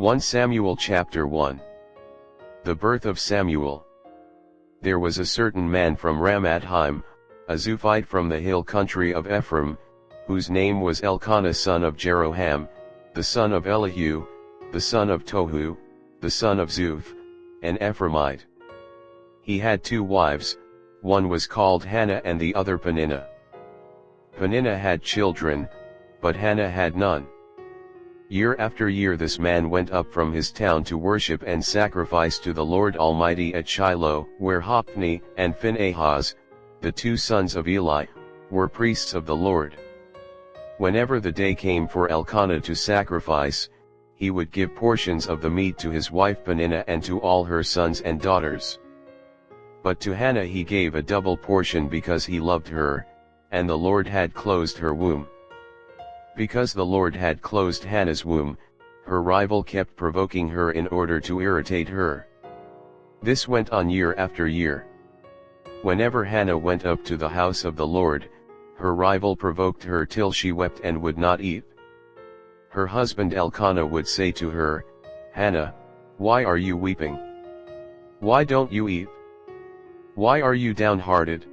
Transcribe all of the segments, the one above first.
1 Samuel chapter 1. The birth of Samuel. There was a certain man from Ramathaim, a Zuphite from the hill country of Ephraim, whose name was Elkanah son of Jeroham, the son of Elihu, the son of Tohu, the son of Zuph, an Ephraimite. He had 2 wives, one was called Hannah and the other Peninnah. Peninnah had children, but Hannah had none. Year after year this man went up from his town to worship and sacrifice to the Lord Almighty at Shiloh, where Hophni and Phinehas, the 2 sons of Eli, were priests of the Lord. Whenever the day came for Elkanah to sacrifice, he would give portions of the meat to his wife Peninnah and to all her sons and daughters. But to Hannah he gave a double portion because he loved her, and the Lord had closed her womb. Because the Lord had closed Hannah's womb, her rival kept provoking her in order to irritate her. This went on year after year. Whenever Hannah went up to the house of the Lord, her rival provoked her till she wept and would not eat. Her husband Elkanah would say to her, "Hannah, why are you weeping? Why don't you eat? Why are you downhearted?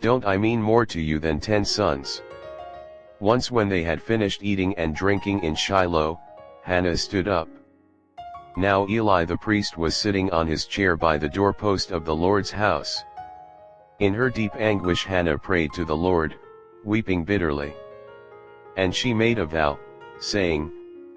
Don't I mean more to you than 10 sons?" Once when they had finished eating and drinking in Shiloh, Hannah stood up. Now Eli the priest was sitting on his chair by the doorpost of the Lord's house. In her deep anguish Hannah prayed to the Lord, weeping bitterly. And she made a vow, saying,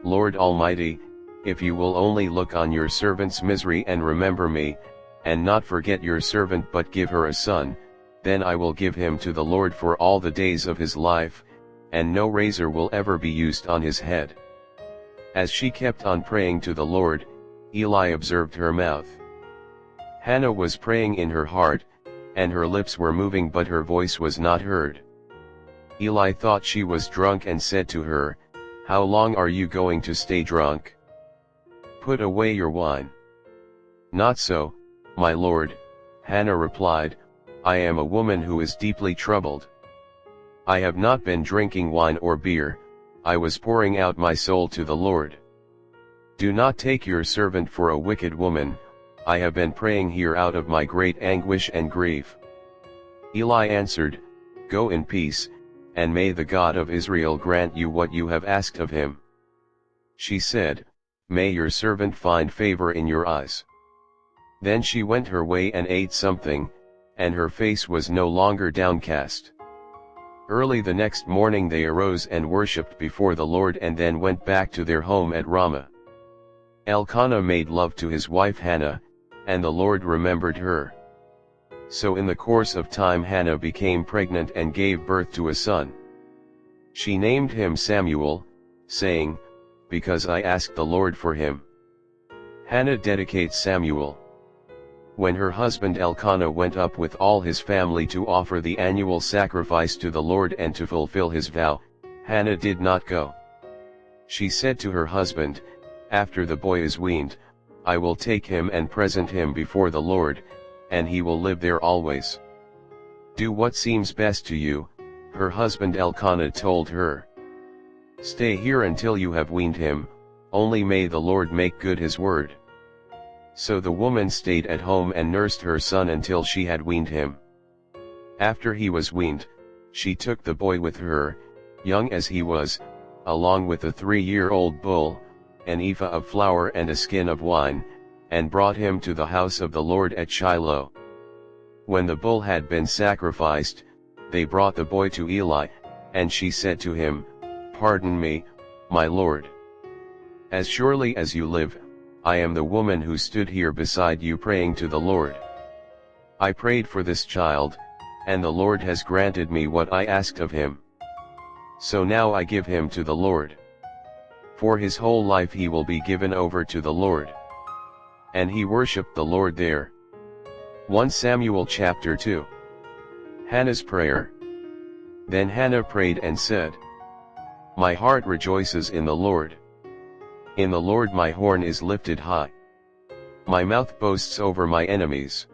"Lord Almighty, if you will only look on your servant's misery and remember me, and not forget your servant but give her a son, then I will give him to the Lord for all the days of his life, and no razor will ever be used on his head." As she kept on praying to the Lord, Eli observed her mouth. Hannah was praying in her heart, and her lips were moving but her voice was not heard. Eli thought she was drunk and said to her, "How long are you going to stay drunk? Put away your wine." "Not so, my lord," Hannah replied, "I am a woman who is deeply troubled. I have not been drinking wine or beer, I was pouring out my soul to the Lord. Do not take your servant for a wicked woman, I have been praying here out of my great anguish and grief." Eli answered, "Go in peace, and may the God of Israel grant you what you have asked of him." She said, "May your servant find favor in your eyes." Then she went her way and ate something, and her face was no longer downcast. Early the next morning they arose and worshipped before the Lord and then went back to their home at Ramah. Elkanah made love to his wife Hannah, and the Lord remembered her. So in the course of time Hannah became pregnant and gave birth to a son. She named him Samuel, saying, "Because I asked the Lord for him." Hannah dedicates Samuel. When her husband Elkanah went up with all his family to offer the annual sacrifice to the Lord and to fulfill his vow, Hannah did not go. She said to her husband, "After the boy is weaned, I will take him and present him before the Lord, and he will live there always." "Do what seems best to you," her husband Elkanah told her. "Stay here until you have weaned him, only may the Lord make good his word." So the woman stayed at home and nursed her son until she had weaned him. After he was weaned, she took the boy with her, young as he was, along with a 3-year-old bull, an ephah of flour and a skin of wine, and brought him to the house of the Lord at Shiloh. When the bull had been sacrificed, they brought the boy to Eli, and she said to him, "Pardon me, my lord. As surely as you live, I am the woman who stood here beside you praying to the Lord. I prayed for this child, and the Lord has granted me what I asked of him. So now I give him to the Lord. For his whole life he will be given over to the Lord." And he worshipped the Lord there. 1 Samuel chapter 2. Hannah's prayer. Then Hannah prayed and said, "My heart rejoices in the Lord. In the Lord my horn is lifted high. My mouth boasts over my enemies.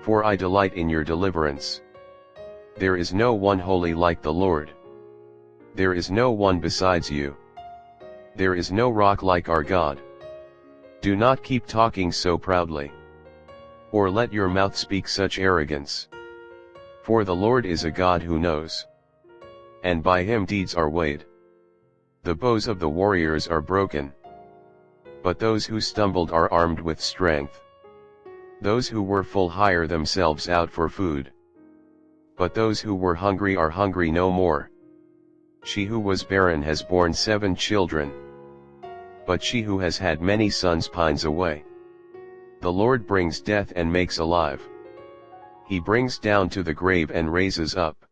For I delight in your deliverance. There is no one holy like the Lord. There is no one besides you. There is no rock like our God. Do not keep talking so proudly, or let your mouth speak such arrogance. For the Lord is a God who knows, and by him deeds are weighed. The bows of the warriors are broken, but those who stumbled are armed with strength. Those who were full hire themselves out for food, but those who were hungry are hungry no more. She who was barren has borne 7 children, but she who has had many sons pines away. The Lord brings death and makes alive. He brings down to the grave and raises up.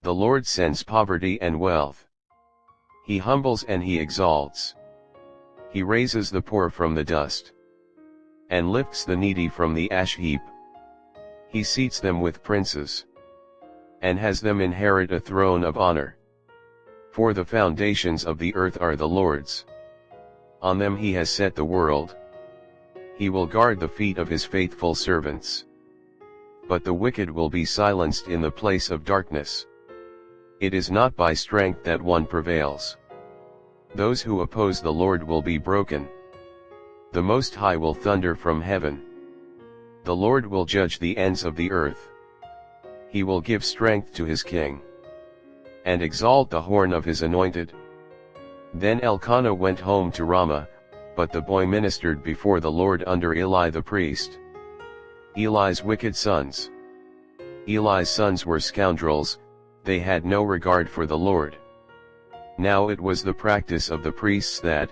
The Lord sends poverty and wealth. He humbles and he exalts. He raises the poor from the dust, and lifts the needy from the ash heap. He seats them with princes, and has them inherit a throne of honor. For the foundations of the earth are the Lord's. On them he has set the world. He will guard the feet of his faithful servants. But the wicked will be silenced in the place of darkness. It is not by strength that one prevails. Those who oppose the Lord will be broken. The Most High will thunder from heaven. The Lord will judge the ends of the earth. He will give strength to his king, and exalt the horn of his anointed. Then Elkanah went home to Ramah, but the boy ministered before the Lord under Eli the priest. Eli's wicked sons. Eli's sons were scoundrels, they had no regard for the Lord. Now it was the practice of the priests that,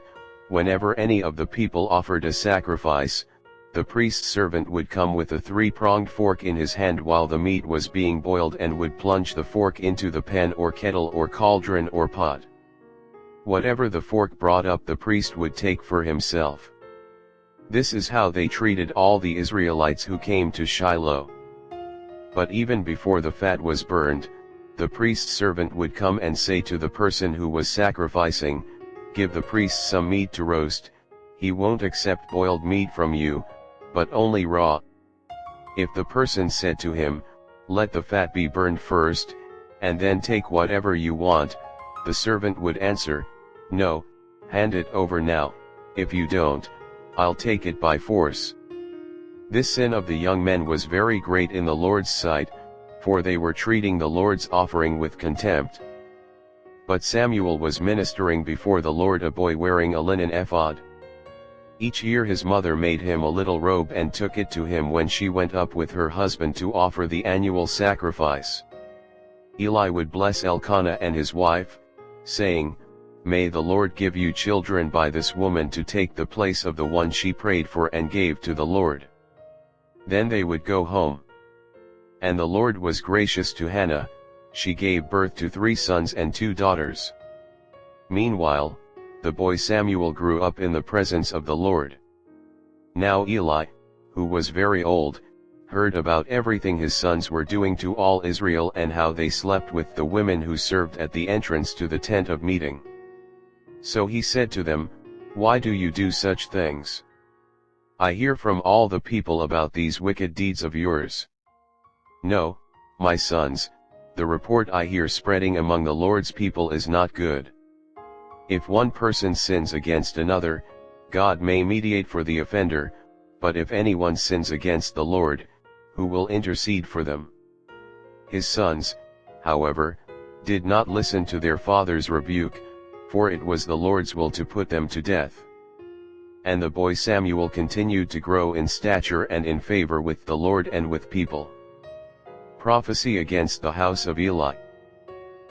whenever any of the people offered a sacrifice, the priest's servant would come with a 3-pronged fork in his hand while the meat was being boiled and would plunge the fork into the pan or kettle or cauldron or pot. Whatever the fork brought up the priest would take for himself. This is how they treated all the Israelites who came to Shiloh. But even before the fat was burned, the priest's servant would come and say to the person who was sacrificing, "Give the priest some meat to roast, he won't accept boiled meat from you, but only raw." If the person said to him, "Let the fat be burned first, and then take whatever you want," the servant would answer, "No, hand it over now, if you don't, I'll take it by force." This sin of the young men was very great in the Lord's sight, for they were treating the Lord's offering with contempt. But Samuel was ministering before the Lord, a boy wearing a linen ephod. Each year his mother made him a little robe and took it to him when she went up with her husband to offer the annual sacrifice. Eli would bless Elkanah and his wife, saying, "May the Lord give you children by this woman to take the place of the one she prayed for and gave to the Lord." Then they would go home. And the Lord was gracious to Hannah, she gave birth to 3 sons and 2 daughters. Meanwhile, the boy Samuel grew up in the presence of the Lord. Now Eli, who was very old, heard about everything his sons were doing to all Israel and how they slept with the women who served at the entrance to the tent of meeting. So he said to them, "Why do you do such things? I hear from all the people about these wicked deeds of yours. No, my sons, the report I hear spreading among the Lord's people is not good. If one person sins against another, God may mediate for the offender, but if anyone sins against the Lord, who will intercede for them?" His sons, however, did not listen to their father's rebuke, for it was the Lord's will to put them to death. And the boy Samuel continued to grow in stature and in favor with the Lord and with people. Prophecy against the house of Eli.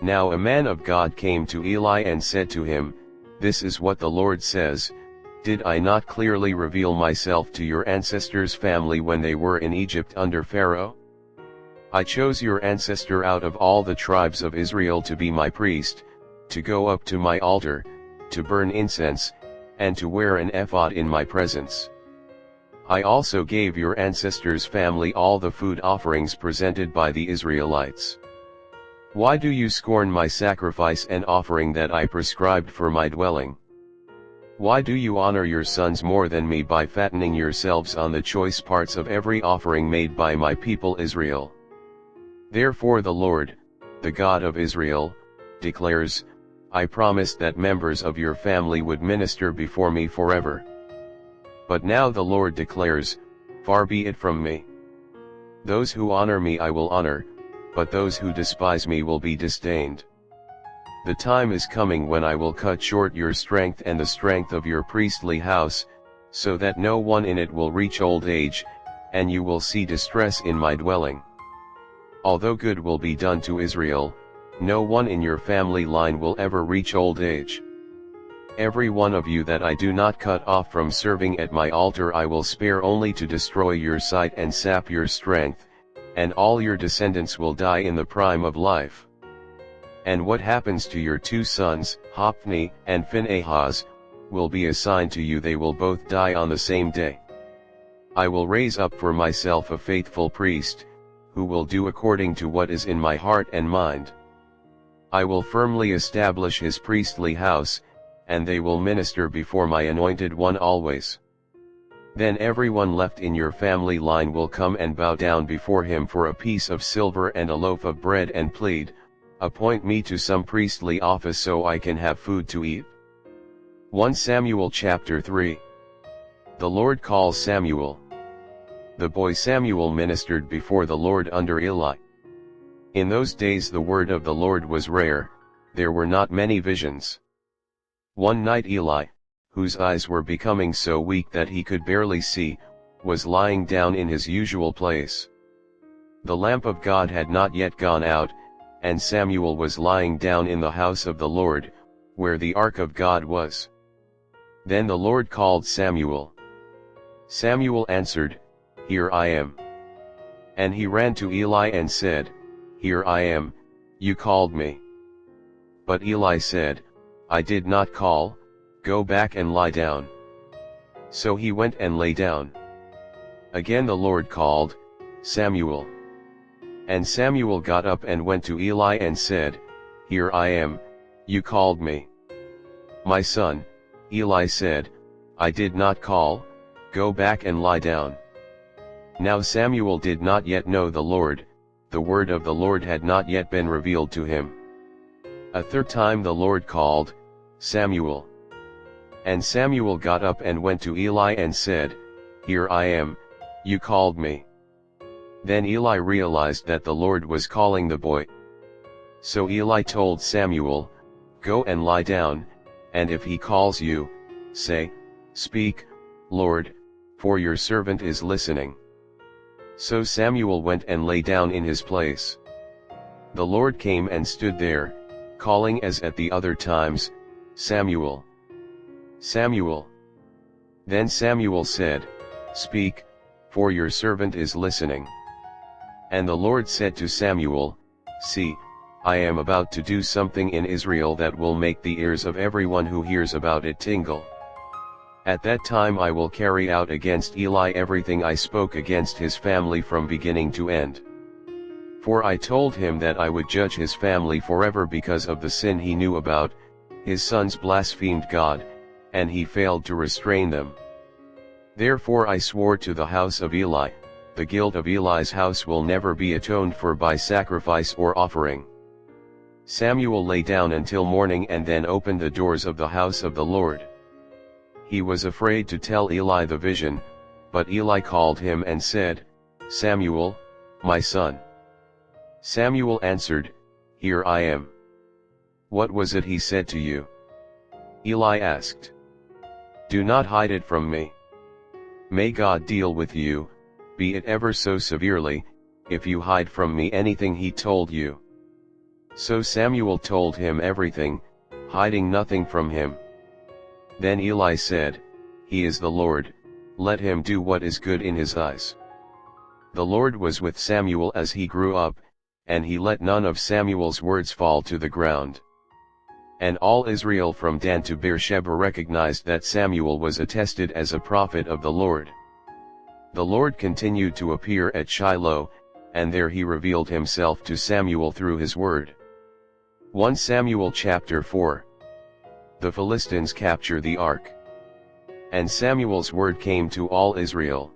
Now a man of God came to Eli and said to him, "This is what the Lord says, did I not clearly reveal myself to your ancestors' family when they were in Egypt under Pharaoh? I chose your ancestor out of all the tribes of Israel to be my priest, to go up to my altar, to burn incense, and to wear an ephod in my presence. I also gave your ancestors' family all the food offerings presented by the Israelites. Why do you scorn my sacrifice and offering that I prescribed for my dwelling? Why do you honor your sons more than me by fattening yourselves on the choice parts of every offering made by my people Israel? Therefore the Lord, the God of Israel, declares, I promised that members of your family would minister before me forever. But now the Lord declares, far be it from me. Those who honor me I will honor, but those who despise me will be disdained. The time is coming when I will cut short your strength and the strength of your priestly house, so that no one in it will reach old age, and you will see distress in my dwelling. Although good will be done to Israel, no one in your family line will ever reach old age. Every one of you that I do not cut off from serving at my altar I will spare only to destroy your sight and sap your strength, and all your descendants will die in the prime of life. And what happens to your two sons, Hophni and Phinehas, will be a sign to you. They will both die on the same day. I will raise up for myself a faithful priest, who will do according to what is in my heart and mind. I will firmly establish his priestly house, and they will minister before my anointed one always. Then everyone left in your family line will come and bow down before him for a piece of silver and a loaf of bread and plead, appoint me to some priestly office so I can have food to eat. 1 Samuel chapter 3. The Lord calls Samuel. The boy Samuel ministered before the Lord under Eli. In those days the word of the Lord was rare, there were not many visions. One night Eli, whose eyes were becoming so weak that he could barely see, was lying down in his usual place. The lamp of God had not yet gone out, and Samuel was lying down in the house of the Lord, where the ark of God was. Then the Lord called Samuel. Samuel answered, Here I am. And he ran to Eli and said, Here I am, you called me. But Eli said, I did not call, go back and lie down. So he went and lay down. Again the Lord called, Samuel. And Samuel got up and went to Eli and said, Here I am, you called me. My son, Eli said, I did not call, go back and lie down. Now Samuel did not yet know the Lord, the word of the Lord had not yet been revealed to him. A third time the Lord called, Samuel. And Samuel got up and went to Eli and said, Here I am, you called me. Then Eli realized that the Lord was calling the boy. So Eli told Samuel, Go and lie down, and if he calls you, say, Speak, Lord, for your servant is listening. So Samuel went and lay down in his place. The Lord came and stood there, calling as at the other times, Samuel. Samuel. Then Samuel said, Speak, for your servant is listening. And the Lord said to Samuel, See, I am about to do something in Israel that will make the ears of everyone who hears about it tingle. At that time I will carry out against Eli everything I spoke against his family from beginning to end. For I told him that I would judge his family forever because of the sin he knew about. His sons blasphemed God, and he failed to restrain them. Therefore I swore to the house of Eli, the guilt of Eli's house will never be atoned for by sacrifice or offering. Samuel lay down until morning and then opened the doors of the house of the Lord. He was afraid to tell Eli the vision, but Eli called him and said, Samuel, my son. Samuel answered, Here I am. What was it he said to you? Eli asked. Do not hide it from me. May God deal with you, be it ever so severely, if you hide from me anything he told you. So Samuel told him everything, hiding nothing from him. Then Eli said, He is the Lord, let him do what is good in his eyes. The Lord was with Samuel as he grew up, and he let none of Samuel's words fall to the ground. And all Israel from Dan to Beersheba recognized that Samuel was attested as a prophet of the Lord. The Lord continued to appear at Shiloh, and there he revealed himself to Samuel through his word. 1 Samuel chapter 4. The Philistines capture the ark. And Samuel's word came to all Israel.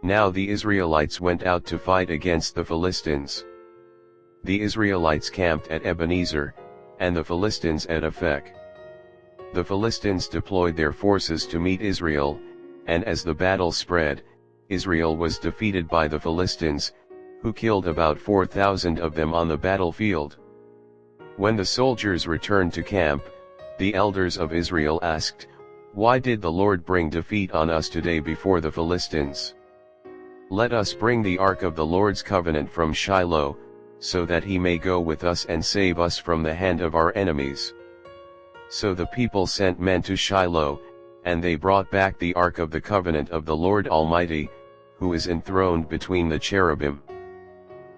Now the Israelites went out to fight against the Philistines. The Israelites camped at Ebenezer, and the Philistines at Aphek. The Philistines deployed their forces to meet Israel, and as the battle spread, Israel was defeated by the Philistines, who killed about 4,000 of them on the battlefield. When the soldiers returned to camp, the elders of Israel asked, "Why did the Lord bring defeat on us today before the Philistines? Let us bring the ark of the Lord's covenant from Shiloh, so that he may go with us and save us from the hand of our enemies." So the people sent men to Shiloh, and they brought back the ark of the covenant of the Lord Almighty, who is enthroned between the cherubim.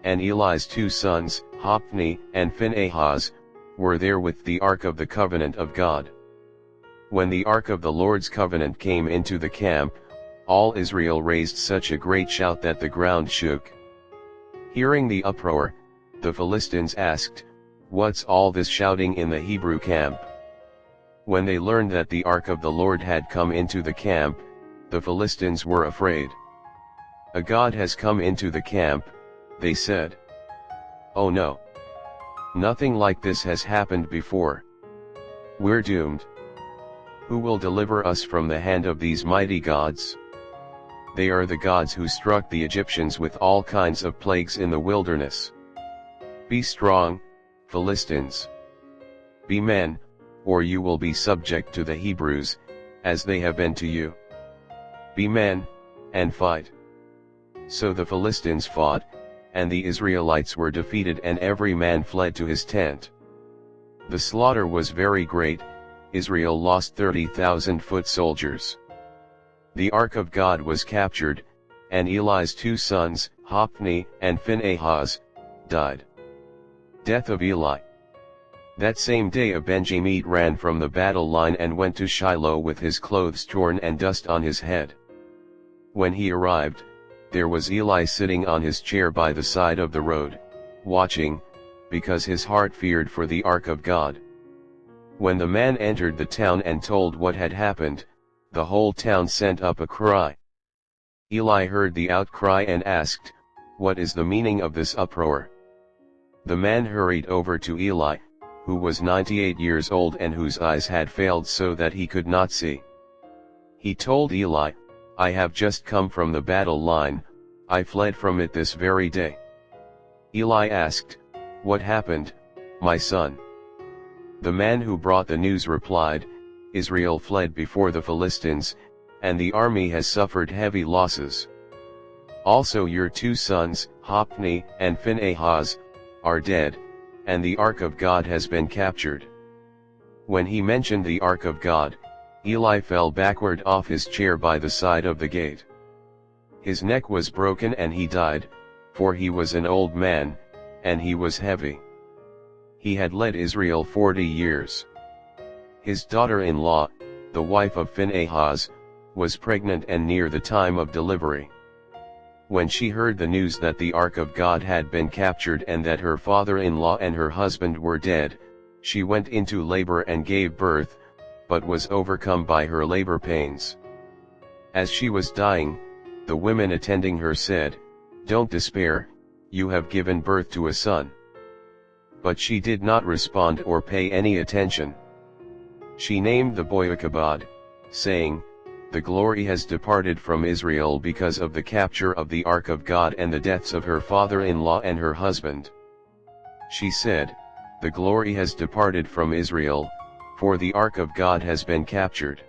And Eli's 2 sons, Hophni and Phinehas, were there with the ark of the covenant of God. When the ark of the Lord's covenant came into the camp, all Israel raised such a great shout that the ground shook. Hearing the uproar, the Philistines asked, "What's all this shouting in the Hebrew camp?" When they learned that the ark of the Lord had come into the camp, the Philistines were afraid. "A god has come into the camp," they said. "Oh no! Nothing like this has happened before. We're doomed. Who will deliver us from the hand of these mighty gods? They are the gods who struck the Egyptians with all kinds of plagues in the wilderness. Be strong, Philistines. Be men, or you will be subject to the Hebrews, as they have been to you. Be men, and fight." So the Philistines fought, and the Israelites were defeated, and every man fled to his tent. The slaughter was very great. Israel lost 30,000 foot soldiers. The ark of God was captured, and Eli's 2 sons, Hophni and Phinehas, died. Death of Eli. That same day a Benjamite ran from the battle line and went to Shiloh with his clothes torn and dust on his head. When he arrived, there was Eli sitting on his chair by the side of the road, watching, because his heart feared for the ark of God. When the man entered the town and told what had happened, the whole town sent up a cry. Eli heard the outcry and asked, "What is the meaning of this uproar?" The man hurried over to Eli, who was 98 years old and whose eyes had failed so that he could not see. He told Eli, "I have just come from the battle line, I fled from it this very day." Eli asked, "What happened, my son?" The man who brought the news replied, "Israel fled before the Philistines, and the army has suffered heavy losses. Also your 2 sons, Hophni and Phinehas, are dead, and the ark of God has been captured." When he mentioned the ark of God, Eli fell backward off his chair by the side of the gate. His neck was broken and he died, for he was an old man, and he was heavy. He had led Israel 40 years. His daughter-in-law, the wife of Phinehas, was pregnant and near the time of delivery. When she heard the news that the ark of God had been captured and that her father-in-law and her husband were dead, she went into labor and gave birth, but was overcome by her labor pains. As she was dying, the women attending her said, "Don't despair, you have given birth to a son." But she did not respond or pay any attention. She named the boy Ichabod, saying, "The glory has departed from Israel because of the capture of the ark of God and the deaths of her father-in-law and her husband." She said, "The glory has departed from Israel, for the ark of God has been captured."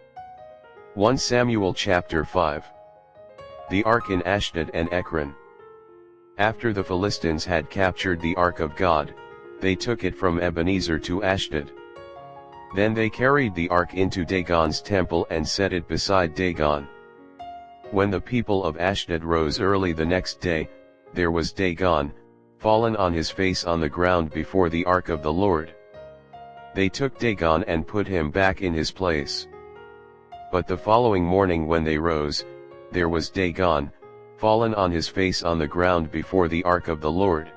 1 Samuel chapter 5. The ark in Ashdod and Ekron. After the Philistines had captured the ark of God, they took it from Ebenezer to Ashdod. Then they carried the ark into Dagon's temple and set it beside Dagon. When the people of Ashdod rose early the next day, there was Dagon, fallen on his face on the ground before the ark of the Lord. They took Dagon and put him back in his place. But the following morning when they rose, there was Dagon, fallen on his face on the ground before the ark of the Lord.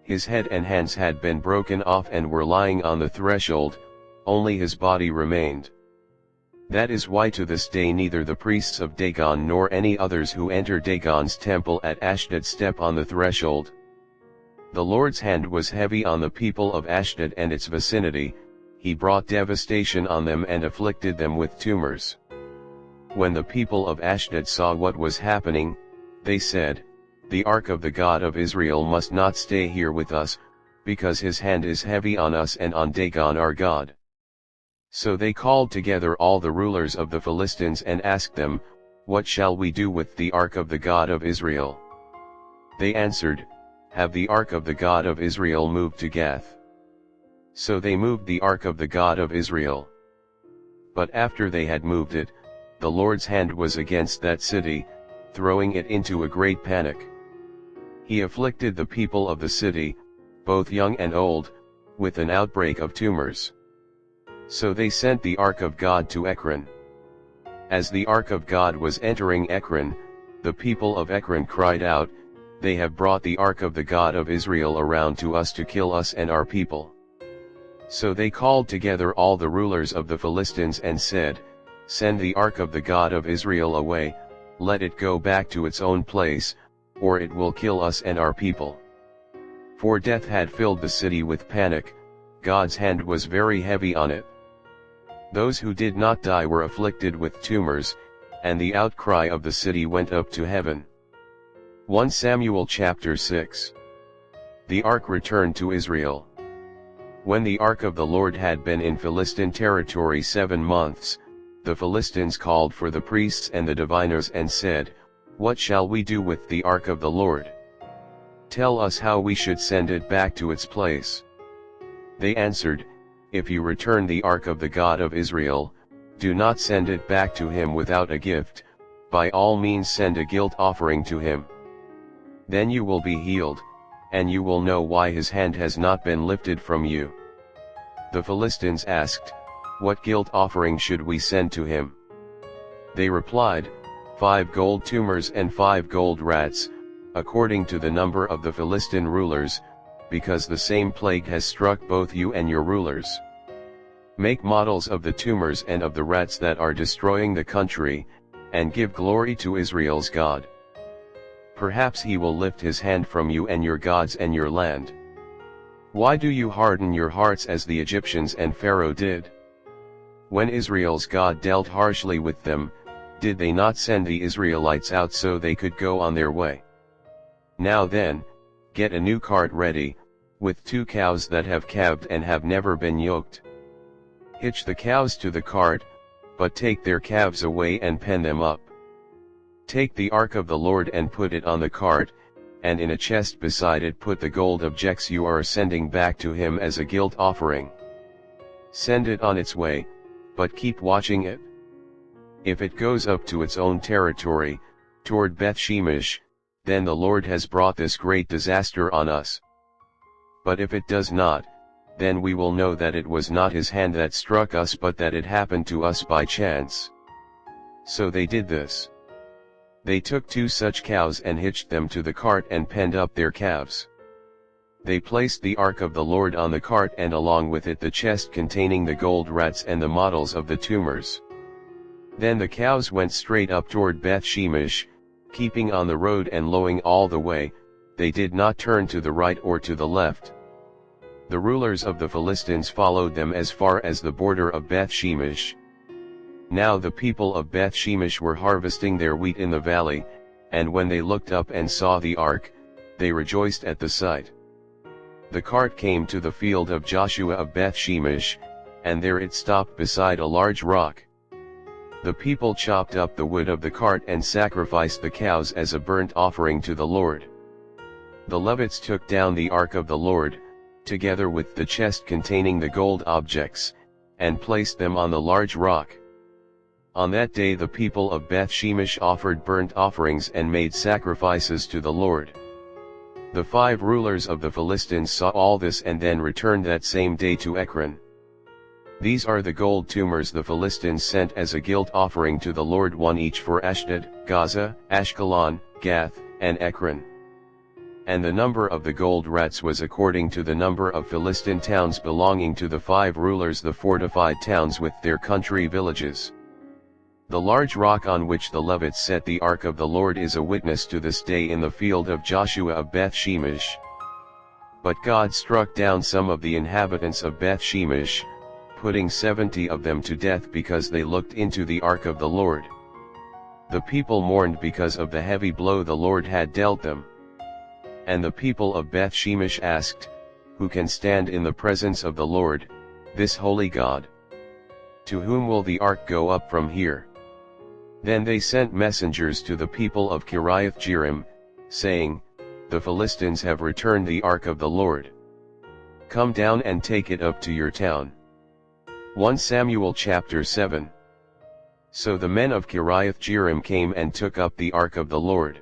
His head and hands had been broken off and were lying on the threshold, only his body remained. That is why to this day neither the priests of Dagon nor any others who enter Dagon's temple at Ashdod step on the threshold. The Lord's hand was heavy on the people of Ashdod and its vicinity, he brought devastation on them and afflicted them with tumors. When the people of Ashdod saw what was happening, they said, "The ark of the God of Israel must not stay here with us, because his hand is heavy on us and on Dagon our God." So they called together all the rulers of the Philistines and asked them, "What shall we do with the ark of the God of Israel?" They answered, "Have the ark of the God of Israel moved to Gath." So they moved the ark of the God of Israel. But after they had moved it, the Lord's hand was against that city, throwing it into a great panic. He afflicted the people of the city, both young and old, with an outbreak of tumors. So they sent the ark of God to Ekron. As the ark of God was entering Ekron, the people of Ekron cried out, "They have brought the ark of the God of Israel around to us to kill us and our people." So they called together all the rulers of the Philistines and said, "Send the ark of the God of Israel away, let it go back to its own place, or it will kill us and our people." For death had filled the city with panic, God's hand was very heavy on it. Those who did not die were afflicted with tumors, and the outcry of the city went up to heaven. 1 Samuel chapter 6. The ark returned to Israel. When the ark of the Lord had been in Philistine territory 7 months, the Philistines called for the priests and the diviners and said, "What shall we do with the ark of the Lord? Tell us how we should send it back to its place." They answered, "If you return the ark of the God of Israel, do not send it back to him without a gift, by all means send a guilt offering to him. Then you will be healed, and you will know why his hand has not been lifted from you." The Philistines asked, "What guilt offering should we send to him?" They replied, 5 gold tumors and 5 gold rats, according to the number of the Philistine rulers, because the same plague has struck both you and your rulers. Make models of the tumors and of the rats that are destroying the country, and give glory to Israel's God. Perhaps he will lift his hand from you and your gods and your land. Why do you harden your hearts as the Egyptians and Pharaoh did? When Israel's God dealt harshly with them, did they not send the Israelites out so they could go on their way? Now then, get a new cart ready, with 2 cows that have calved and have never been yoked. Hitch the cows to the cart, but take their calves away and pen them up. Take the ark of the Lord and put it on the cart, and in a chest beside it put the gold objects you are sending back to him as a guilt offering. Send it on its way, but keep watching it. If it goes up to its own territory, toward Beth Shemesh, then the Lord has brought this great disaster on us. But if it does not, then we will know that it was not his hand that struck us but that it happened to us by chance." So they did this. They took 2 such cows and hitched them to the cart and penned up their calves. They placed the ark of the Lord on the cart and along with it the chest containing the gold rats and the models of the tumors. Then the cows went straight up toward Beth Shemesh, keeping on the road and lowing all the way, they did not turn to the right or to the left. The rulers of the Philistines followed them as far as the border of Beth Shemesh. Now the people of Beth Shemesh were harvesting their wheat in the valley, and when they looked up and saw the ark, they rejoiced at the sight. The cart came to the field of Joshua of Beth Shemesh, and there it stopped beside a large rock. The people chopped up the wood of the cart and sacrificed the cows as a burnt offering to the Lord. The Levites took down the ark of the Lord, together with the chest containing the gold objects, and placed them on the large rock. On that day the people of Beth Shemesh offered burnt offerings and made sacrifices to the Lord. The 5 rulers of the Philistines saw all this and then returned that same day to Ekron. These are the gold tumors the Philistines sent as a guilt offering to the Lord, 1 each for Ashdod, Gaza, Ashkelon, Gath, and Ekron. And the number of the gold rats was according to the number of Philistine towns belonging to the 5 rulers, the fortified towns with their country villages. The large rock on which the Levites set the ark of the Lord is a witness to this day in the field of Joshua of Beth Shemesh. But God struck down some of the inhabitants of Beth Shemesh, putting 70 of them to death because they looked into the ark of the Lord. The people mourned because of the heavy blow the Lord had dealt them. And the people of Beth Shemesh asked, "Who can stand in the presence of the Lord, this holy God? To whom will the ark go up from here?" Then they sent messengers to the people of Kiriath-Jearim, saying, "The Philistines have returned the ark of the Lord. Come down and take it up to your town." 1 Samuel chapter 7. So the men of Kiriath-Jearim came and took up the ark of the Lord.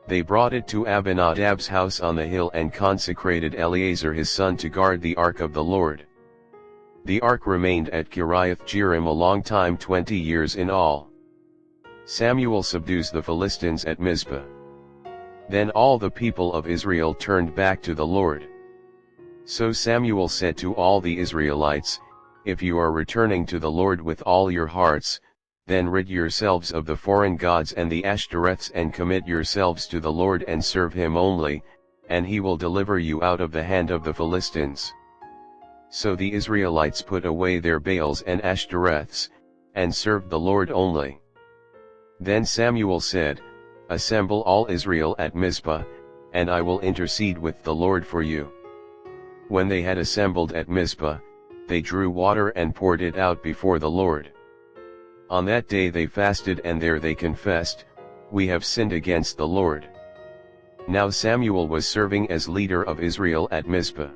They brought it to Abinadab's house on the hill and consecrated Eleazar his son to guard the ark of the Lord. The ark remained at Kiriath-Jearim a long time, 20 years in all. Samuel subdues the Philistines at Mizpah. Then all the people of Israel turned back to the Lord. So Samuel said to all the Israelites, "If you are returning to the Lord with all your hearts, then rid yourselves of the foreign gods and the Ashtoreths and commit yourselves to the Lord and serve him only, and he will deliver you out of the hand of the Philistines." So the Israelites put away their Baals and Ashtoreths, and served the Lord only. Then Samuel said, "Assemble all Israel at Mizpah, and I will intercede with the Lord for you." When they had assembled at Mizpah, they drew water and poured it out before the Lord. On that day they fasted, and there they confessed, "We have sinned against the Lord." Now Samuel was serving as leader of Israel at Mizpah.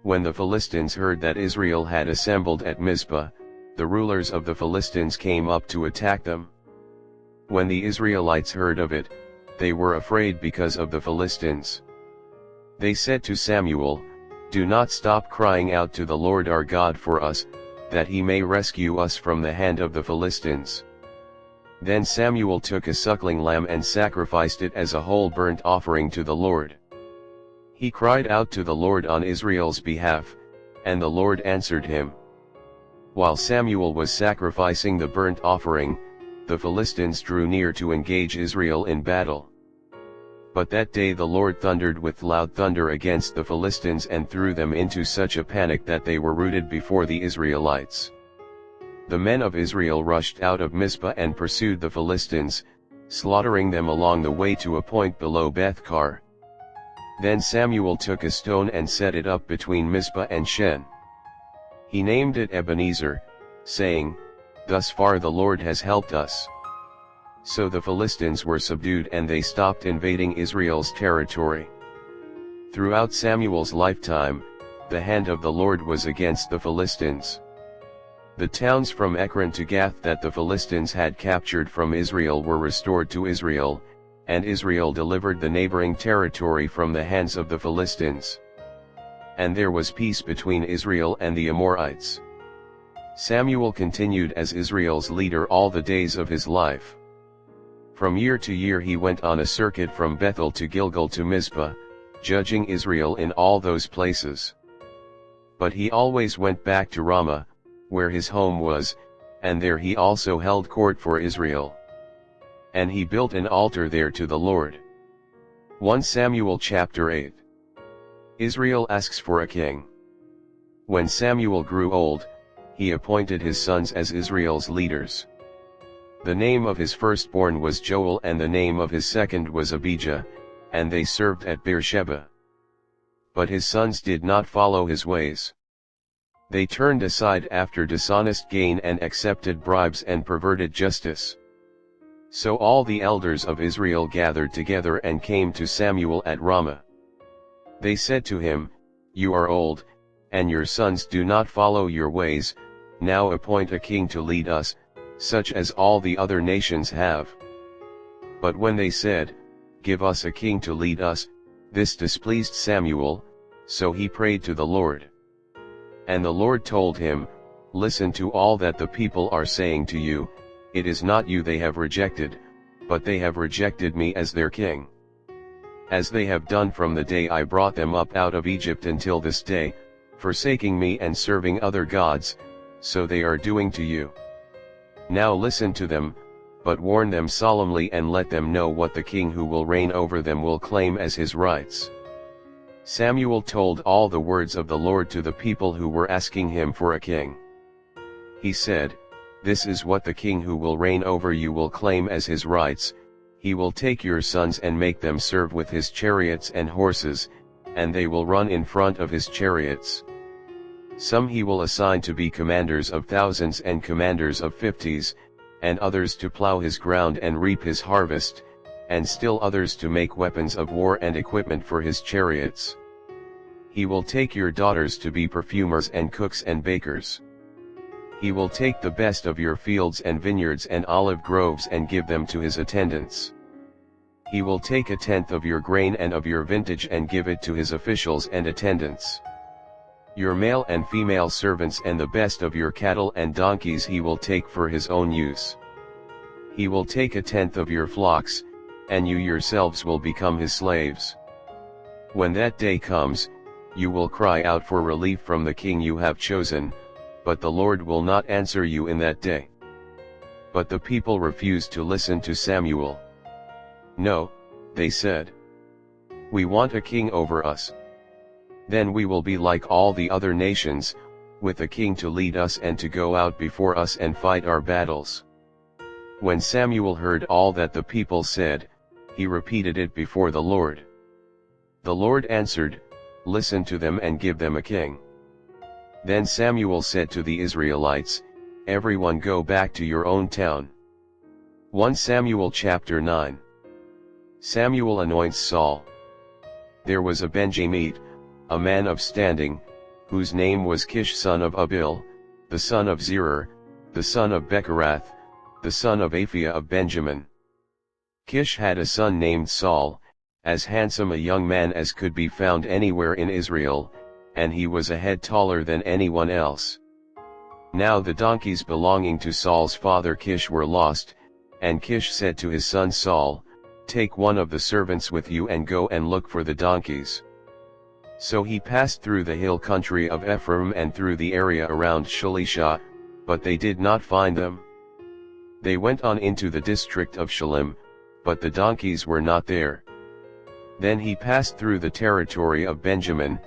When the Philistines heard that Israel had assembled at Mizpah, the rulers of the Philistines came up to attack them. When the Israelites heard of it, they were afraid because of the Philistines. They said to Samuel, "Do not stop crying out to the Lord our God for us, that he may rescue us from the hand of the Philistines." Then Samuel took a suckling lamb and sacrificed it as a whole burnt offering to the Lord. He cried out to the Lord on Israel's behalf, and the Lord answered him. While Samuel was sacrificing the burnt offering, the Philistines drew near to engage Israel in battle. But that day the Lord thundered with loud thunder against the Philistines and threw them into such a panic that they were routed before the Israelites. The men of Israel rushed out of Mizpah and pursued the Philistines, slaughtering them along the way to a point below Beth-kar. Then Samuel took a stone and set it up between Mizpah and Shen. He named it Ebenezer, saying, "Thus far the Lord has helped us." So the Philistines were subdued and they stopped invading Israel's territory. Throughout Samuel's lifetime, the hand of the Lord was against the Philistines. The towns from Ekron to Gath that the Philistines had captured from Israel were restored to Israel, and Israel delivered the neighboring territory from the hands of the Philistines. And there was peace between Israel and the Amorites. Samuel continued as Israel's leader all the days of his life. From year to year he went on a circuit from Bethel to Gilgal to Mizpah, judging Israel in all those places. But he always went back to Ramah, where his home was, and there he also held court for Israel. And he built an altar there to the Lord. 1 Samuel chapter 8. Israel asks for a king. When Samuel grew old, he appointed his sons as Israel's leaders. The name of his firstborn was Joel and the name of his second was Abijah, and they served at Beersheba. But his sons did not follow his ways. They turned aside after dishonest gain and accepted bribes and perverted justice. So all the elders of Israel gathered together and came to Samuel at Ramah. They said to him, "You are old, and your sons do not follow your ways, now appoint a king to lead us, such as all the other nations have." But when they said, "Give us a king to lead us," this displeased Samuel, so he prayed to the Lord. And the Lord told him, "Listen to all that the people are saying to you, it is not you they have rejected, but they have rejected me as their king. As they have done from the day I brought them up out of Egypt until this day, forsaking me and serving other gods, so they are doing to you. Now listen to them, but warn them solemnly and let them know what the king who will reign over them will claim as his rights." Samuel told all the words of the Lord to the people who were asking him for a king. He said, "This is what the king who will reign over you will claim as his rights. He will take your sons and make them serve with his chariots and horses, and they will run in front of his chariots. Some he will assign to be commanders of thousands and commanders of fifties, and others to plow his ground and reap his harvest, and still others to make weapons of war and equipment for his chariots. He will take your daughters to be perfumers and cooks and bakers. He will take the best of your fields and vineyards and olive groves and give them to his attendants. He will take a tenth of your grain and of your vintage and give it to his officials and attendants. Your male and female servants and the best of your cattle and donkeys he will take for his own use. He will take a tenth of your flocks, and you yourselves will become his slaves. When that day comes, you will cry out for relief from the king you have chosen, but the Lord will not answer you in that day." But the people refused to listen to Samuel. "No," they said. "We want a king over us. Then we will be like all the other nations, with a king to lead us and to go out before us and fight our battles." When Samuel heard all that the people said, he repeated it before the Lord. The Lord answered, "Listen to them and give them a king." Then Samuel said to the Israelites, "Everyone go back to your own town." 1 Samuel chapter 9. Samuel anoints Saul. There was a Benjamite, a man of standing, whose name was Kish son of Abiel, the son of Zerah, the son of Bechorath, the son of Aphiah of Benjamin. Kish had a son named Saul, as handsome a young man as could be found anywhere in Israel, and he was a head taller than anyone else. Now the donkeys belonging to Saul's father Kish were lost, and Kish said to his son Saul, "Take one of the servants with you and go and look for the donkeys." So he passed through the hill country of Ephraim and through the area around Shalisha, but they did not find them. They went on into the district of Shalem, but the donkeys were not there. Then he passed through the territory of Benjamin,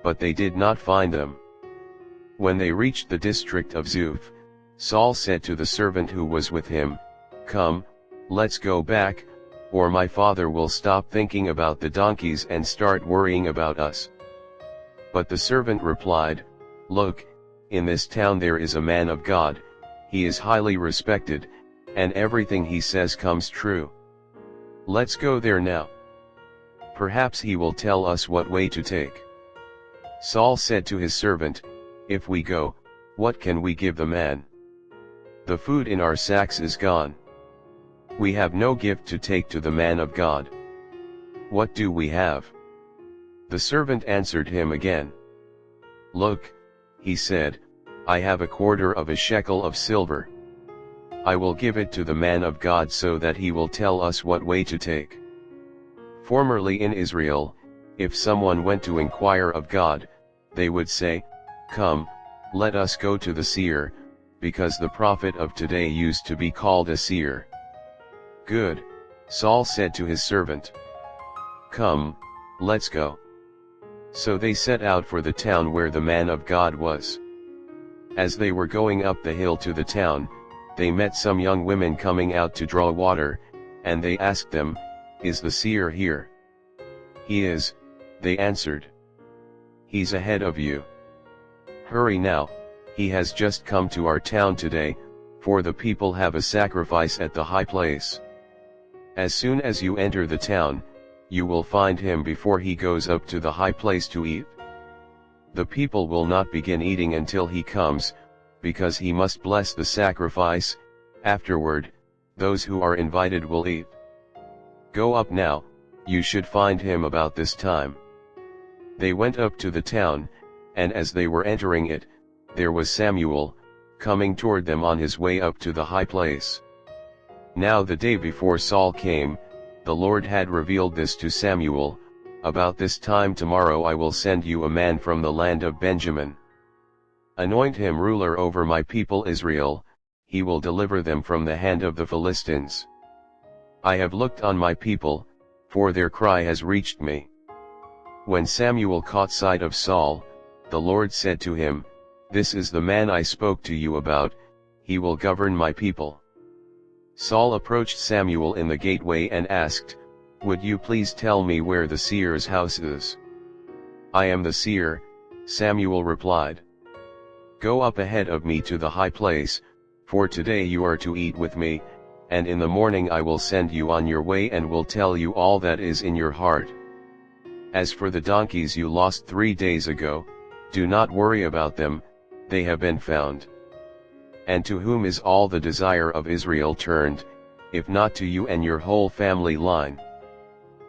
but they did not find them. When they reached the district of Zuph, Saul said to the servant who was with him, "Come, let's go back, or my father will stop thinking about the donkeys and start worrying about us." But the servant replied, "Look, in this town there is a man of God, he is highly respected, and everything he says comes true. Let's go there now. Perhaps he will tell us what way to take." Saul said to his servant, "If we go, what can we give the man? The food in our sacks is gone. We have no gift to take to the man of God. What do we have?" The servant answered him again. "Look," he said, "I have a quarter of a shekel of silver. I will give it to the man of God so that he will tell us what way to take." Formerly in Israel, if someone went to inquire of God, they would say, "Come, let us go to the seer," because the prophet of today used to be called a seer. "Good," Saul said to his servant. "Come, let's go." So they set out for the town where the man of God was. As they were going up the hill to the town, they met some young women coming out to draw water, and they asked them, "Is the seer here?" "He is," they answered. "He's ahead of you. Hurry now, he has just come to our town today, for the people have a sacrifice at the high place. As soon as you enter the town, you will find him before he goes up to the high place to eat. The people will not begin eating until he comes, because he must bless the sacrifice. Afterward, those who are invited will eat. Go up now, you should find him about this time." They went up to the town, and as they were entering it, there was Samuel, coming toward them on his way up to the high place. Now the day before Saul came, the Lord had revealed this to Samuel, "About this time tomorrow I will send you a man from the land of Benjamin. Anoint him ruler over my people Israel, he will deliver them from the hand of the Philistines. I have looked on my people, for their cry has reached me." When Samuel caught sight of Saul, the Lord said to him, "This is the man I spoke to you about, he will govern my people." Saul approached Samuel in the gateway and asked, "Would you please tell me where the seer's house is?" "I am the seer," Samuel replied. "Go up ahead of me to the high place, for today you are to eat with me, and in the morning I will send you on your way and will tell you all that is in your heart. As for the donkeys you lost 3 days ago, do not worry about them, they have been found. And to whom is all the desire of Israel turned, if not to you and your whole family line?"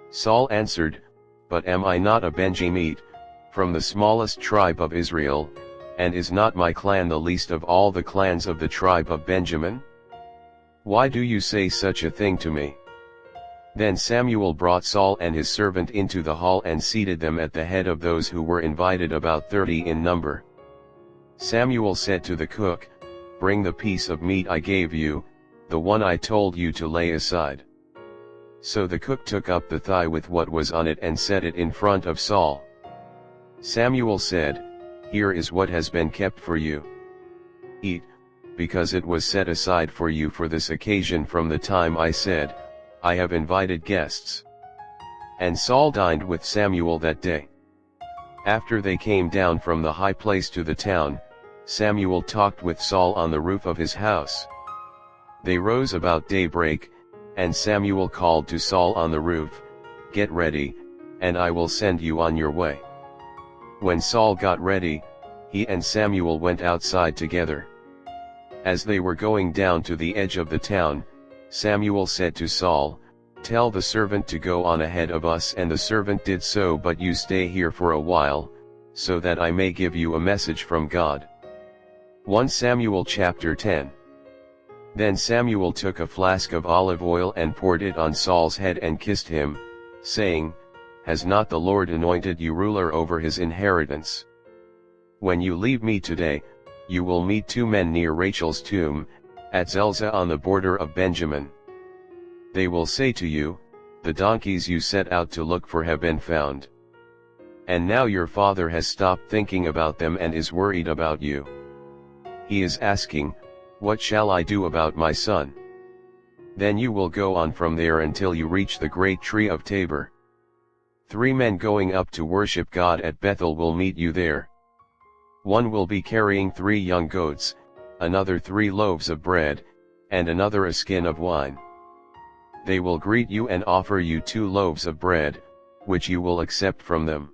Saul answered, "But am I not a Benjamite, from the smallest tribe of Israel, and is not my clan the least of all the clans of the tribe of Benjamin? Why do you say such a thing to me?" Then Samuel brought Saul and his servant into the hall and seated them at the head of those who were invited, about 30 in number. Samuel said to the cook, "Bring the piece of meat I gave you, the one I told you to lay aside." So the cook took up the thigh with what was on it and set it in front of Saul. Samuel said, "Here is what has been kept for you. Eat, because it was set aside for you for this occasion from the time I said, I have invited guests." And Saul dined with Samuel that day. After they came down from the high place to the town, Samuel talked with Saul on the roof of his house. They rose about daybreak, and Samuel called to Saul on the roof, "Get ready, and I will send you on your way." When Saul got ready, he and Samuel went outside together. As they were going down to the edge of the town, Samuel said to Saul, "Tell the servant to go on ahead of us," and the servant did so, "But you stay here for a while, so that I may give you a message from God." 1 Samuel chapter 10. Then Samuel took a flask of olive oil and poured it on Saul's head and kissed him, saying, "Has not the Lord anointed you ruler over his inheritance? When you leave me today, you will meet 2 men near Rachel's tomb, at Zelzah on the border of Benjamin. They will say to you, 'The donkeys you set out to look for have been found.' And now your father has stopped thinking about them and is worried about you. He is asking, 'What shall I do about my son?' Then you will go on from there until you reach the great tree of Tabor. 3 men going up to worship God at Bethel will meet you there. One will be carrying 3 young goats, another 3 loaves of bread, and another a skin of wine. They will greet you and offer you 2 loaves of bread, which you will accept from them.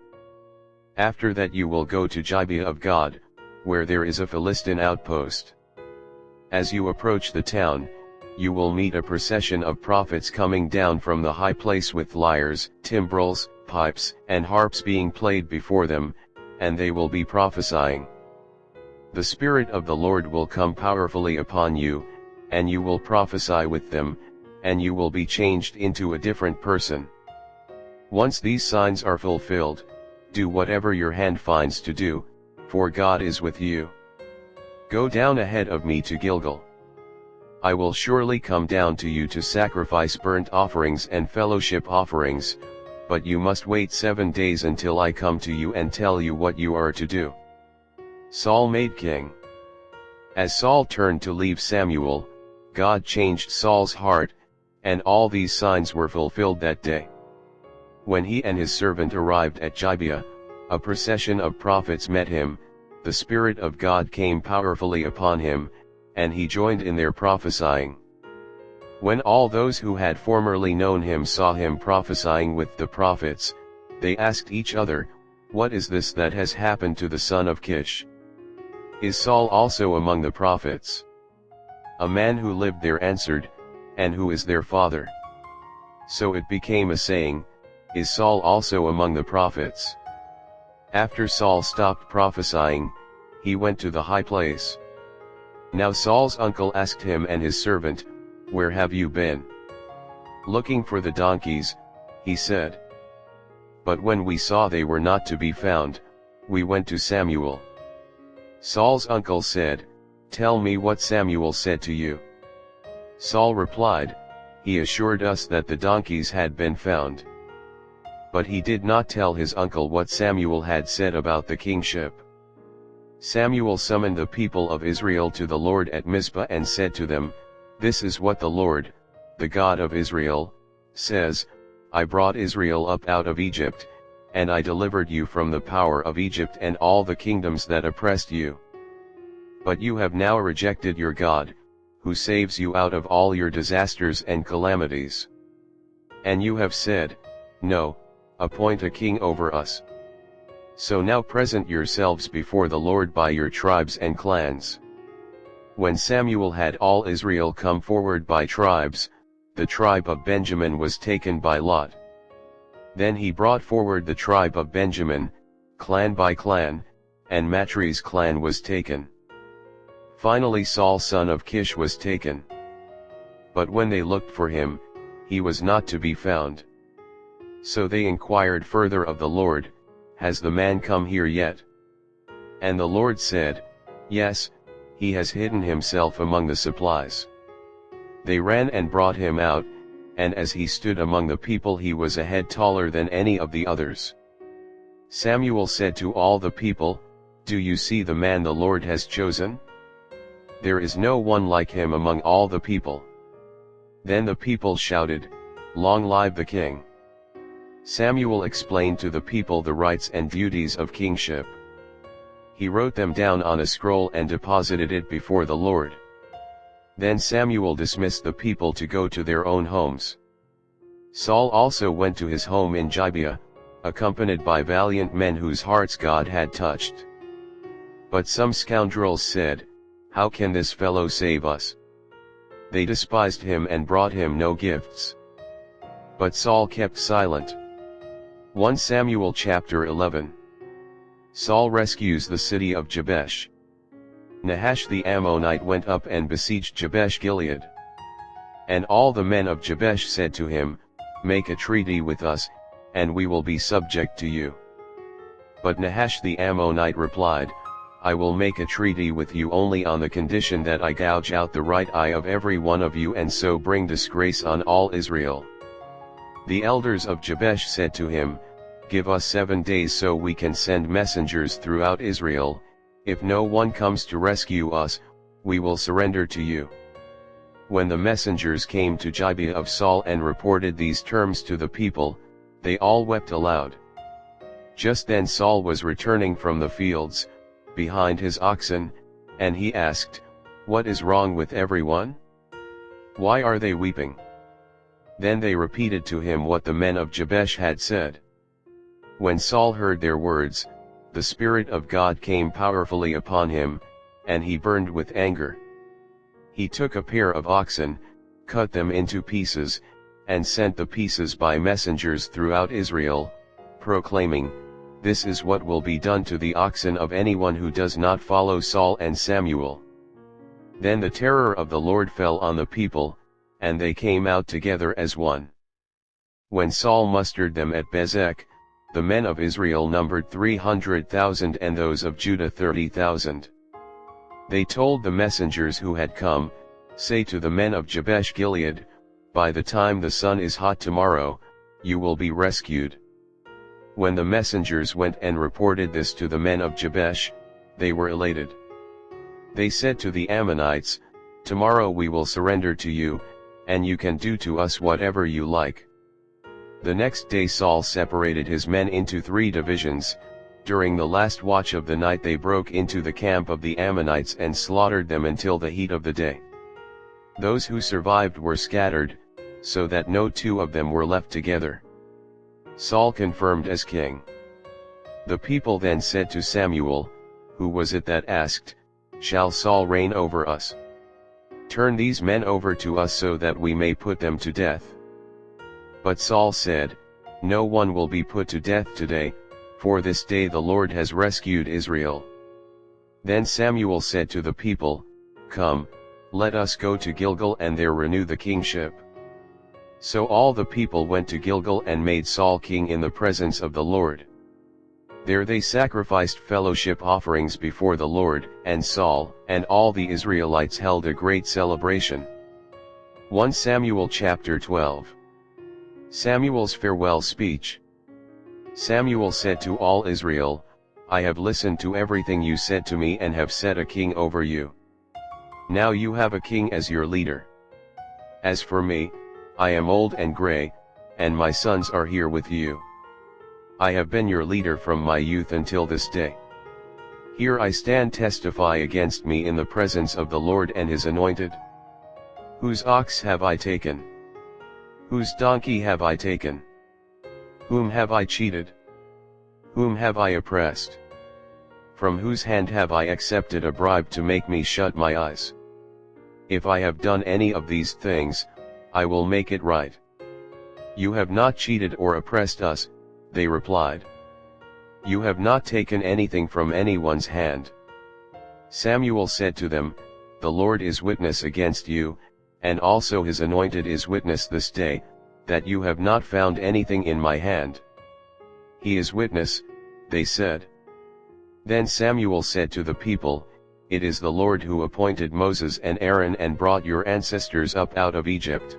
After that you will go to Gibeah of God, where there is a Philistine outpost. As you approach the town, you will meet a procession of prophets coming down from the high place with lyres, timbrels, pipes, and harps being played before them, and they will be prophesying. The Spirit of the Lord will come powerfully upon you, and you will prophesy with them, and you will be changed into a different person. Once these signs are fulfilled, do whatever your hand finds to do, for God is with you. Go down ahead of me to Gilgal. I will surely come down to you to sacrifice burnt offerings and fellowship offerings, but you must wait 7 days until I come to you and tell you what you are to do." Saul made king. As Saul turned to leave Samuel, God changed Saul's heart, and all these signs were fulfilled that day. When he and his servant arrived at Gibeah, a procession of prophets met him. The Spirit of God came powerfully upon him, and he joined in their prophesying. When all those who had formerly known him saw him prophesying with the prophets, they asked each other, "What is this that has happened to the son of Kish? Is Saul also among the prophets?" A man who lived there answered, "And who is their father?" So it became a saying, "Is Saul also among the prophets?" After Saul stopped prophesying, he went to the high place. Now Saul's uncle asked him and his servant, "Where have you been?" "Looking for the donkeys," he said. "But when we saw they were not to be found, we went to Samuel." Saul's uncle said, "Tell me what Samuel said to you." Saul replied, "He assured us that the donkeys had been found. but he did not tell his uncle what Samuel had said about the kingship. Samuel summoned the people of Israel to the Lord at Mizpah and said to them, "This is what the Lord, the God of Israel, says, I brought Israel up out of Egypt, and I delivered you from the power of Egypt and all the kingdoms that oppressed you. But you have now rejected your God, who saves you out of all your disasters and calamities. And you have said, No, appoint a king over us. So now present yourselves before the Lord by your tribes and clans." When Samuel had all Israel come forward by tribes, the tribe of Benjamin was taken by lot. Then he brought forward the tribe of Benjamin, clan by clan, and Matri's clan was taken. Finally Saul son of Kish was taken. But when they looked for him, he was not to be found. So they inquired further of the Lord, "Has the man come here yet?" And the Lord said, "Yes, he has hidden himself among the supplies." They ran and brought him out, and as he stood among the people he was a head taller than any of the others. Samuel said to all the people, "Do you see the man the Lord has chosen? There is no one like him among all the people." Then the people shouted, "Long live the king!" Samuel explained to the people the rights and duties of kingship. He wrote them down on a scroll and deposited it before the Lord. Then Samuel dismissed the people to go to their own homes. Saul also went to his home in Gibeah, accompanied by valiant men whose hearts God had touched. But some scoundrels said, "How can this fellow save us?" They despised him and brought him no gifts. But Saul kept silent. 1 Samuel chapter 11. Saul rescues the city of Jabesh. Nahash the Ammonite went up and besieged Jabesh Gilead. And all the men of Jabesh said to him, "Make a treaty with us, and we will be subject to you." But Nahash the Ammonite replied, "I will make a treaty with you only on the condition that I gouge out the right eye of every one of you and so bring disgrace on all Israel." The elders of Jabesh said to him, "Give us 7 days so we can send messengers throughout Israel. If no one comes to rescue us, we will surrender to you." When the messengers came to Gibeah of Saul and reported these terms to the people, they all wept aloud. Just then Saul was returning from the fields, behind his oxen, and he asked, "What is wrong with everyone? Why are they weeping?" Then they repeated to him what the men of Jabesh had said. When Saul heard their words, the Spirit of God came powerfully upon him, and he burned with anger. He took a pair of oxen, cut them into pieces, and sent the pieces by messengers throughout Israel, proclaiming, "This is what will be done to the oxen of anyone who does not follow Saul and Samuel." Then the terror of the Lord fell on the people, and they came out together as one. When Saul mustered them at Bezek, the men of Israel numbered 300,000 and those of Judah 30,000. They told the messengers who had come, "Say to the men of Jabesh Gilead, by the time the sun is hot tomorrow, you will be rescued." When the messengers went and reported this to the men of Jabesh, they were elated. They said to the Ammonites, "Tomorrow we will surrender to you, and you can do to us whatever you like." The next day Saul separated his men into 3 divisions. During the last watch of the night they broke into the camp of the Ammonites and slaughtered them until the heat of the day. Those who survived were scattered, so that no 2 of them were left together. Saul confirmed as king. The people then said to Samuel, "Who was it that asked, 'Shall Saul reign over us?' Turn these men over to us so that we may put them to death." But Saul said, "No one will be put to death today, for this day the Lord has rescued Israel." Then Samuel said to the people, "Come, let us go to Gilgal and there renew the kingship." So all the people went to Gilgal and made Saul king in the presence of the Lord. There they sacrificed fellowship offerings before the Lord, and Saul and all the Israelites held a great celebration. 1 Samuel chapter 12. Samuel's farewell speech. Samuel said to all Israel, I have listened to everything you said to me and have set a king over you. Now you have a king as your leader. As for me, I am old and gray, and my sons are here with you. I have been your leader from my youth until this day. Here I stand, testify against me in the presence of the Lord and his anointed. Whose ox have I taken? Whose donkey have I taken? Whom have I cheated? Whom have I oppressed? From whose hand have I accepted a bribe to make me shut my eyes? If I have done any of these things, I will make it right. You have not cheated or oppressed us, they replied. You have not taken anything from anyone's hand. Samuel said to them, The Lord is witness against you, and also his anointed is witness this day, that you have not found anything in my hand. He is witness, they said. Then Samuel said to the people, It is the Lord who appointed Moses and Aaron and brought your ancestors up out of Egypt.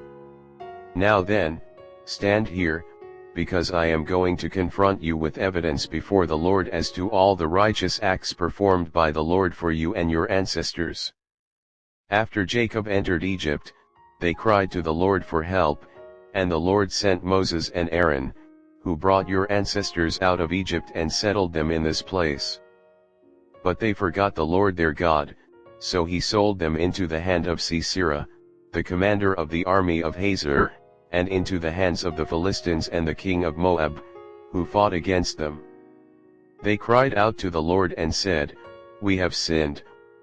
Now then, stand here, because I am going to confront you with evidence before the Lord as to all the righteous acts performed by the Lord for you and your ancestors. After Jacob entered Egypt, they cried to the Lord for help, and the Lord sent Moses and Aaron, who brought your ancestors out of Egypt and settled them in this place. But they forgot the Lord their God, so he sold them into the hand of Sisera, the commander of the army of Hazor, and into the hands of the Philistines and the king of Moab, who fought against them. They cried out to the Lord and said, We have sinned,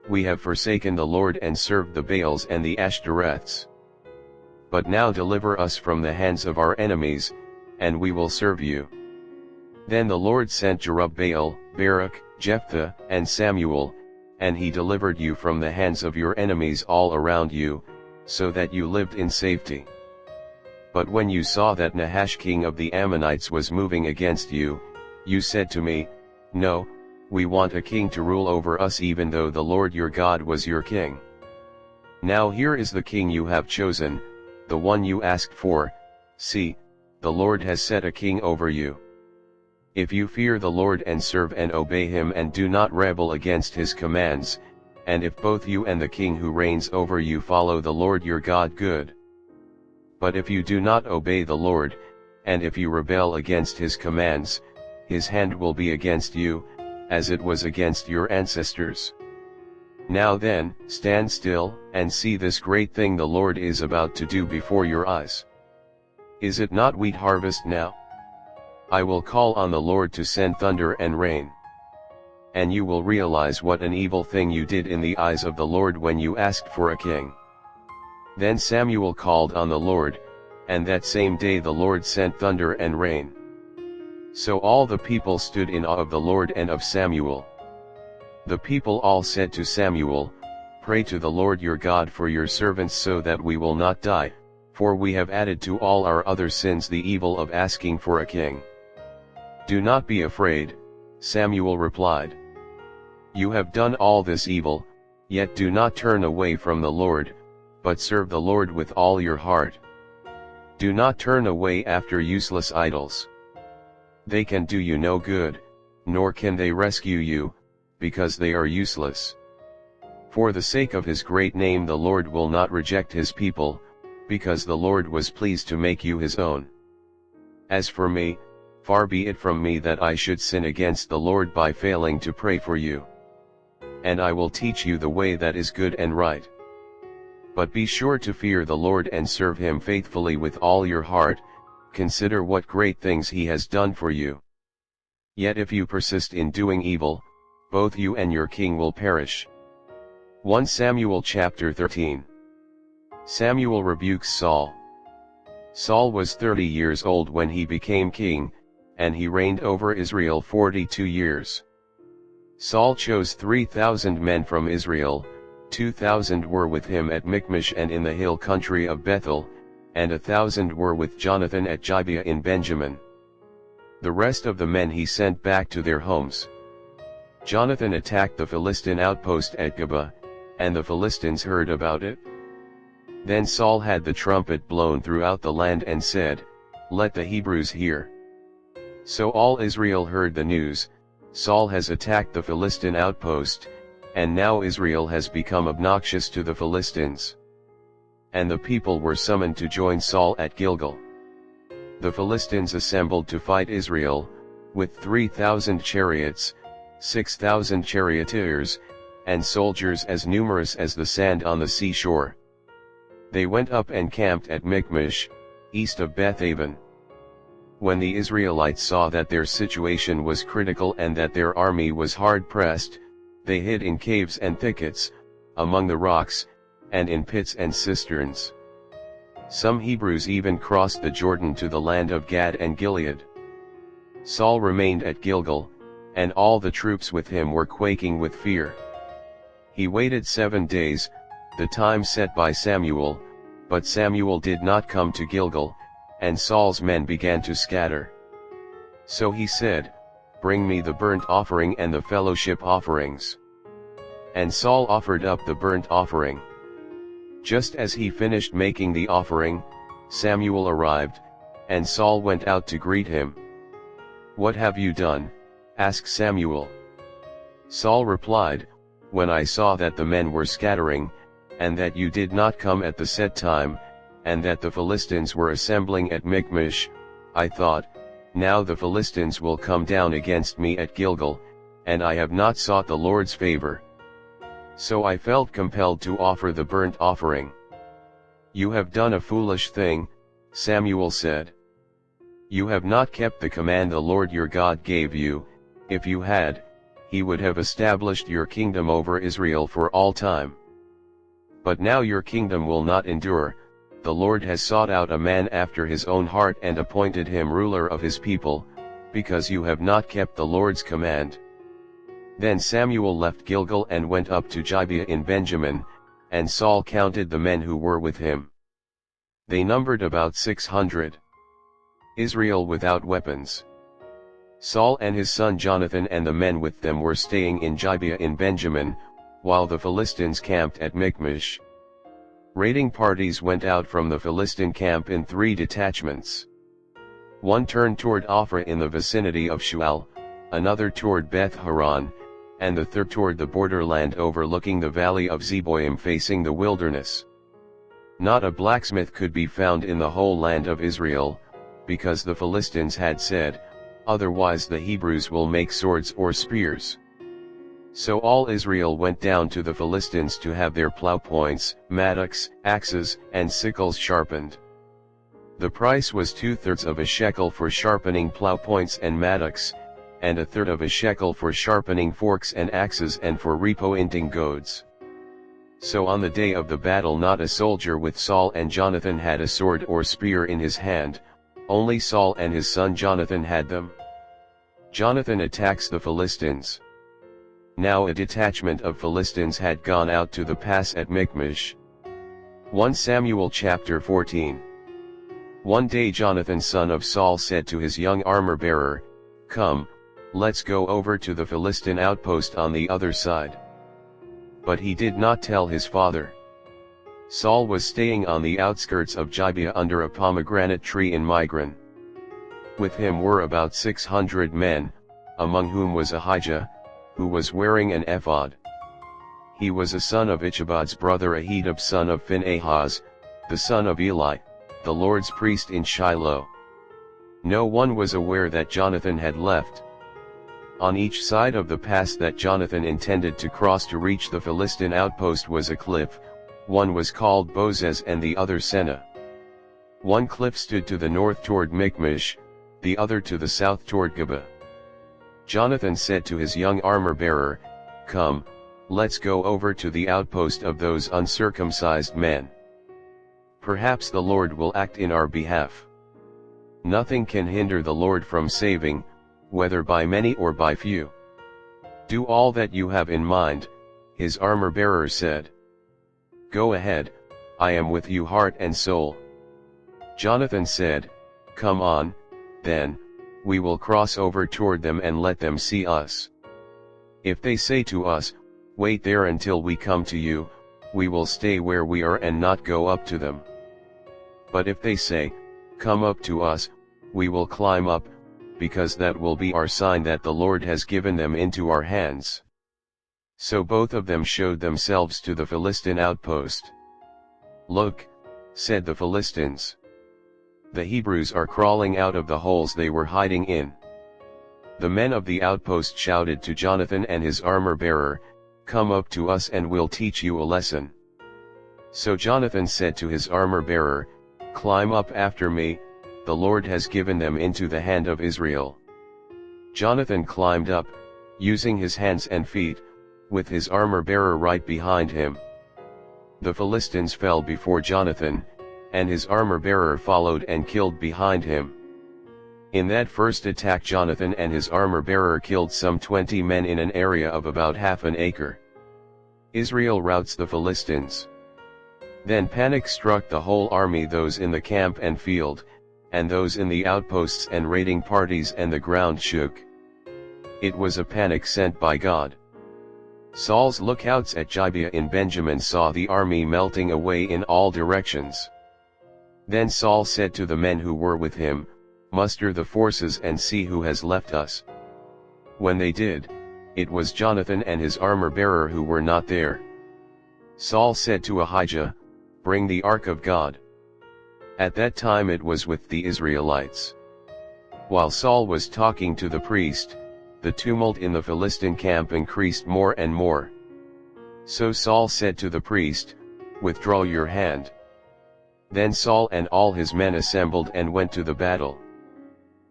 we have forsaken the Lord and served the Baals and the Ashtoreths. But now deliver us from the hands of our enemies, and we will serve you. Then the Lord sent Jerubbaal, Barak, Jephthah, and Samuel, and he delivered you from the hands of your enemies all around you, so that you lived in safety. But when you saw that Nahash king of the Ammonites was moving against you, you said to me, No, we want a king to rule over us even though the Lord your God was your king. Now here is the king you have chosen, the one you asked for. See, the Lord has set a king over you. If you fear the Lord and serve and obey him and do not rebel against his commands, and if both you and the king who reigns over you follow the Lord your God, good. But if you do not obey the Lord, and if you rebel against his commands, his hand will be against you, as it was against your ancestors. Now then, stand still, and see this great thing the Lord is about to do before your eyes. Is it not wheat harvest now? I will call on the Lord to send thunder and rain. And you will realize what an evil thing you did in the eyes of the Lord when you asked for a king. Then Samuel called on the Lord, and that same day the Lord sent thunder and rain. So all the people stood in awe of the Lord and of Samuel. The people all said to Samuel, Pray to the Lord your God for your servants so that we will not die, for we have added to all our other sins the evil of asking for a king. Do not be afraid, Samuel replied. You have done all this evil, yet do not turn away from the Lord, but serve the Lord with all your heart. Do not turn away after useless idols. They can do you no good, nor can they rescue you, because they are useless. For the sake of his great name the Lord will not reject his people, because the Lord was pleased to make you his own. As for me, far be it from me that I should sin against the Lord by failing to pray for you. And I will teach you the way that is good and right. But be sure to fear the Lord and serve him faithfully with all your heart. Consider what great things he has done for you. Yet if you persist in doing evil, both you and your king will perish. 1 Samuel chapter 13. Samuel rebukes Saul. Saul was 30 years old when he became king, and he reigned over Israel 42 years. Saul chose 3,000 men from Israel, 2,000 were with him at Michmash and in the hill country of Bethel, and 1,000 were with Jonathan at Gibeah in Benjamin. The rest of the men he sent back to their homes. Jonathan attacked the Philistine outpost at Geba, and the Philistines heard about it. Then Saul had the trumpet blown throughout the land and said, Let the Hebrews hear. So all Israel heard the news, Saul has attacked the Philistine outpost, and now Israel has become obnoxious to the Philistines. And the people were summoned to join Saul at Gilgal. The Philistines assembled to fight Israel, with 3,000 chariots, 6,000 charioteers, and soldiers as numerous as the sand on the seashore. They went up and camped at Michmash, east of Bethaven. When the Israelites saw that their situation was critical and that their army was hard-pressed, they hid in caves and thickets, among the rocks, and in pits and cisterns. Some Hebrews even crossed the Jordan to the land of Gad and Gilead. Saul remained at Gilgal, and all the troops with him were quaking with fear. He waited 7 days, the time set by Samuel, but Samuel did not come to Gilgal, and Saul's men began to scatter. So he said, "Bring me the burnt offering and the fellowship offerings." And Saul offered up the burnt offering. Just as he finished making the offering, Samuel arrived, and Saul went out to greet him. "What have you done?" asked Samuel. Saul replied, "When I saw that the men were scattering, and that you did not come at the set time, and that the Philistines were assembling at Michmash, I thought, now the Philistines will come down against me at Gilgal, and I have not sought the Lord's favor. So I felt compelled to offer the burnt offering." "You have done a foolish thing," Samuel said. "You have not kept the command the Lord your God gave you. If you had, he would have established your kingdom over Israel for all time. But now your kingdom will not endure. The Lord has sought out a man after his own heart and appointed him ruler of his people, because you have not kept the Lord's command." Then Samuel left Gilgal and went up to Gibeah in Benjamin, and Saul counted the men who were with him. They numbered about 600. Israel without weapons. Saul and his son Jonathan and the men with them were staying in Gibeah in Benjamin, while the Philistines camped at Michmash. Raiding parties went out from the Philistine camp in 3 detachments. One turned toward Ophrah in the vicinity of Shual, another toward Beth Horon, and the third toward the borderland overlooking the valley of Zeboim facing the wilderness. Not a blacksmith could be found in the whole land of Israel, because the Philistines had said, "Otherwise the Hebrews will make swords or spears." So all Israel went down to the Philistines to have their plow points, mattocks, axes, and sickles sharpened. The price was 2/3 of a shekel for sharpening plow points and mattocks, and 1/3 of a shekel for sharpening forks and axes and for repointing goads. So on the day of the battle not a soldier with Saul and Jonathan had a sword or spear in his hand, only Saul and his son Jonathan had them. Jonathan attacks the Philistines. Now a detachment of Philistines had gone out to the pass at Michmash. 1 Samuel chapter 14. One day Jonathan son of Saul said to his young armor-bearer, "Come, let's go over to the Philistine outpost on the other side." But he did not tell his father. Saul was staying on the outskirts of Gibeah under a pomegranate tree in Migron. With him were about 600 men, among whom was Ahijah, who was wearing an ephod. He was a son of Ichabod's brother Ahitub son of Phinehas, the son of Eli, the Lord's priest in Shiloh. No one was aware that Jonathan had left. On each side of the pass that Jonathan intended to cross to reach the Philistine outpost was a cliff, one was called Bozez and the other Seneh. One cliff stood to the north toward Michmash, the other to the south toward Gibeah. Jonathan said to his young armor-bearer, "Come, let's go over to the outpost of those uncircumcised men. Perhaps the Lord will act in our behalf. Nothing can hinder the Lord from saving, whether by many or by few." "Do all that you have in mind," his armor-bearer said. "Go ahead, I am with you heart and soul." Jonathan said, "Come on, then, we will cross over toward them and let them see us. If they say to us, 'Wait there until we come to you,' we will stay where we are and not go up to them. But if they say, 'Come up to us,' we will climb up, because that will be our sign that the Lord has given them into our hands." So both of them showed themselves to the Philistine outpost. "Look," said the Philistines. "The Hebrews are crawling out of the holes they were hiding in." The men of the outpost shouted to Jonathan and his armor-bearer, "Come up to us and we'll teach you a lesson." So Jonathan said to his armor-bearer, "Climb up after me, the Lord has given them into the hand of Israel." Jonathan climbed up, using his hands and feet, with his armor-bearer right behind him. The Philistines fell before Jonathan, and his armor-bearer followed and killed behind him. In that first attack Jonathan and his armor-bearer killed some 20 men in an area of about half an acre. Israel routs the Philistines. Then panic struck the whole army, those in the camp and field, and those in the outposts and raiding parties, and the ground shook. It was a panic sent by God. Saul's lookouts at Gibeah in Benjamin saw the army melting away in all directions. Then Saul said to the men who were with him, "Muster the forces and see who has left us." When they did, it was Jonathan and his armor-bearer who were not there. Saul said to Ahijah, "Bring the ark of God." At that time it was with the Israelites. While Saul was talking to the priest, the tumult in the Philistine camp increased more and more. So Saul said to the priest, "Withdraw your hand." Then Saul and all his men assembled and went to the battle.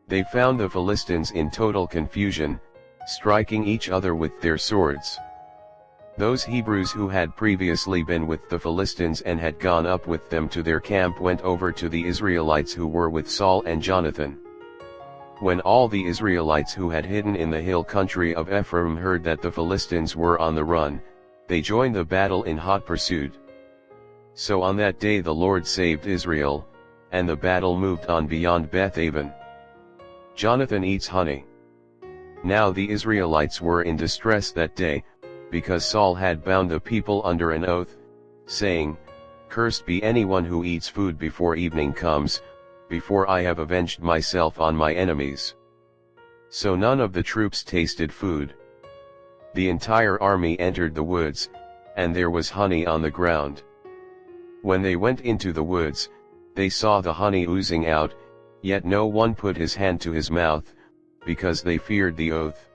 They found the Philistines in total confusion, striking each other with their swords. Those Hebrews who had previously been with the Philistines and had gone up with them to their camp went over to the Israelites who were with Saul and Jonathan. When all the Israelites who had hidden in the hill country of Ephraim heard that the Philistines were on the run, they joined the battle in hot pursuit. So on that day the Lord saved Israel, and the battle moved on beyond Beth-aven. Jonathan eats honey. Now the Israelites were in distress that day, because Saul had bound the people under an oath, saying, "Cursed be anyone who eats food before evening comes, before I have avenged myself on my enemies." So none of the troops tasted food. The entire army entered the woods, and there was honey on the ground. When they went into the woods, they saw the honey oozing out, yet no one put his hand to his mouth, because they feared the oath.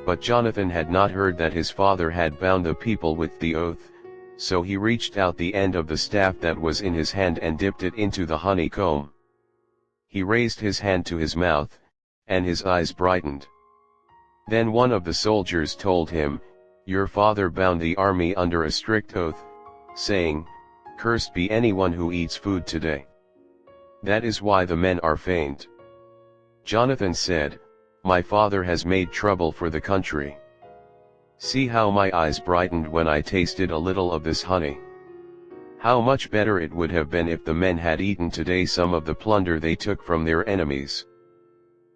But Jonathan had not heard that his father had bound the people with the oath, so he reached out the end of the staff that was in his hand and dipped it into the honeycomb. He raised his hand to his mouth, and his eyes brightened. Then one of the soldiers told him, "Your father bound the army under a strict oath, saying, 'Cursed be anyone who eats food today.' That is why the men are faint." Jonathan said, "My father has made trouble for the country. See how my eyes brightened when I tasted a little of this honey. How much better it would have been if the men had eaten today some of the plunder they took from their enemies.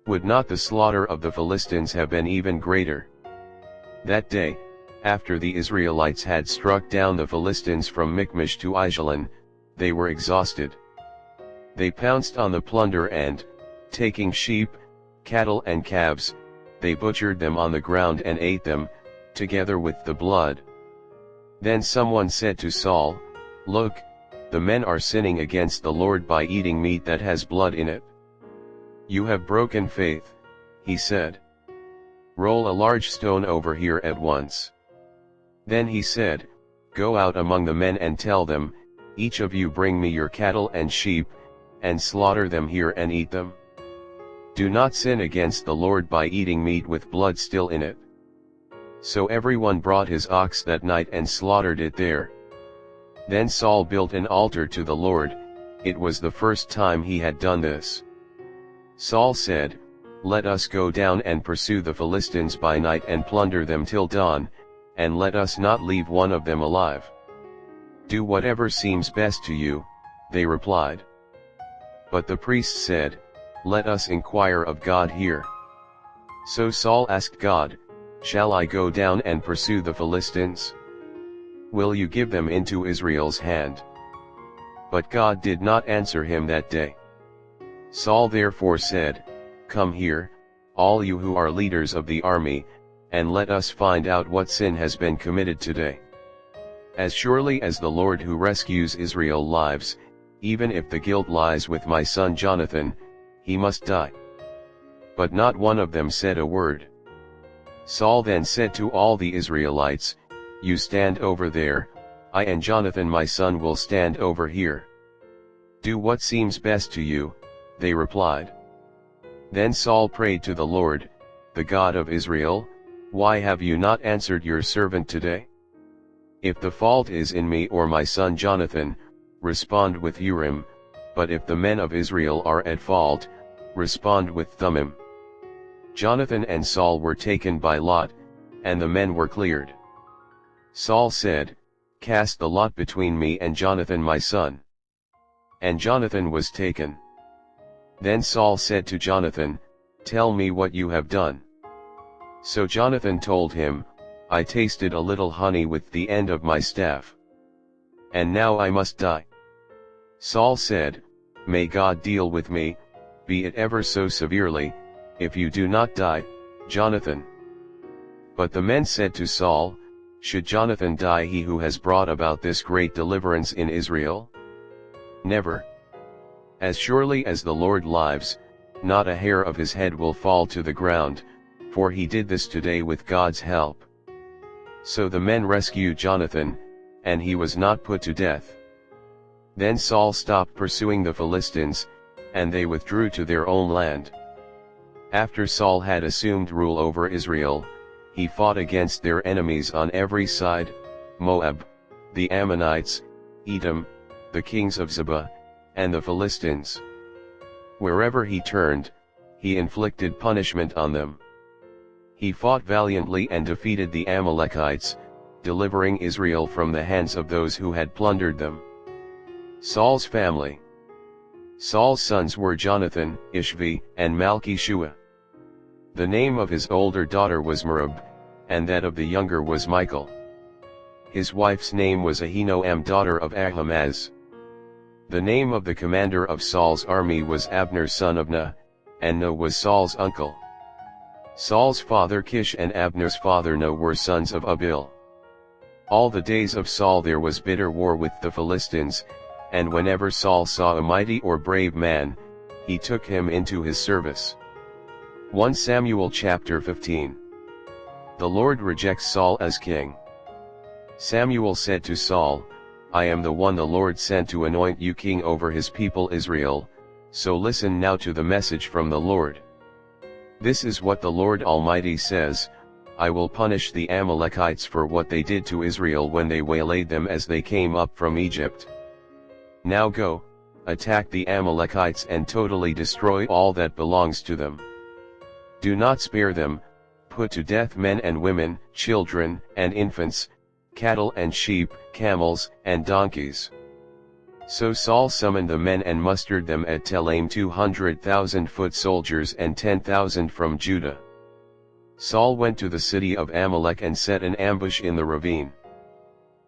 Would not the slaughter of the Philistines have been even greater?" That day, after the Israelites had struck down the Philistines from Michmash to Aijalon, they were exhausted. They pounced on the plunder and, taking sheep, cattle and calves, they butchered them on the ground and ate them, together with the blood. Then someone said to Saul, "Look, the men are sinning against the Lord by eating meat that has blood in it." "You have broken faith," he said. "Roll a large stone over here at once." Then he said, "Go out among the men and tell them, each of you bring me your cattle and sheep, and slaughter them here and eat them. Do not sin against the Lord by eating meat with blood still in it." So everyone brought his ox that night and slaughtered it there. Then Saul built an altar to the Lord. It was the first time he had done this. Saul said, "Let us go down and pursue the Philistines by night and plunder them till dawn, and let us not leave one of them alive." "Do whatever seems best to you," they replied. But the priest said, "Let us inquire of God here." So Saul asked God, "Shall I go down and pursue the Philistines? Will you give them into Israel's hand?" But God did not answer him that day. Saul therefore said, "Come here, all you who are leaders of the army, and let us find out what sin has been committed today. As surely as the Lord who rescues Israel lives, even if the guilt lies with my son Jonathan, he must die." But not one of them said a word. Saul then said to all the Israelites, "You stand over there, I and Jonathan my son will stand over here." "Do what seems best to you," they replied. Then Saul prayed to the Lord, the God of Israel, "Why have you not answered your servant today? If the fault is in me or my son Jonathan, respond with Urim, but if the men of Israel are at fault, respond with Thummim." Jonathan and Saul were taken by lot, and the men were cleared. Saul said, "Cast the lot between me and Jonathan my son." And Jonathan was taken. Then Saul said to Jonathan, "Tell me what you have done." So Jonathan told him, "I tasted a little honey with the end of my staff. And now I must die." Saul said, "May God deal with me, be it ever so severely, if you do not die, Jonathan." But the men said to Saul, "Should Jonathan die, he who has brought about this great deliverance in Israel? Never. As surely as the Lord lives, not a hair of his head will fall to the ground, for he did this today with God's help." So the men rescued Jonathan, and he was not put to death. Then Saul stopped pursuing the Philistines, and they withdrew to their own land. After Saul had assumed rule over Israel, he fought against their enemies on every side: Moab, the Ammonites, Edom, the kings of Zebah, and the Philistines. Wherever he turned, he inflicted punishment on them. He fought valiantly and defeated the Amalekites, delivering Israel from the hands of those who had plundered them. Saul's family. Saul's sons were Jonathan, Ishvi, and Malchishua. The name of his older daughter was Merab, and that of the younger was Michal. His wife's name was Ahinoam, daughter of Ahimaaz. The name of the commander of Saul's army was Abner, son of Ner, and Ner was Saul's uncle. Saul's father Kish and Abner's father Ner were sons of Abil. All the days of Saul there was bitter war with the Philistines, and whenever Saul saw a mighty or brave man, he took him into his service. 1 Samuel chapter 15. The Lord rejects Saul as king. Samuel said to Saul, "I am the one the Lord sent to anoint you king over his people Israel, so listen now to the message from the Lord. This is what the Lord Almighty says: I will punish the Amalekites for what they did to Israel when they waylaid them as they came up from Egypt. Now go, attack the Amalekites and totally destroy all that belongs to them. Do not spare them, put to death men and women, children and infants, cattle and sheep, camels and donkeys." So Saul summoned the men and mustered them at Telaim, 200,000 foot soldiers and 10,000 from Judah. Saul went to the city of Amalek and set an ambush in the ravine.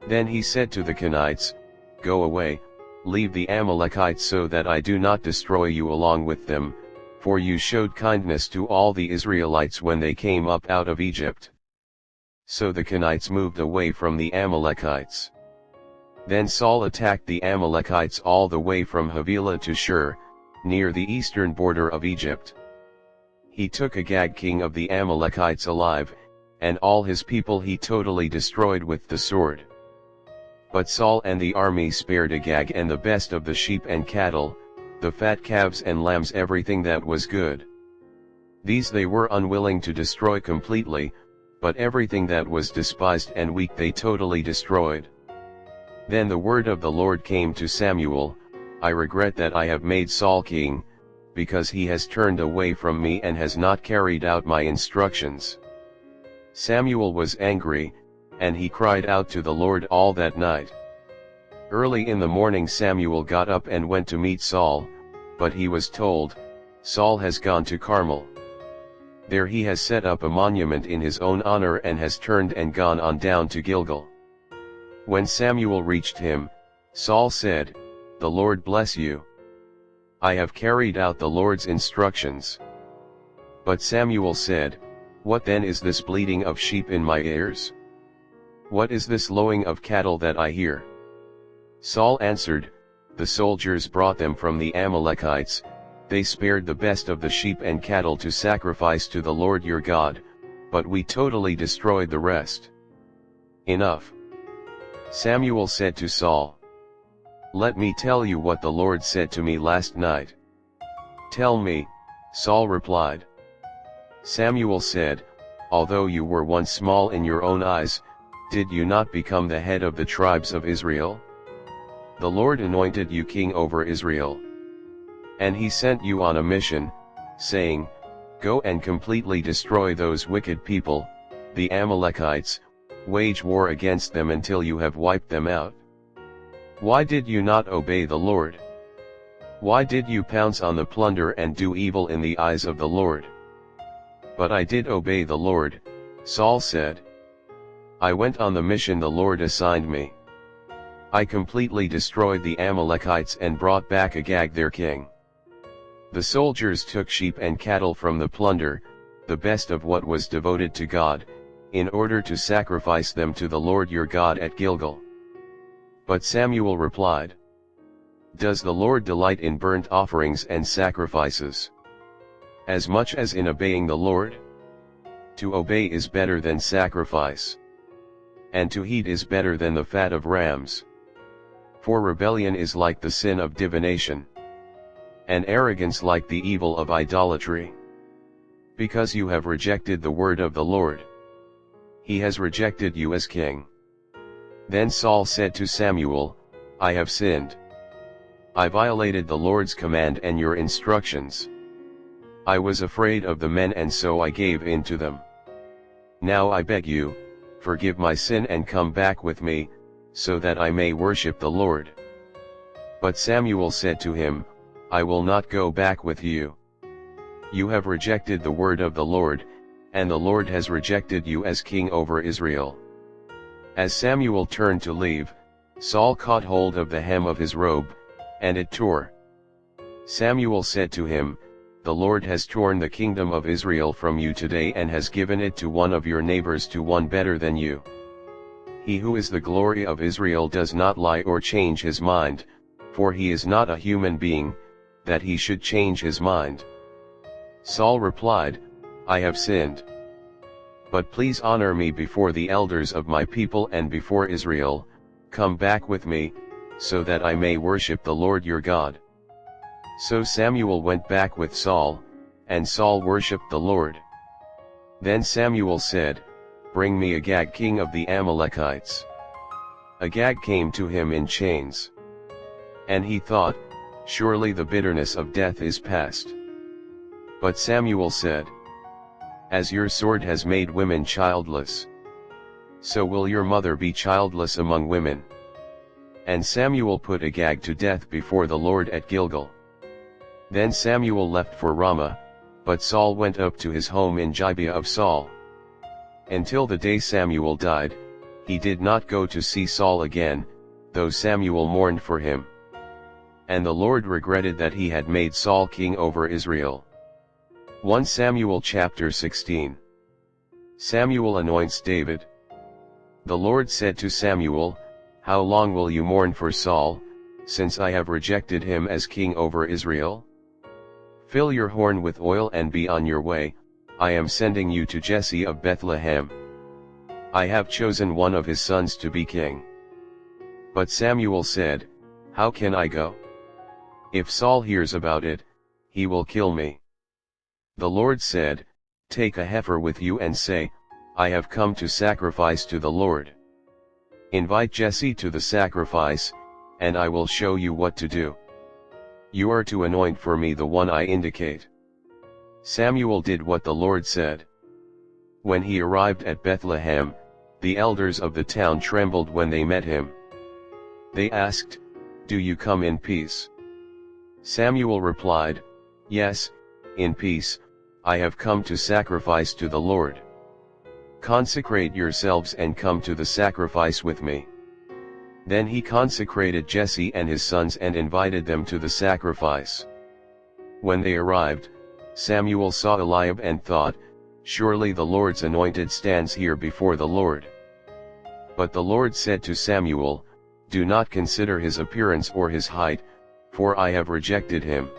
Then he said to the Kenites, "Go away, leave the Amalekites so that I do not destroy you along with them, for you showed kindness to all the Israelites when they came up out of Egypt." So the Kenites moved away from the Amalekites. Then Saul attacked the Amalekites all the way from Havilah to Shur, near the eastern border of Egypt. He took Agag, king of the Amalekites, alive, and all his people he totally destroyed with the sword. But Saul and the army spared Agag and the best of the sheep and cattle, the fat calves and lambs, everything that was good. These they were unwilling to destroy completely, but everything that was despised and weak they totally destroyed. Then the word of the Lord came to Samuel, "I regret that I have made Saul king, because he has turned away from me and has not carried out my instructions." Samuel was angry, and he cried out to the Lord all that night. Early in the morning Samuel got up and went to meet Saul, but he was told, "Saul has gone to Carmel. There he has set up a monument in his own honor and has turned and gone on down to Gilgal." When Samuel reached him, Saul said, "The Lord bless you. I have carried out the Lord's instructions." But Samuel said, "What then is this bleating of sheep in my ears? What is this lowing of cattle that I hear?" Saul answered, "The soldiers brought them from the Amalekites, they spared the best of the sheep and cattle to sacrifice to the Lord your God, but we totally destroyed the rest." Enough. Samuel said to Saul, "Let me tell you what the Lord said to me last night." "Tell me," Saul replied. Samuel said, "Although you were once small in your own eyes, did you not become the head of the tribes of Israel? The Lord anointed you king over Israel. And he sent you on a mission, saying, 'Go and completely destroy those wicked people, the Amalekites, wage war against them until you have wiped them out.' Why did you not obey the Lord? Why did you pounce on the plunder and do evil in the eyes of the Lord?" "But I did obey the Lord," Saul said. "I went on the mission the Lord assigned me. I completely destroyed the Amalekites and brought back Agag their king. The soldiers took sheep and cattle from the plunder, the best of what was devoted to God, in order to sacrifice them to the Lord your God at Gilgal." But Samuel replied, "Does the Lord delight in burnt offerings and sacrifices, as much as in obeying the Lord? To obey is better than sacrifice, and to heed is better than the fat of rams. For rebellion is like the sin of divination, and arrogance like the evil of idolatry. Because you have rejected the word of the Lord, he has rejected you as king." Then Saul said to Samuel, "I have sinned. I violated the Lord's command and your instructions. I was afraid of the men and so I gave in to them. Now I beg you, forgive my sin and come back with me, so that I may worship the Lord." But Samuel said to him, "I will not go back with you. You have rejected the word of the Lord, and the Lord has rejected you as king over Israel." As Samuel turned to leave, Saul caught hold of the hem of his robe, and it tore. Samuel said to him, "The Lord has torn the kingdom of Israel from you today and has given it to one of your neighbors, to one better than you. He who is the glory of Israel does not lie or change his mind, for he is not a human being, that he should change his mind." Saul replied, "I have sinned. But please honor me before the elders of my people and before Israel, come back with me, so that I may worship the Lord your God." So Samuel went back with Saul, and Saul worshipped the Lord. Then Samuel said, "Bring me Agag king of the Amalekites." Agag came to him in chains. And he thought, "Surely the bitterness of death is past." But Samuel said, "As your sword has made women childless, so will your mother be childless among women." And Samuel put Agag to death before the Lord at Gilgal. Then Samuel left for Ramah, but Saul went up to his home in Gibeah of Saul. Until the day Samuel died, he did not go to see Saul again, though Samuel mourned for him. And the Lord regretted that he had made Saul king over Israel. 1 Samuel chapter 16. Samuel anoints David. The Lord said to Samuel, "How long will you mourn for Saul, since I have rejected him as king over Israel? Fill your horn with oil and be on your way, I am sending you to Jesse of Bethlehem. I have chosen one of his sons to be king." But Samuel said, "How can I go? If Saul hears about it, he will kill me." The Lord said, "Take a heifer with you and say, 'I have come to sacrifice to the Lord.' Invite Jesse to the sacrifice, and I will show you what to do. You are to anoint for me the one I indicate." Samuel did what the Lord said. When he arrived at Bethlehem, the elders of the town trembled when they met him. They asked, "Do you come in peace?" Samuel replied, "Yes, in peace, I have come to sacrifice to the Lord. Consecrate yourselves and come to the sacrifice with me." Then he consecrated Jesse and his sons and invited them to the sacrifice. When they arrived, Samuel saw Eliab and thought, "Surely the Lord's anointed stands here before the Lord." But the Lord said to Samuel, "Do not consider his appearance or his height, for I have rejected him."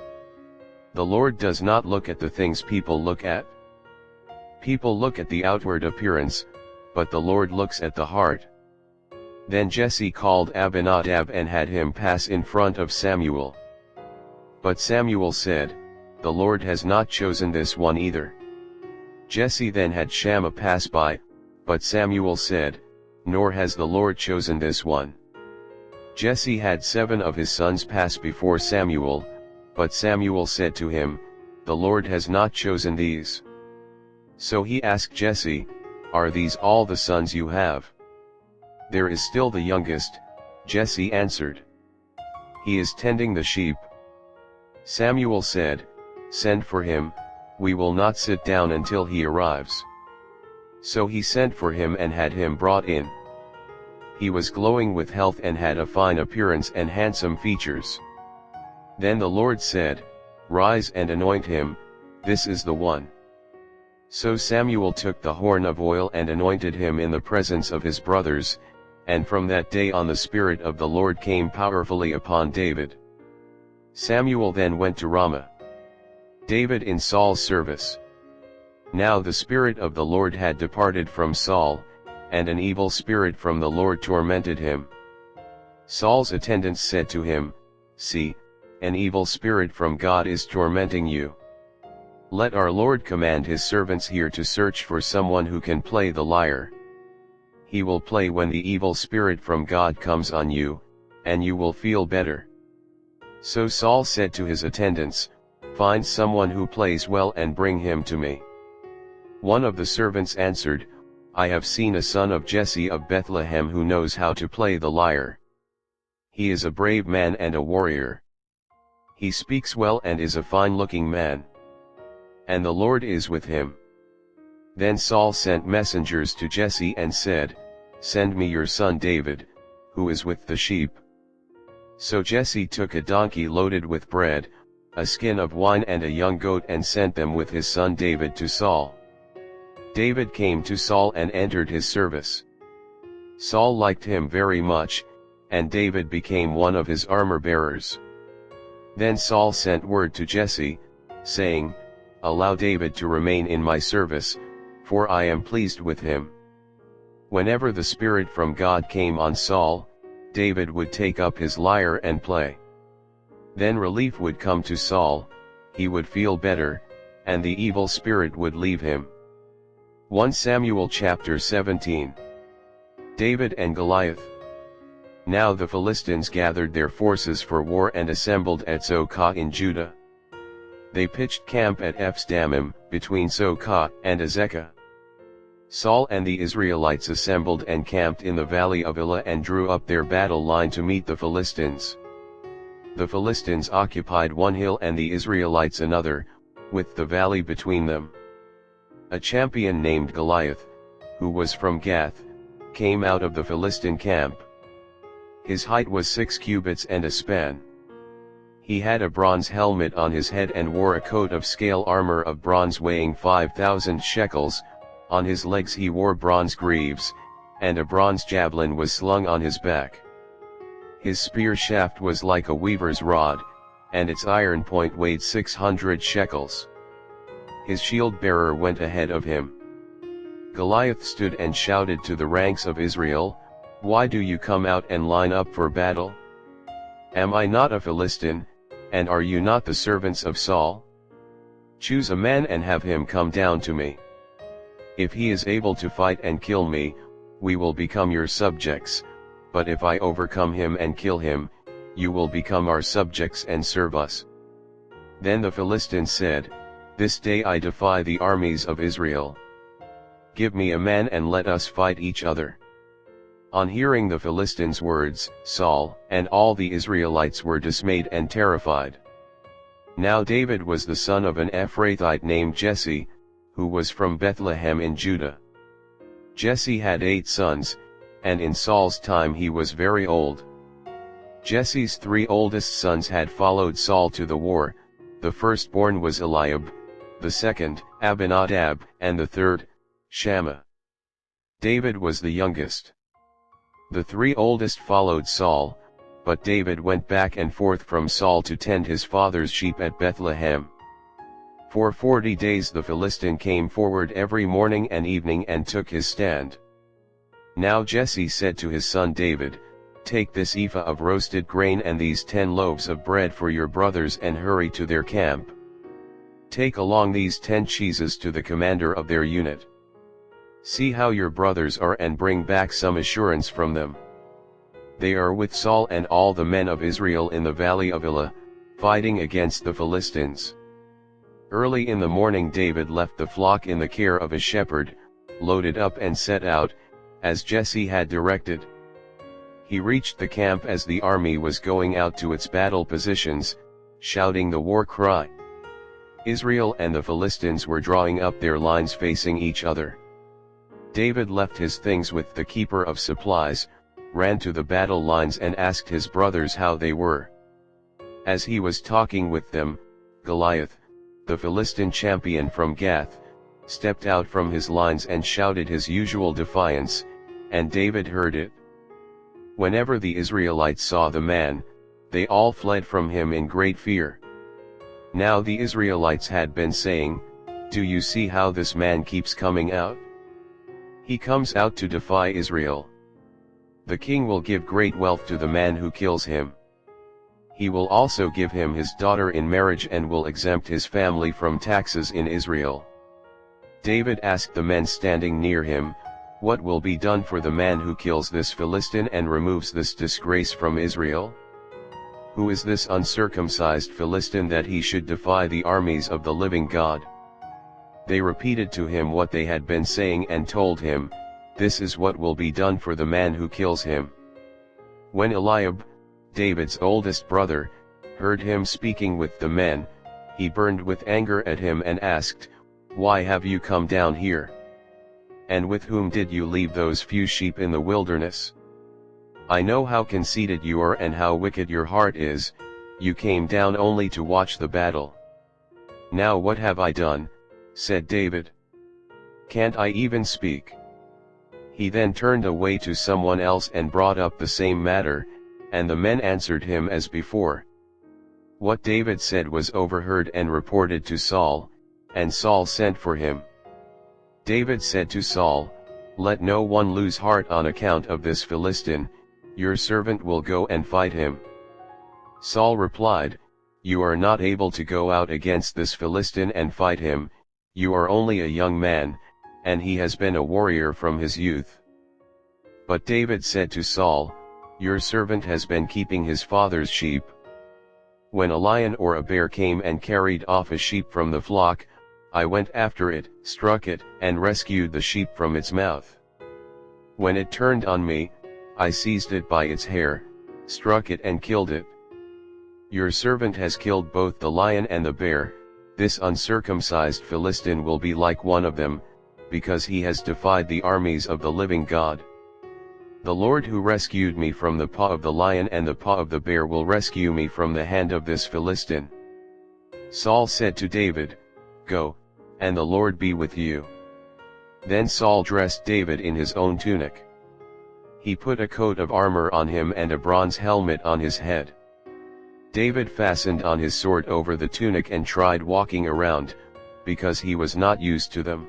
The Lord does not look at the things people look at. People look at the outward appearance, but the Lord looks at the heart. Then Jesse called Abinadab and had him pass in front of Samuel. But Samuel said, "The Lord has not chosen this one either." Jesse then had Shammah pass by, but Samuel said, "Nor has the Lord chosen this one." Jesse had 7 of his sons pass before Samuel, but Samuel said to him, "The Lord has not chosen these." So he asked Jesse, "Are these all the sons you have?" "There is still the youngest," Jesse answered. "He is tending the sheep." Samuel said, "Send for him, we will not sit down until he arrives." So he sent for him and had him brought in. He was glowing with health and had a fine appearance and handsome features. Then the Lord said, "Rise and anoint him, this is the one." So Samuel took the horn of oil and anointed him in the presence of his brothers, and from that day on the Spirit of the Lord came powerfully upon David. Samuel then went to Ramah. David in Saul's service. Now the Spirit of the Lord had departed from Saul, and an evil spirit from the Lord tormented him. Saul's attendants said to him, "See, an evil spirit from God is tormenting you. Let our Lord command his servants here to search for someone who can play the lyre. He will play when the evil spirit from God comes on you, and you will feel better." So Saul said to his attendants, "Find someone who plays well and bring him to me." One of the servants answered, "I have seen a son of Jesse of Bethlehem who knows how to play the lyre. He is a brave man and a warrior. He speaks well and is a fine-looking man. And the Lord is with him." Then Saul sent messengers to Jesse and said, "Send me your son David, who is with the sheep." So Jesse took a donkey loaded with bread, a skin of wine and a young goat and sent them with his son David to Saul. David came to Saul and entered his service. Saul liked him very much, and David became one of his armor-bearers. Then Saul sent word to Jesse, saying, "Allow David to remain in my service, for I am pleased with him." Whenever the Spirit from God came on Saul, David would take up his lyre and play. Then relief would come to Saul, he would feel better, and the evil spirit would leave him. 1 Samuel chapter 17. David and Goliath. Now the Philistines gathered their forces for war and assembled at Socoh in Judah. They pitched camp at Ephs-Dammim, between Socoh and Azekah. Saul and the Israelites assembled and camped in the valley of Elah and drew up their battle line to meet the Philistines. The Philistines occupied one hill and the Israelites another, with the valley between them. A champion named Goliath, who was from Gath, came out of the Philistine camp. His height was 6 cubits and a span. He had a bronze helmet on his head and wore a coat of scale armor of bronze weighing 5,000 shekels, on his legs he wore bronze greaves, and a bronze javelin was slung on his back. His spear shaft was like a weaver's rod, and its iron point weighed 600 shekels. His shield-bearer went ahead of him. Goliath stood and shouted to the ranks of Israel, "Why do you come out and line up for battle? Am I not a Philistine, and are you not the servants of Saul? Choose a man and have him come down to me. If he is able to fight and kill me, we will become your subjects, but if I overcome him and kill him, you will become our subjects and serve us." Then the Philistines said, "This day I defy the armies of Israel. Give me a man and let us fight each other." On hearing the Philistines' words, Saul and all the Israelites were dismayed and terrified. Now David was the son of an Ephrathite named Jesse, who was from Bethlehem in Judah. Jesse had 8 sons, and in Saul's time he was very old. Jesse's 3 oldest sons had followed Saul to the war. The firstborn was Eliab, the second, Abinadab, and the third, Shammah. David was the youngest. The three oldest followed Saul, but David went back and forth from Saul to tend his father's sheep at Bethlehem. For 40 days the Philistine came forward every morning and evening and took his stand. Now Jesse said to his son David, "Take this ephah of roasted grain and these 10 loaves of bread for your brothers and hurry to their camp. Take along these 10 cheeses to the commander of their unit. See how your brothers are and bring back some assurance from them. They are with Saul and all the men of Israel in the valley of Elah, fighting against the Philistines." Early in the morning David left the flock in the care of a shepherd, loaded up and set out, as Jesse had directed. He reached the camp as the army was going out to its battle positions, shouting the war cry. Israel and the Philistines were drawing up their lines facing each other. David left his things with the keeper of supplies, ran to the battle lines and asked his brothers how they were. As he was talking with them, Goliath, the Philistine champion from Gath, stepped out from his lines and shouted his usual defiance, and David heard it. Whenever the Israelites saw the man, they all fled from him in great fear. Now the Israelites had been saying, "Do you see how this man keeps coming out? He comes out to defy Israel. The king will give great wealth to the man who kills him. He will also give him his daughter in marriage and will exempt his family from taxes in Israel." David asked the men standing near him, "What will be done for the man who kills this Philistine and removes this disgrace from Israel? Who is this uncircumcised Philistine that he should defy the armies of the living God?" They repeated to him what they had been saying and told him, "This is what will be done for the man who kills him." When Eliab, David's oldest brother, heard him speaking with the men, he burned with anger at him and asked, "Why have you come down here? And with whom did you leave those few sheep in the wilderness? I know how conceited you are and how wicked your heart is. You came down only to watch the battle." "Now what have I done?" said David. "Can't I even speak?" He then turned away to someone else and brought up the same matter, and the men answered him as before. What David said was overheard and reported to Saul, and Saul sent for him. David said to Saul, "Let no one lose heart on account of this Philistine, your servant will go and fight him." Saul replied, "You are not able to go out against this Philistine and fight him, you are only a young man, and he has been a warrior from his youth." But David said to Saul, "Your servant has been keeping his father's sheep. When a lion or a bear came and carried off a sheep from the flock, I went after it, struck it, and rescued the sheep from its mouth. When it turned on me, I seized it by its hair, struck it and killed it. Your servant has killed both the lion and the bear. This uncircumcised Philistine will be like one of them, because he has defied the armies of the living God. The Lord who rescued me from the paw of the lion and the paw of the bear will rescue me from the hand of this Philistine." Saul said to David, "Go, and the Lord be with you." Then Saul dressed David in his own tunic. He put a coat of armor on him and a bronze helmet on his head. David fastened on his sword over the tunic and tried walking around, because he was not used to them.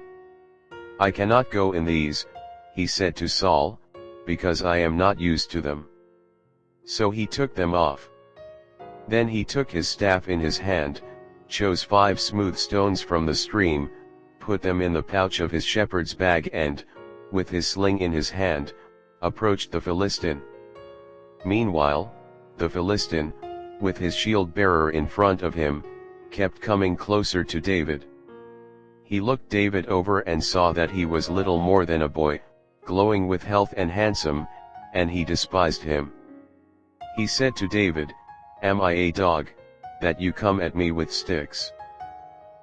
"I cannot go in these," he said to Saul, "because I am not used to them." So he took them off. Then he took his staff in his hand, chose 5 smooth stones from the stream, put them in the pouch of his shepherd's bag and, with his sling in his hand, approached the Philistine. Meanwhile, the Philistine, with his shield-bearer in front of him, kept coming closer to David. He looked David over and saw that he was little more than a boy, glowing with health and handsome, and he despised him. He said to David, "Am I a dog, that you come at me with sticks?"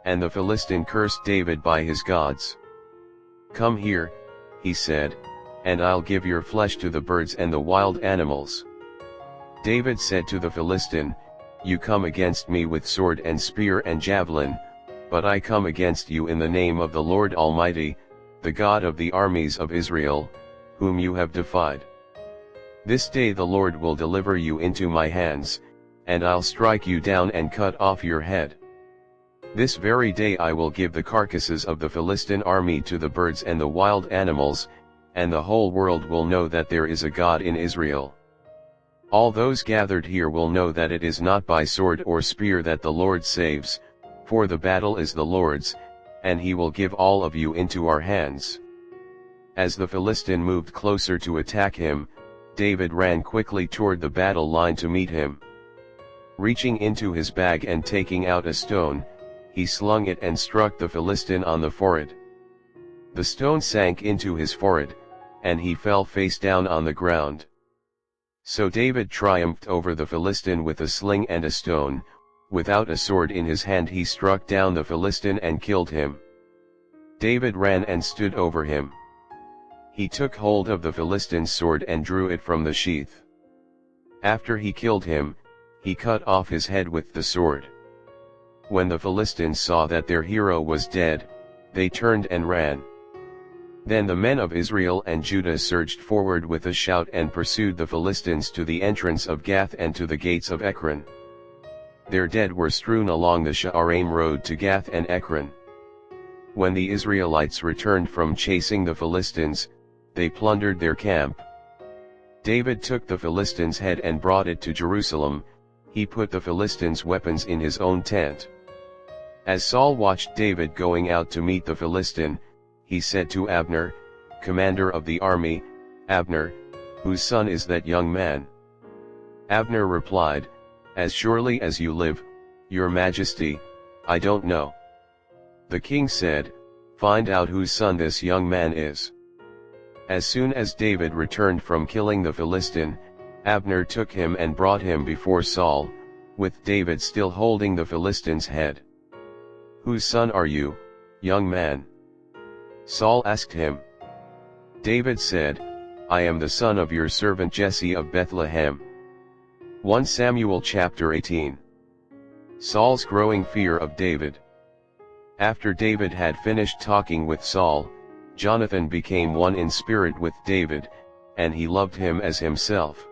And the Philistine cursed David by his gods. "Come here," he said, "and I'll give your flesh to the birds and the wild animals." David said to the Philistine, "You come against me with sword and spear and javelin, but I come against you in the name of the Lord Almighty, the God of the armies of Israel, whom you have defied. This day the Lord will deliver you into my hands, and I'll strike you down and cut off your head. This very day I will give the carcasses of the Philistine army to the birds and the wild animals, and the whole world will know that there is a God in Israel. All those gathered here will know that it is not by sword or spear that the Lord saves, for the battle is the Lord's, and he will give all of you into our hands." As the Philistine moved closer to attack him, David ran quickly toward the battle line to meet him. Reaching into his bag and taking out a stone, he slung it and struck the Philistine on the forehead. The stone sank into his forehead, and he fell face down on the ground. So David triumphed over the Philistine with a sling and a stone. Without a sword in his hand he struck down the Philistine and killed him. David ran and stood over him. He took hold of the Philistine's sword and drew it from the sheath. After he killed him, he cut off his head with the sword. When the Philistines saw that their hero was dead, they turned and ran. Then the men of Israel and Judah surged forward with a shout and pursued the Philistines to the entrance of Gath and to the gates of Ekron. Their dead were strewn along the Sha'araim road to Gath and Ekron. When the Israelites returned from chasing the Philistines, they plundered their camp. David took the Philistines' head and brought it to Jerusalem. He put the Philistines' weapons in his own tent. As Saul watched David going out to meet the Philistine, he said to Abner, commander of the army, "Abner, whose son is that young man?" Abner replied, "As surely as you live, your majesty, I don't know." The king said, "Find out whose son this young man is." As soon as David returned from killing the Philistine, Abner took him and brought him before Saul, with David still holding the Philistine's head. "Whose son are you, young man?" Saul asked him. David said, "I am the son of your servant Jesse of Bethlehem." 1 Samuel chapter 18. Saul's growing fear of David. After David had finished talking with Saul, Jonathan became one in spirit with David, and he loved him as himself.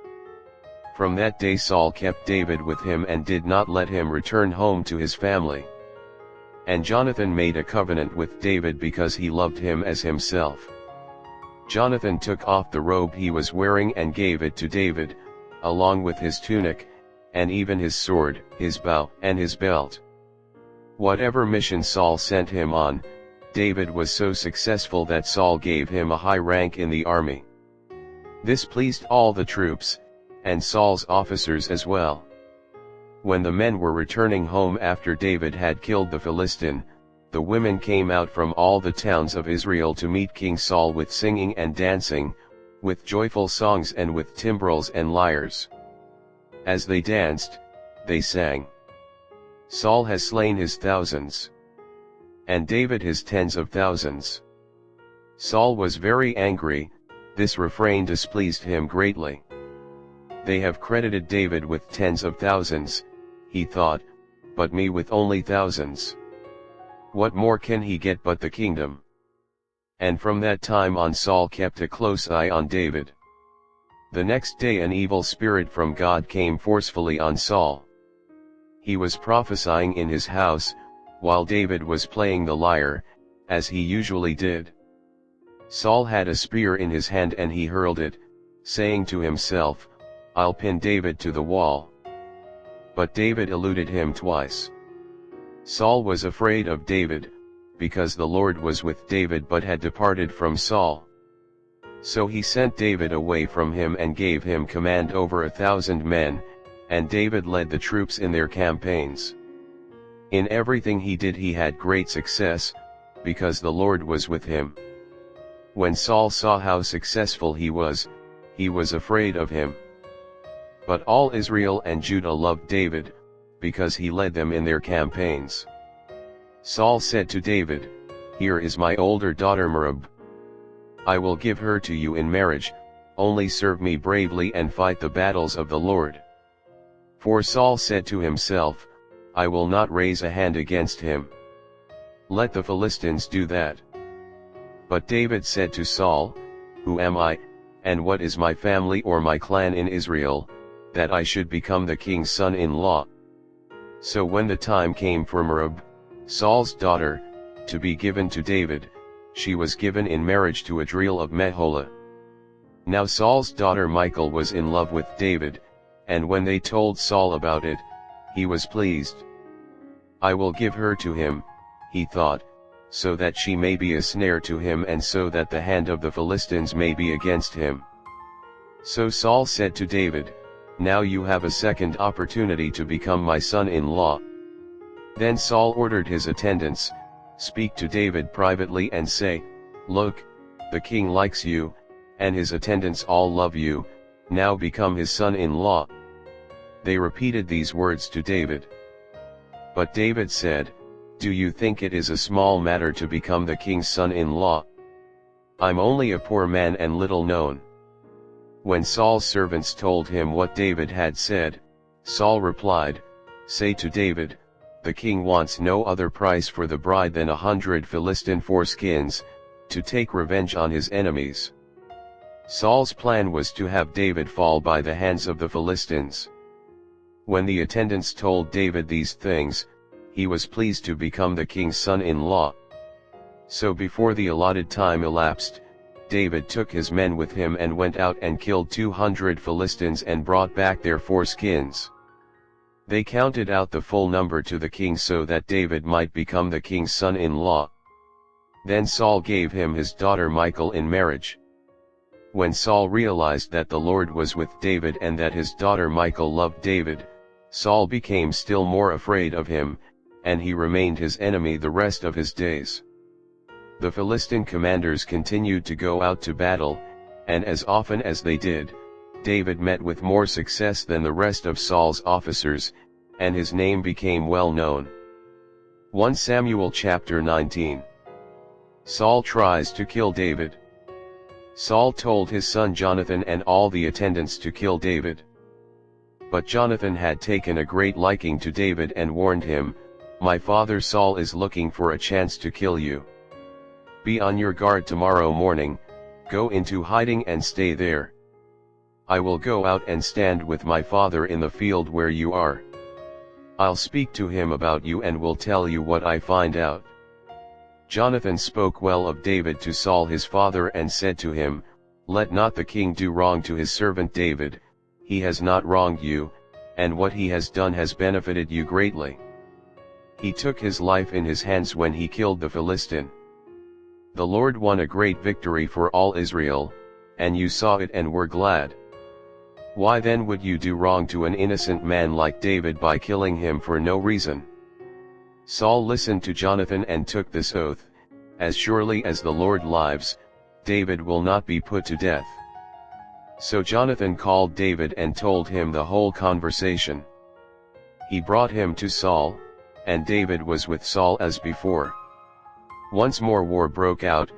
From that day Saul kept David with him and did not let him return home to his family. And Jonathan made a covenant with David because he loved him as himself. Jonathan took off the robe he was wearing and gave it to David, along with his tunic, and even his sword, his bow, and his belt. Whatever mission Saul sent him on, David was so successful that Saul gave him a high rank in the army. This pleased all the troops, and Saul's officers as well. When the men were returning home after David had killed the Philistine, the women came out from all the towns of Israel to meet King Saul with singing and dancing, with joyful songs and with timbrels and lyres. As they danced, they sang, "Saul has slain his thousands, and David his tens of thousands." Saul was very angry. This refrain displeased him greatly. "They have credited David with tens of thousands," he thought, "but me with only thousands. What more can he get but the kingdom?" And from that time on Saul kept a close eye on David. The next day an evil spirit from God came forcefully on Saul. He was prophesying in his house, while David was playing the lyre, as he usually did. Saul had a spear in his hand and he hurled it, saying to himself, "I'll pin David to the wall." But David eluded him twice. Saul was afraid of David, because the Lord was with David but had departed from Saul. So he sent David away from him and gave him command over 1,000 men, and David led the troops in their campaigns. In everything he did he had great success, because the Lord was with him. When Saul saw how successful he was afraid of him. But all Israel and Judah loved David, because he led them in their campaigns. Saul said to David, "Here is my older daughter Merab. I will give her to you in marriage, only serve me bravely and fight the battles of the Lord." For Saul said to himself, "I will not raise a hand against him." Let the Philistines do that." But David said to Saul, "Who am I, and what is my family or my clan in Israel, that I should become the king's son-in-law?" So when the time came for Merab, Saul's daughter, to be given to David, she was given in marriage to Adriel of Meholah. Now Saul's daughter Michal was in love with David, and when they told Saul about it, he was pleased. "I will give her to him," he thought, "so that she may be a snare to him and so that the hand of the Philistines may be against him." So Saul said to David, "Now you have a second opportunity to become my son-in-law." Then Saul ordered his attendants, "Speak to David privately and say, 'Look, the king likes you, and his attendants all love you, now become his son-in-law.'" They repeated these words to David. But David said, "Do you think it is a small matter to become the king's son-in-law? I'm only a poor man and little known." When Saul's servants told him what David had said, Saul replied, "Say to David, 'The king wants no other price for the bride than 100 Philistine foreskins, to take revenge on his enemies.'" Saul's plan was to have David fall by the hands of the Philistines. When the attendants told David these things, he was pleased to become the king's son-in-law. So before the allotted time elapsed, David took his men with him and went out and killed 200 Philistines and brought back their foreskins. They counted out the full number to the king so that David might become the king's son-in-law. Then Saul gave him his daughter Michal in marriage. When Saul realized that the Lord was with David and that his daughter Michal loved David, Saul became still more afraid of him, and he remained his enemy the rest of his days. The Philistine commanders continued to go out to battle, and as often as they did, David met with more success than the rest of Saul's officers, and his name became well known. 1 Samuel chapter 19. Saul tries to kill David. Saul told his son Jonathan and all the attendants to kill David. But Jonathan had taken a great liking to David and warned him, "My father Saul is looking for a chance to kill you. Be on your guard tomorrow morning, go into hiding and stay there. I will go out and stand with my father in the field where you are. I'll speak to him about you and will tell you what I find out." Jonathan spoke well of David to Saul his father and said to him, "Let not the king do wrong to his servant David, he has not wronged you, and what he has done has benefited you greatly. He took his life in his hands when he killed the Philistine. The Lord won a great victory for all Israel, and you saw it and were glad. Why then would you do wrong to an innocent man like David by killing him for no reason?" Saul listened to Jonathan and took this oath, "As surely as the Lord lives, David will not be put to death." So Jonathan called David and told him the whole conversation. He brought him to Saul, and David was with Saul as before. Once more war broke out,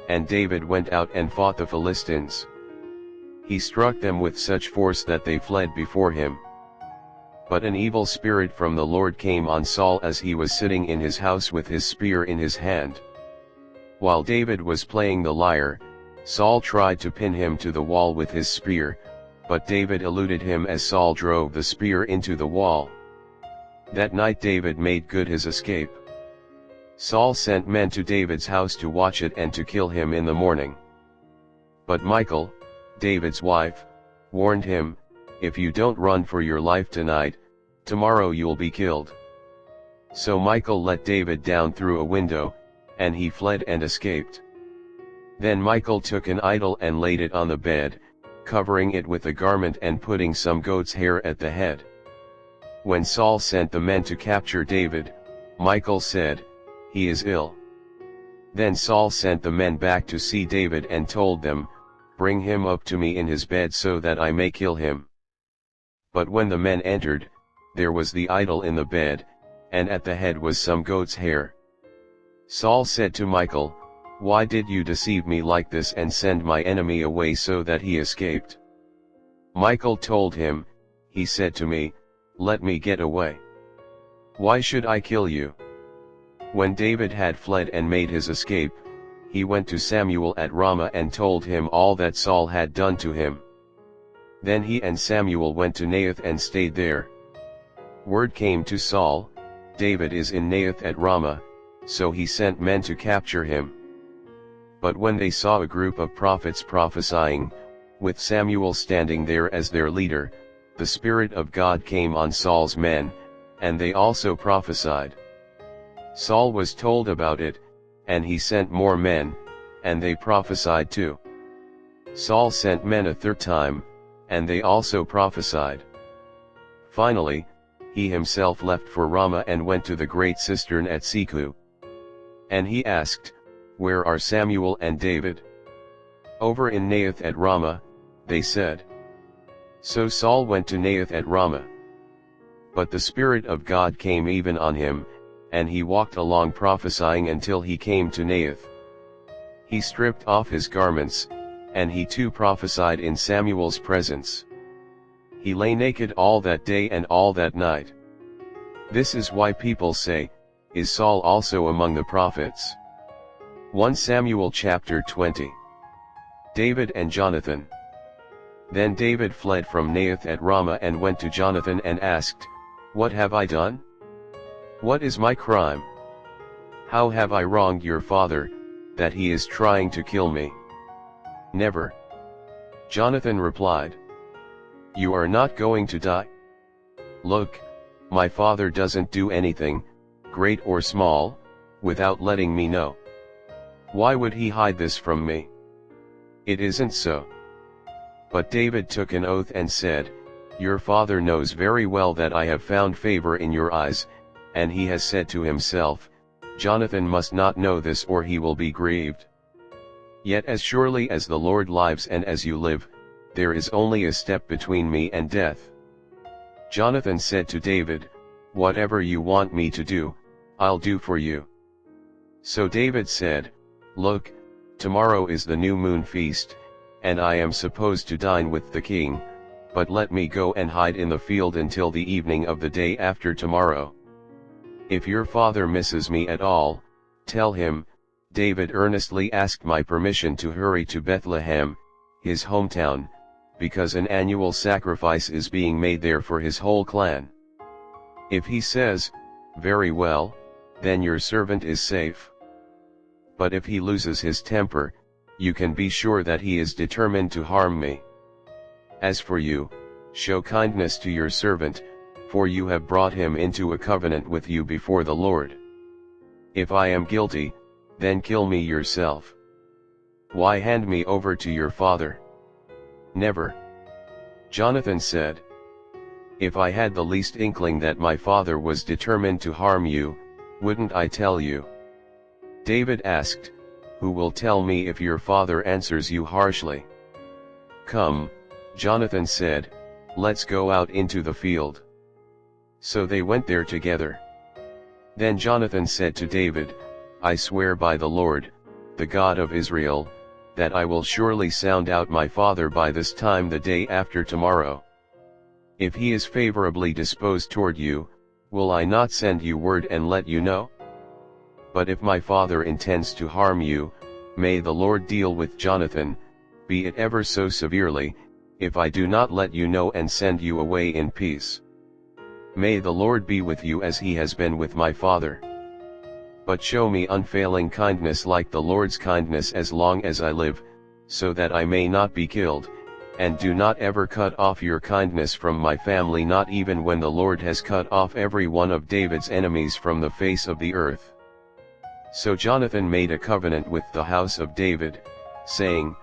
and David went out and fought the Philistines. He struck them with such force that they fled before him. But an evil spirit from the Lord came on Saul as he was sitting in his house with his spear in his hand. While David was playing the lyre, Saul tried to pin him to the wall with his spear, but David eluded him as Saul drove the spear into the wall. That night David made good his escape. Saul sent men to David's house to watch it and to kill him in the morning. But Michal, David's wife, warned him, "If you don't run for your life tonight, tomorrow you'll be killed." So Michal let David down through a window, and he fled and escaped. Then Michal took an idol and laid it on the bed, covering it with a garment and putting some goat's hair at the head. When Saul sent the men to capture David, Michal said, "He is ill." Then Saul sent the men back to see David and told them, "Bring him up to me in his bed so that I may kill him." But when the men entered, there was the idol in the bed, and at the head was some goat's hair. Saul said to Michal, "Why did you deceive me like this and send my enemy away so that he escaped?" Michal told him, "He said to me, 'Let me get away. Why should I kill you?' When David had fled and made his escape, he went to Samuel at Ramah and told him all that Saul had done to him. Then he and Samuel went to Naioth and stayed there. Word came to Saul, David is in Naioth at Ramah, so he sent men to capture him. But when they saw a group of prophets prophesying, with Samuel standing there as their leader, the Spirit of God came on Saul's men, and they also prophesied. Saul was told about it, and he sent more men, and they prophesied too. Saul sent men a third time, and they also prophesied. Finally, he himself left for Ramah and went to the great cistern at Seku. And he asked, "Where are Samuel and David?" "Over in Naioth at Ramah," they said. So Saul went to Naioth at Ramah. But the Spirit of God came even on him, and he walked along prophesying until he came to Naioth. He stripped off his garments, and he too prophesied in Samuel's presence. He lay naked all that day and all that night. This is why people say, "Is Saul also among the prophets?" 1 Samuel chapter 20. David and Jonathan. Then David fled from Naioth at Ramah and went to Jonathan and asked, "What have I done? What is my crime? How have I wronged your father, that he is trying to kill me?" "Never." Jonathan replied. "You are not going to die. Look, my father doesn't do anything, great or small, without letting me know. Why would he hide this from me? It isn't so." But David took an oath and said, "Your father knows very well that I have found favor in your eyes," and he has said to himself, "Jonathan must not know this or he will be grieved. Yet as surely as the Lord lives and as you live, there is only a step between me and death." Jonathan said to David, "Whatever you want me to do, I'll do for you." So David said, "Look, tomorrow is the new moon feast, and I am supposed to dine with the king, but let me go and hide in the field until the evening of the day after tomorrow. If your father misses me at all, tell him, David earnestly asked my permission to hurry to Bethlehem, his hometown, because an annual sacrifice is being made there for his whole clan. If he says, 'Very well,' then your servant is safe. But if he loses his temper, you can be sure that he is determined to harm me. As for you, show kindness to your servant, for you have brought him into a covenant with you before the Lord. If I am guilty, then kill me yourself. Why hand me over to your father?" "Never." Jonathan said, "If I had the least inkling that my father was determined to harm you, wouldn't I tell you?" David asked, "Who will tell me if your father answers you harshly?" "Come," Jonathan said, "let's go out into the field." So they went there together. Then Jonathan said to David, "I swear by the Lord, the God of Israel, that I will surely sound out my father by this time the day after tomorrow. If he is favorably disposed toward you, will I not send you word and let you know? But if my father intends to harm you, may the Lord deal with Jonathan, be it ever so severely, if I do not let you know and send you away in peace. May the Lord be with you as he has been with my father. But show me unfailing kindness like the Lord's kindness as long as I live, so that I may not be killed, and do not ever cut off your kindness from my family, not even when the Lord has cut off every one of David's enemies from the face of the earth." So Jonathan made a covenant with the house of David, saying,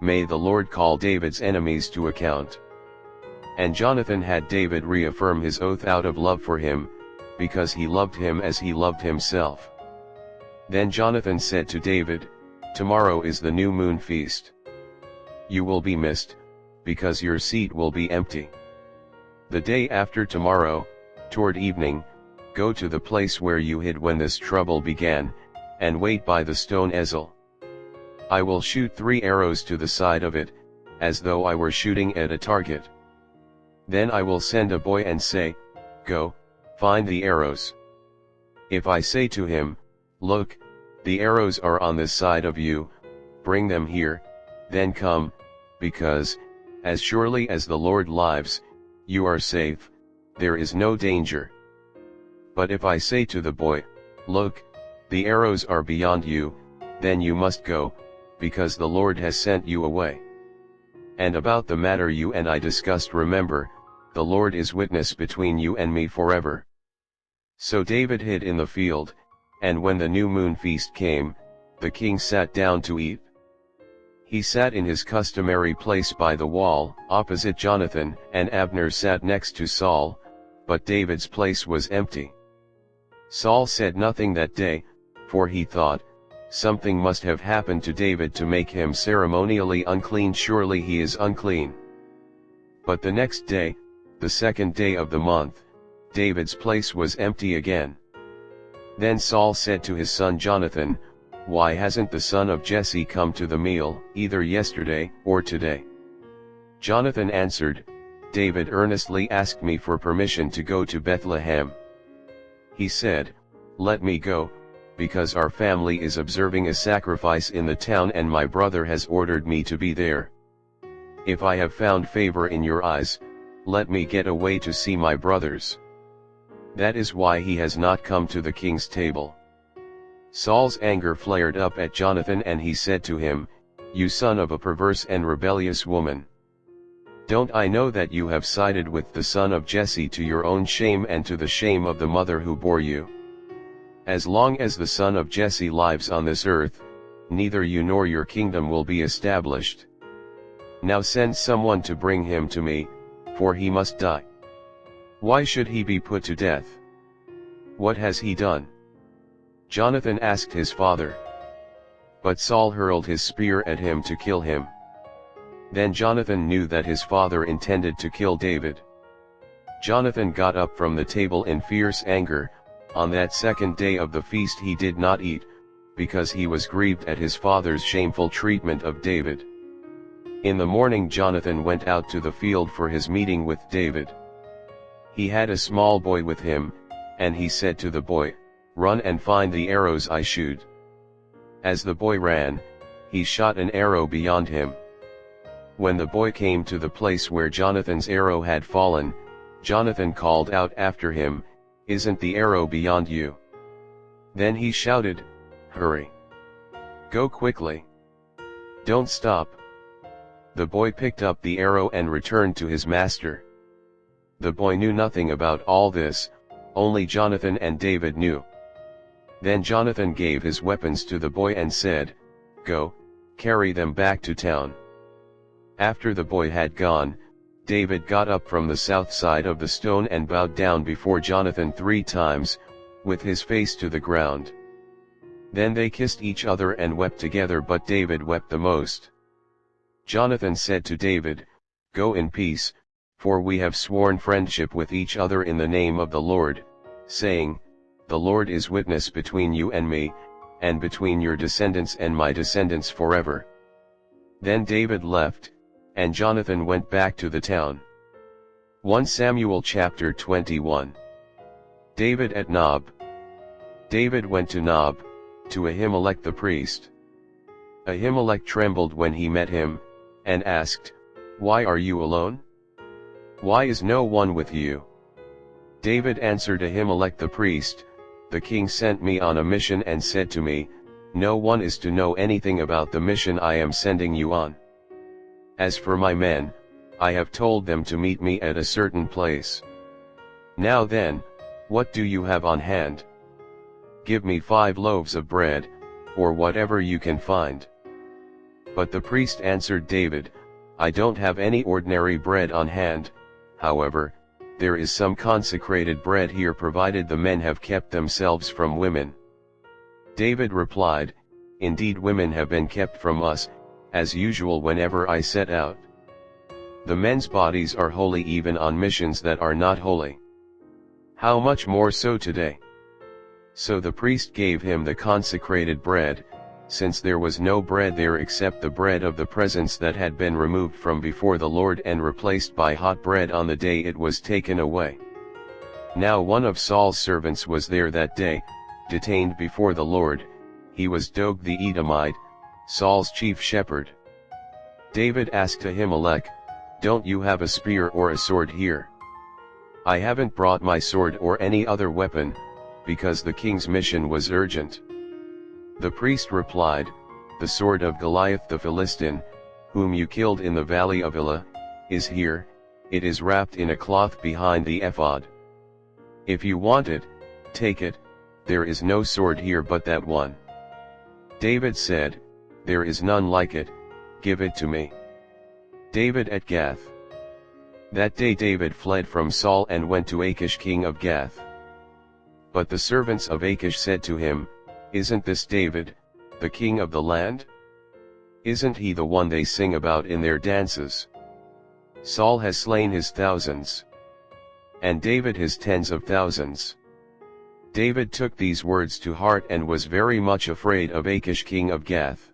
"May the Lord call David's enemies to account." And Jonathan had David reaffirm his oath out of love for him, because he loved him as he loved himself. Then Jonathan said to David, "Tomorrow is the new moon feast. You will be missed, because your seat will be empty. The day after tomorrow, toward evening, go to the place where you hid when this trouble began, and wait by the stone Ezel. I will shoot 3 arrows to the side of it, as though I were shooting at a target. Then I will send a boy and say, 'Go, find the arrows.' If I say to him, "Look, the arrows are on this side of you, bring them here, then come, because, as surely as the Lord lives, you are safe, there is no danger. But if I say to the boy, look, the arrows are beyond you, then you must go, because the Lord has sent you away. And about the matter you and I discussed, remember, the Lord is witness between you and me forever." So David hid in the field, and when the new moon feast came, the king sat down to eat. He sat in his customary place by the wall, opposite Jonathan, and Abner sat next to Saul, but David's place was empty. Saul said nothing that day, for he thought, something must have happened to David to make him ceremonially unclean, surely he is unclean. But the next day, the second day of the month, David's place was empty again. Then Saul said to his son Jonathan, "Why hasn't the son of Jesse come to the meal, either yesterday or today?" Jonathan answered, "David earnestly asked me for permission to go to Bethlehem. He said, 'Let me go, because our family is observing a sacrifice in the town and my brother has ordered me to be there. If I have found favor in your eyes, let me get away to see my brothers.' That is why he has not come to the king's table." Saul's anger flared up at Jonathan, and he said to him, "You son of a perverse and rebellious woman! Don't I know that you have sided with the son of Jesse to your own shame and to the shame of the mother who bore you? As long as the son of Jesse lives on this earth, neither you nor your kingdom will be established. Now send someone to bring him to me, for he must die. Why should he be put to death? What has he done?" Jonathan asked his father. But Saul hurled his spear at him to kill him. Then Jonathan knew that his father intended to kill David. Jonathan got up from the table in fierce anger. On that second day of the feast he did not eat, because he was grieved at his father's shameful treatment of David. In the morning Jonathan went out to the field for his meeting with David. He had a small boy with him, and he said to the boy, "Run and find the arrows I shoot." As the boy ran, he shot an arrow beyond him. When the boy came to the place where Jonathan's arrow had fallen, Jonathan called out after him, "Isn't the arrow beyond you?" Then he shouted, "Hurry! Go quickly! Don't stop!" The boy picked up the arrow and returned to his master. The boy knew nothing about all this, only Jonathan and David knew. Then Jonathan gave his weapons to the boy and said, "Go, carry them back to town." After the boy had gone, David got up from the south side of the stone and bowed down before Jonathan 3 times, with his face to the ground. Then they kissed each other and wept together, but David wept the most. Jonathan said to David, "Go in peace, for we have sworn friendship with each other in the name of the Lord, saying, 'The Lord is witness between you and me, and between your descendants and my descendants forever.'" Then David left, and Jonathan went back to the town. 1 Samuel chapter 21. David at Nob. David went to Nob, to Ahimelech the priest. Ahimelech trembled when he met him, and asked, "Why are you alone? Why is no one with you?" David answered Ahimelech the priest, "The king sent me on a mission and said to me, 'No one is to know anything about the mission I am sending you on. As for my men, I have told them to meet me at a certain place. Now then, what do you have on hand? Give me 5 loaves of bread, or whatever you can find.'" But the priest answered David, "I don't have any ordinary bread on hand, however, there is some consecrated bread here, provided the men have kept themselves from women." David replied, "Indeed, women have been kept from us, as usual whenever I set out. The men's bodies are holy even on missions that are not holy. How much more so today?" So the priest gave him the consecrated bread, since there was no bread there except the bread of the presence that had been removed from before the Lord and replaced by hot bread on the day it was taken away. Now one of Saul's servants was there that day, detained before the Lord. He was Doeg the Edomite, Saul's chief shepherd. David asked Ahimelech, "Don't you have a spear or a sword here?" "I haven't brought my sword or any other weapon, because the king's mission was urgent." The priest replied, "The sword of Goliath the Philistine, whom you killed in the valley of Elah, is here. It is wrapped in a cloth behind the ephod. If you want it, take it. There is no sword here but that one." David said, "There is none like it, give it to me." David at Gath. That day David fled from Saul and went to Achish king of Gath. But the servants of Achish said to him, "Isn't this David, the king of the land? Isn't he the one they sing about in their dances? Saul has slain his thousands, and David his tens of thousands." David took these words to heart and was very much afraid of Achish king of Gath.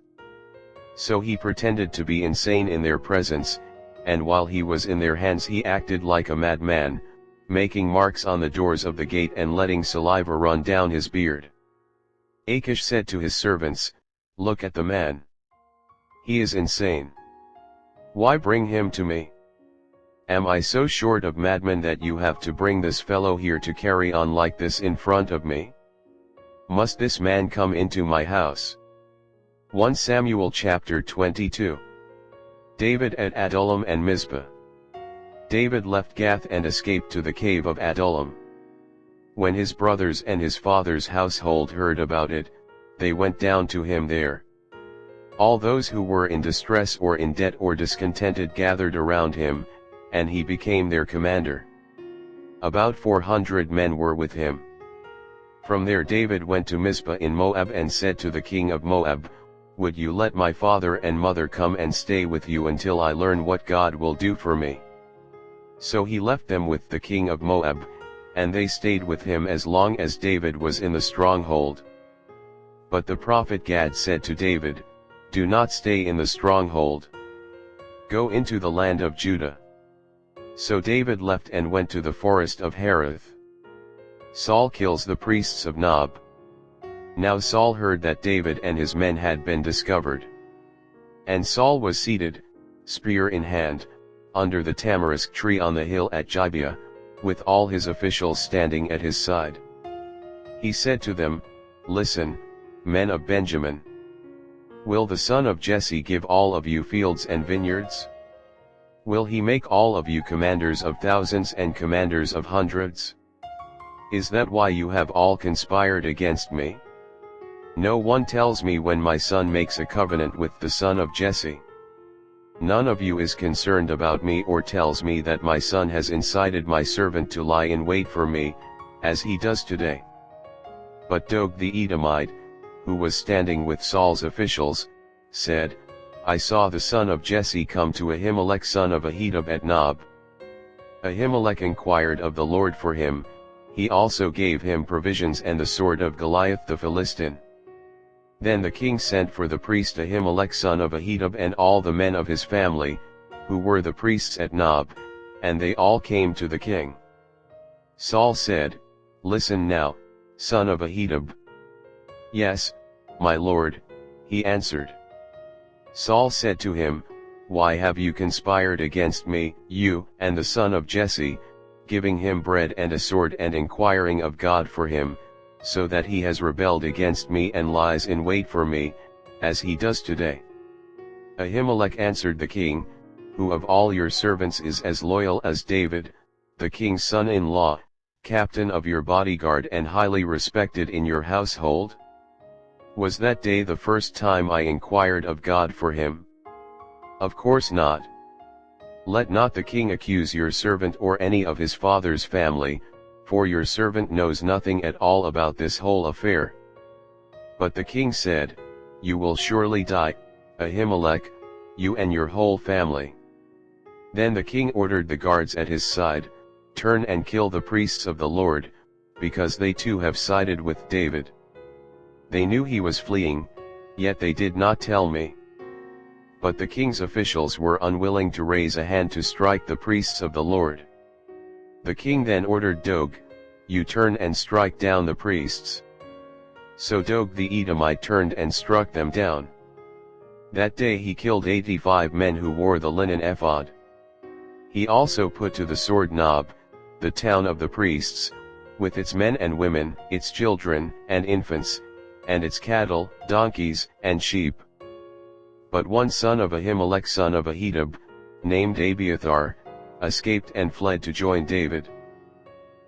So he pretended to be insane in their presence, and while he was in their hands he acted like a madman, making marks on the doors of the gate and letting saliva run down his beard. Achish said to his servants, "Look at the man. He is insane. Why bring him to me? Am I so short of madmen that you have to bring this fellow here to carry on like this in front of me? Must this man come into my house?" 1 Samuel chapter 22. David at Adullam and Mizpah. David left Gath and escaped to the cave of Adullam. When his brothers and his father's household heard about it, they went down to him there. All those who were in distress or in debt or discontented gathered around him, and he became their commander. About 400 men were with him. From there David went to Mizpah in Moab and said to the king of Moab, "Would you let my father and mother come and stay with you until I learn what God will do for me?" So he left them with the king of Moab, and they stayed with him as long as David was in the stronghold. But the prophet Gad said to David, "Do not stay in the stronghold. Go into the land of Judah." So David left and went to the forest of Hereth. Saul kills the priests of Nob. Now Saul heard that David and his men had been discovered. And Saul was seated, spear in hand, under the tamarisk tree on the hill at Gibeah, with all his officials standing at his side. He said to them, "Listen, men of Benjamin. Will the son of Jesse give all of you fields and vineyards? Will he make all of you commanders of thousands and commanders of hundreds? Is that why you have all conspired against me? No one tells me when my son makes a covenant with the son of Jesse. None of you is concerned about me or tells me that my son has incited my servant to lie in wait for me, as he does today." But Doeg the Edomite, who was standing with Saul's officials, said, "I saw the son of Jesse come to Ahimelech son of Ahitub at Nob." Ahimelech inquired of the Lord for him, he also gave him provisions and the sword of Goliath the Philistine. Then the king sent for the priest Ahimelech son of Ahitub and all the men of his family, who were the priests at Nob, and they all came to the king. Saul said, "Listen now, son of Ahitub." "Yes, my lord," he answered. Saul said to him, "Why have you conspired against me, you and the son of Jesse, giving him bread and a sword and inquiring of God for him, so that he has rebelled against me and lies in wait for me, as he does today?" Ahimelech answered the king, "Who of all your servants is as loyal as David, the king's son-in-law, captain of your bodyguard and highly respected in your household? Was that day the first time I inquired of God for him? Of course not. Let not the king accuse your servant or any of his father's family, for your servant knows nothing at all about this whole affair." But the king said, "You will surely die, Ahimelech, you and your whole family." Then the king ordered the guards at his side, "Turn and kill the priests of the Lord, because they too have sided with David." They knew he was fleeing, yet they did not tell me. But the king's officials were unwilling to raise a hand to strike the priests of the Lord. The king then ordered Doeg, "You turn and strike down the priests." So Doeg the Edomite turned and struck them down. That day he killed 85 men who wore the linen ephod. He also put to the sword Nob, the town of the priests, with its men and women, its children and infants, and its cattle, donkeys, and sheep. But one son of Ahimelech son of Ahitub, named Abiathar, escaped and fled to join David.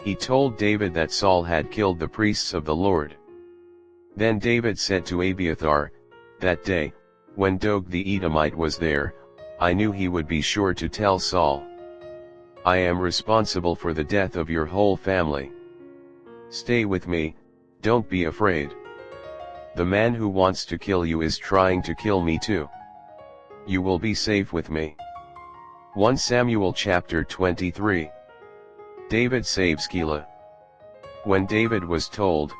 He told David that Saul had killed the priests of the Lord. Then David said to Abiathar, that day, when Doeg the Edomite was there, I knew he would be sure to tell Saul. I am responsible for the death of your whole family. Stay with me, don't be afraid. The man who wants to kill you is trying to kill me too. You will be safe with me. 1 Samuel chapter 23. David saves Keilah. When David was told,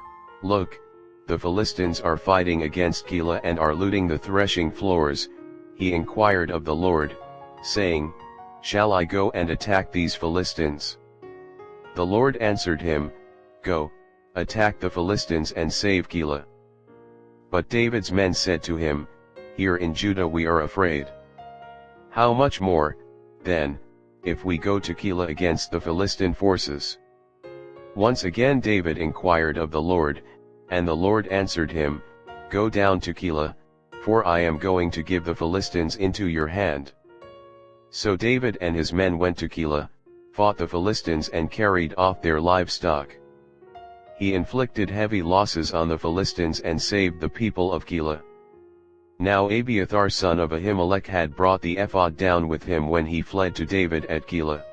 look, the Philistines are fighting against Keilah and are looting the threshing floors, he inquired of the Lord, saying, shall I go and attack these Philistines? The Lord answered him, go, attack the Philistines and save Keilah. But David's men said to him, here in Judah we are afraid. How much more, then, if we go to Keilah against the Philistine forces? Once again David inquired of the Lord, and the Lord answered him, go down to Keilah, for I am going to give the Philistines into your hand. So David and his men went to Keilah, fought the Philistines and carried off their livestock. He inflicted heavy losses on the Philistines and saved the people of Keilah. Now Abiathar son of Ahimelech had brought the ephod down with him when he fled to David at Keilah.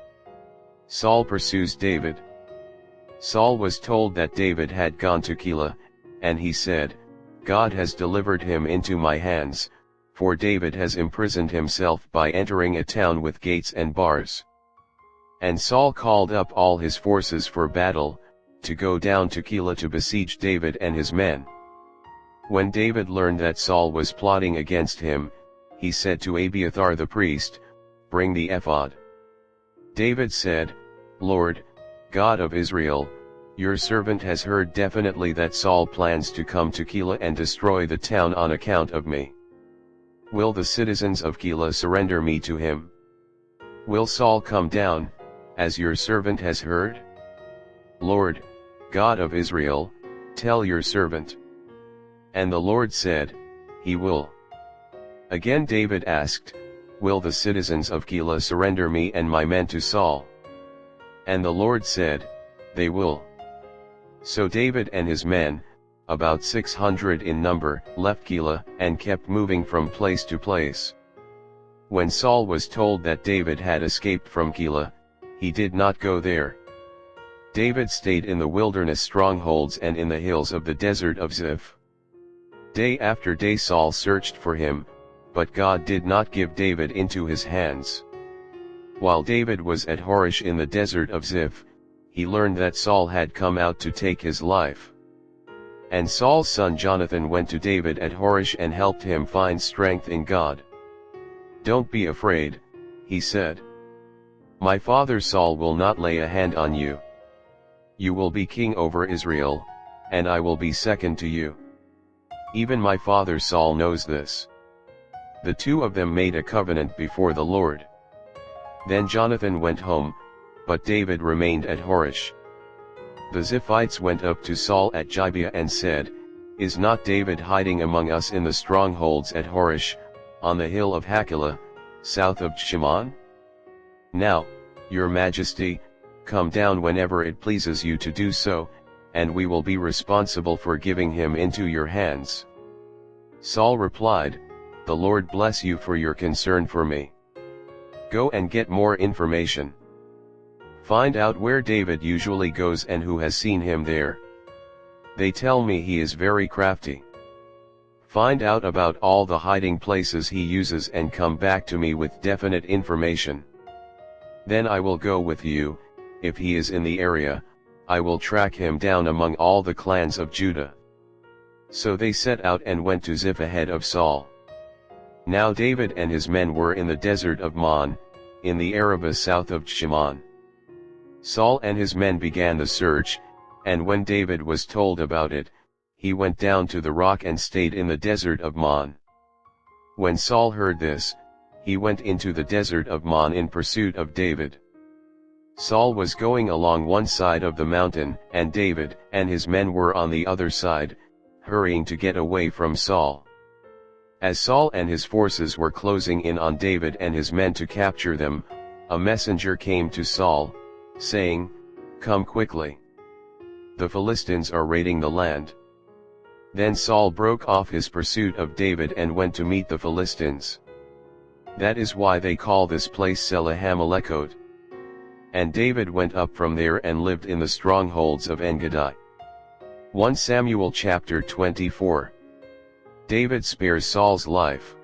Saul pursues David. Saul was told that David had gone to Keilah, and he said, God has delivered him into my hands, for David has imprisoned himself by entering a town with gates and bars. And Saul called up all his forces for battle, to go down to Keilah to besiege David and his men. When David learned that Saul was plotting against him, he said to Abiathar the priest, bring the ephod. David said, Lord, God of Israel, your servant has heard definitely that Saul plans to come to Keilah and destroy the town on account of me. Will the citizens of Keilah surrender me to him? Will Saul come down, as your servant has heard? Lord, God of Israel, tell your servant. And the Lord said, he will. Again David asked, will the citizens of Keilah surrender me and my men to Saul? And the Lord said, they will. So David and his men, about 600 in number, left Keilah, and kept moving from place to place. When Saul was told that David had escaped from Keilah, he did not go there. David stayed in the wilderness strongholds and in the hills of the desert of Ziph. Day after day Saul searched for him, but God did not give David into his hands. While David was at Horish in the desert of Ziph, he learned that Saul had come out to take his life. And Saul's son Jonathan went to David at Horish and helped him find strength in God. Don't be afraid, he said. My father Saul will not lay a hand on you. You will be king over Israel, and I will be second to you. Even my father Saul knows this. The two of them made a covenant before the Lord. Then Jonathan went home, but David remained at Horish. The Ziphites went up to Saul at Gibeah and said, is not David hiding among us in the strongholds at Horish, on the hill of Hachilah, south of Shimon? Now, your majesty, come down whenever it pleases you to do so, and we will be responsible for giving him into your hands. Saul replied, the Lord bless you for your concern for me. Go and get more information. Find out where David usually goes and who has seen him there. They tell me he is very crafty. Find out about all the hiding places he uses and come back to me with definite information. Then I will go with you. If he is in the area, I will track him down among all the clans of Judah. So they set out and went to Ziph ahead of Saul. Now David and his men were in the desert of Mon, in the Arabah south of Shimon. Saul and his men began the search, and when David was told about it, he went down to the rock and stayed in the desert of Mon. When Saul heard this, he went into the desert of Mon in pursuit of David. Saul was going along one side of the mountain, and David and his men were on the other side, hurrying to get away from Saul. As Saul and his forces were closing in on David and his men to capture them, a messenger came to Saul, saying, "Come quickly. The Philistines are raiding the land." Then Saul broke off his pursuit of David and went to meet the Philistines. That is why they call this place Selah Hamelekot. And David went up from there and lived in the strongholds of Engedi. 1 Samuel chapter 24. David spares Saul's life.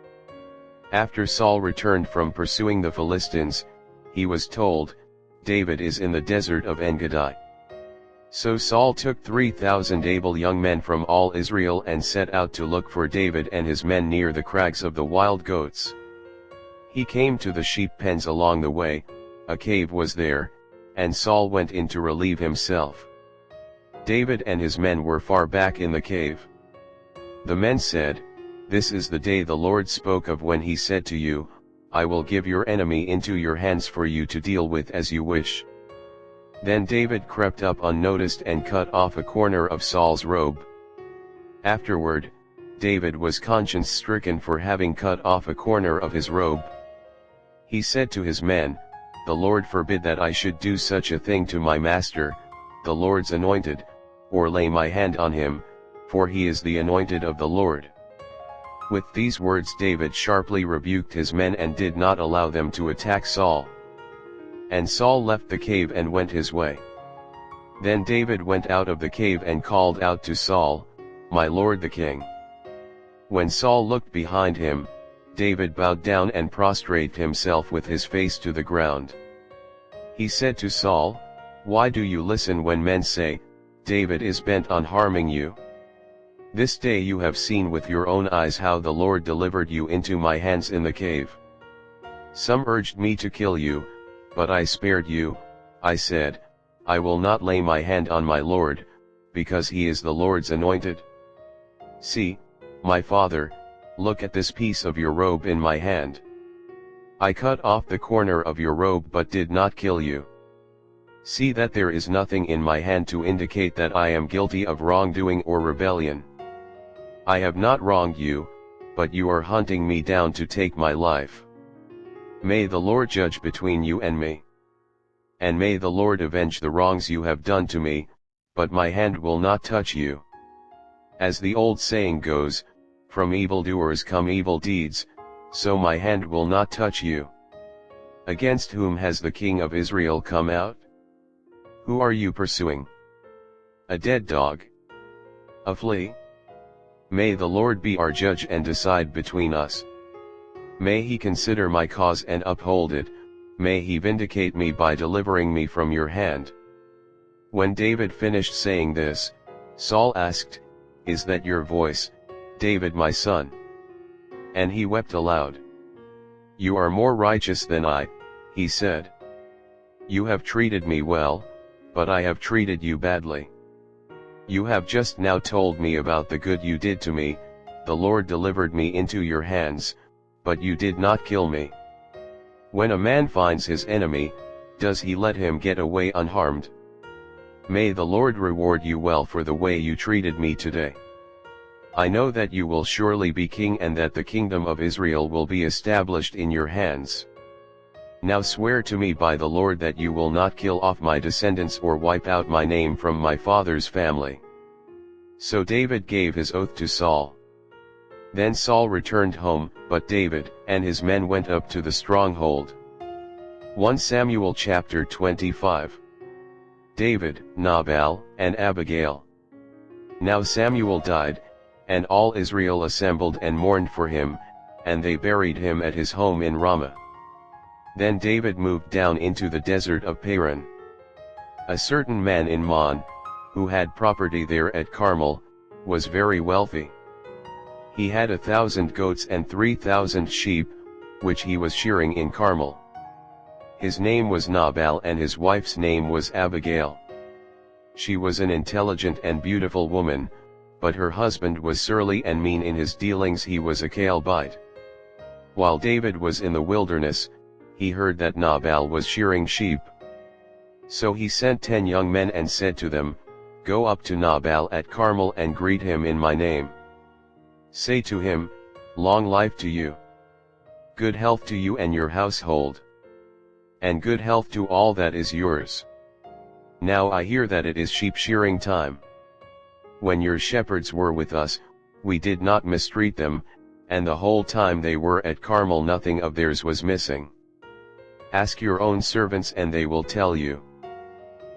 After Saul returned from pursuing the Philistines, he was told, "David is in the desert of Engedi." So Saul took 3,000 able young men from all Israel and set out to look for David and his men near the crags of the wild goats. He came to the sheep pens along the way. A cave was there, and Saul went in to relieve himself. David and his men were far back in the cave. The men said, "This is the day the Lord spoke of when he said to you, 'I will give your enemy into your hands for you to deal with as you wish.'" Then David crept up unnoticed and cut off a corner of Saul's robe. Afterward, David was conscience-stricken for having cut off a corner of his robe. He said to his men, "The Lord forbid that I should do such a thing to my master, the Lord's anointed, or lay my hand on him, for he is the anointed of the Lord." With these words David sharply rebuked his men and did not allow them to attack Saul. And Saul left the cave and went his way. Then David went out of the cave and called out to Saul, "My lord the king." When Saul looked behind him, David bowed down and prostrated himself with his face to the ground. He said to Saul, "Why do you listen when men say, 'David is bent on harming you'? This day you have seen with your own eyes how the Lord delivered you into my hands in the cave. Some urged me to kill you, but I spared you. I said, 'I will not lay my hand on my Lord, because he is the Lord's anointed.' See, my father, look at this piece of your robe in my hand. I cut off the corner of your robe but did not kill you. See that there is nothing in my hand to indicate that I am guilty of wrongdoing or rebellion. I have not wronged you, but you are hunting me down to take my life. May the Lord judge between you and me. And may the Lord avenge the wrongs you have done to me, but my hand will not touch you. As the old saying goes, from evildoers come evil deeds, so my hand will not touch you. Against whom has the king of Israel come out? Who are you pursuing? A dead dog? A flea? May the Lord be our judge and decide between us. May he consider my cause and uphold it, may he vindicate me by delivering me from your hand." When David finished saying this, Saul asked, "Is that your voice, David my son?" And he wept aloud. "You are more righteous than I," he said. "You have treated me well, but I have treated you badly. You have just now told me about the good you did to me, the Lord delivered me into your hands, but you did not kill me. When a man finds his enemy, does he let him get away unharmed? May the Lord reward you well for the way you treated me today. I know that you will surely be king and that the kingdom of Israel will be established in your hands. Now swear to me by the Lord that you will not kill off my descendants or wipe out my name from my father's family." So David gave his oath to Saul. Then Saul returned home, but David and his men went up to the stronghold. 1 Samuel chapter 25. David, Nabal, and Abigail. Now Samuel died, and all Israel assembled and mourned for him, and they buried him at his home in Ramah. Then David moved down into the desert of Paran. A certain man in Mon, who had property there at Carmel, was very wealthy. He had 1,000 goats and 3,000 sheep, which he was shearing in Carmel. His name was Nabal and his wife's name was Abigail. She was an intelligent and beautiful woman, but her husband was surly and mean in his dealings, he was a Calebite. While David was in the wilderness, he heard that Nabal was shearing sheep. So he sent 10 young men and said to them, "Go up to Nabal at Carmel and greet him in my name. Say to him, 'Long life to you. Good health to you and your household. And good health to all that is yours. Now I hear that it is sheep shearing time. When your shepherds were with us, we did not mistreat them, and the whole time they were at Carmel nothing of theirs was missing. Ask your own servants and they will tell you.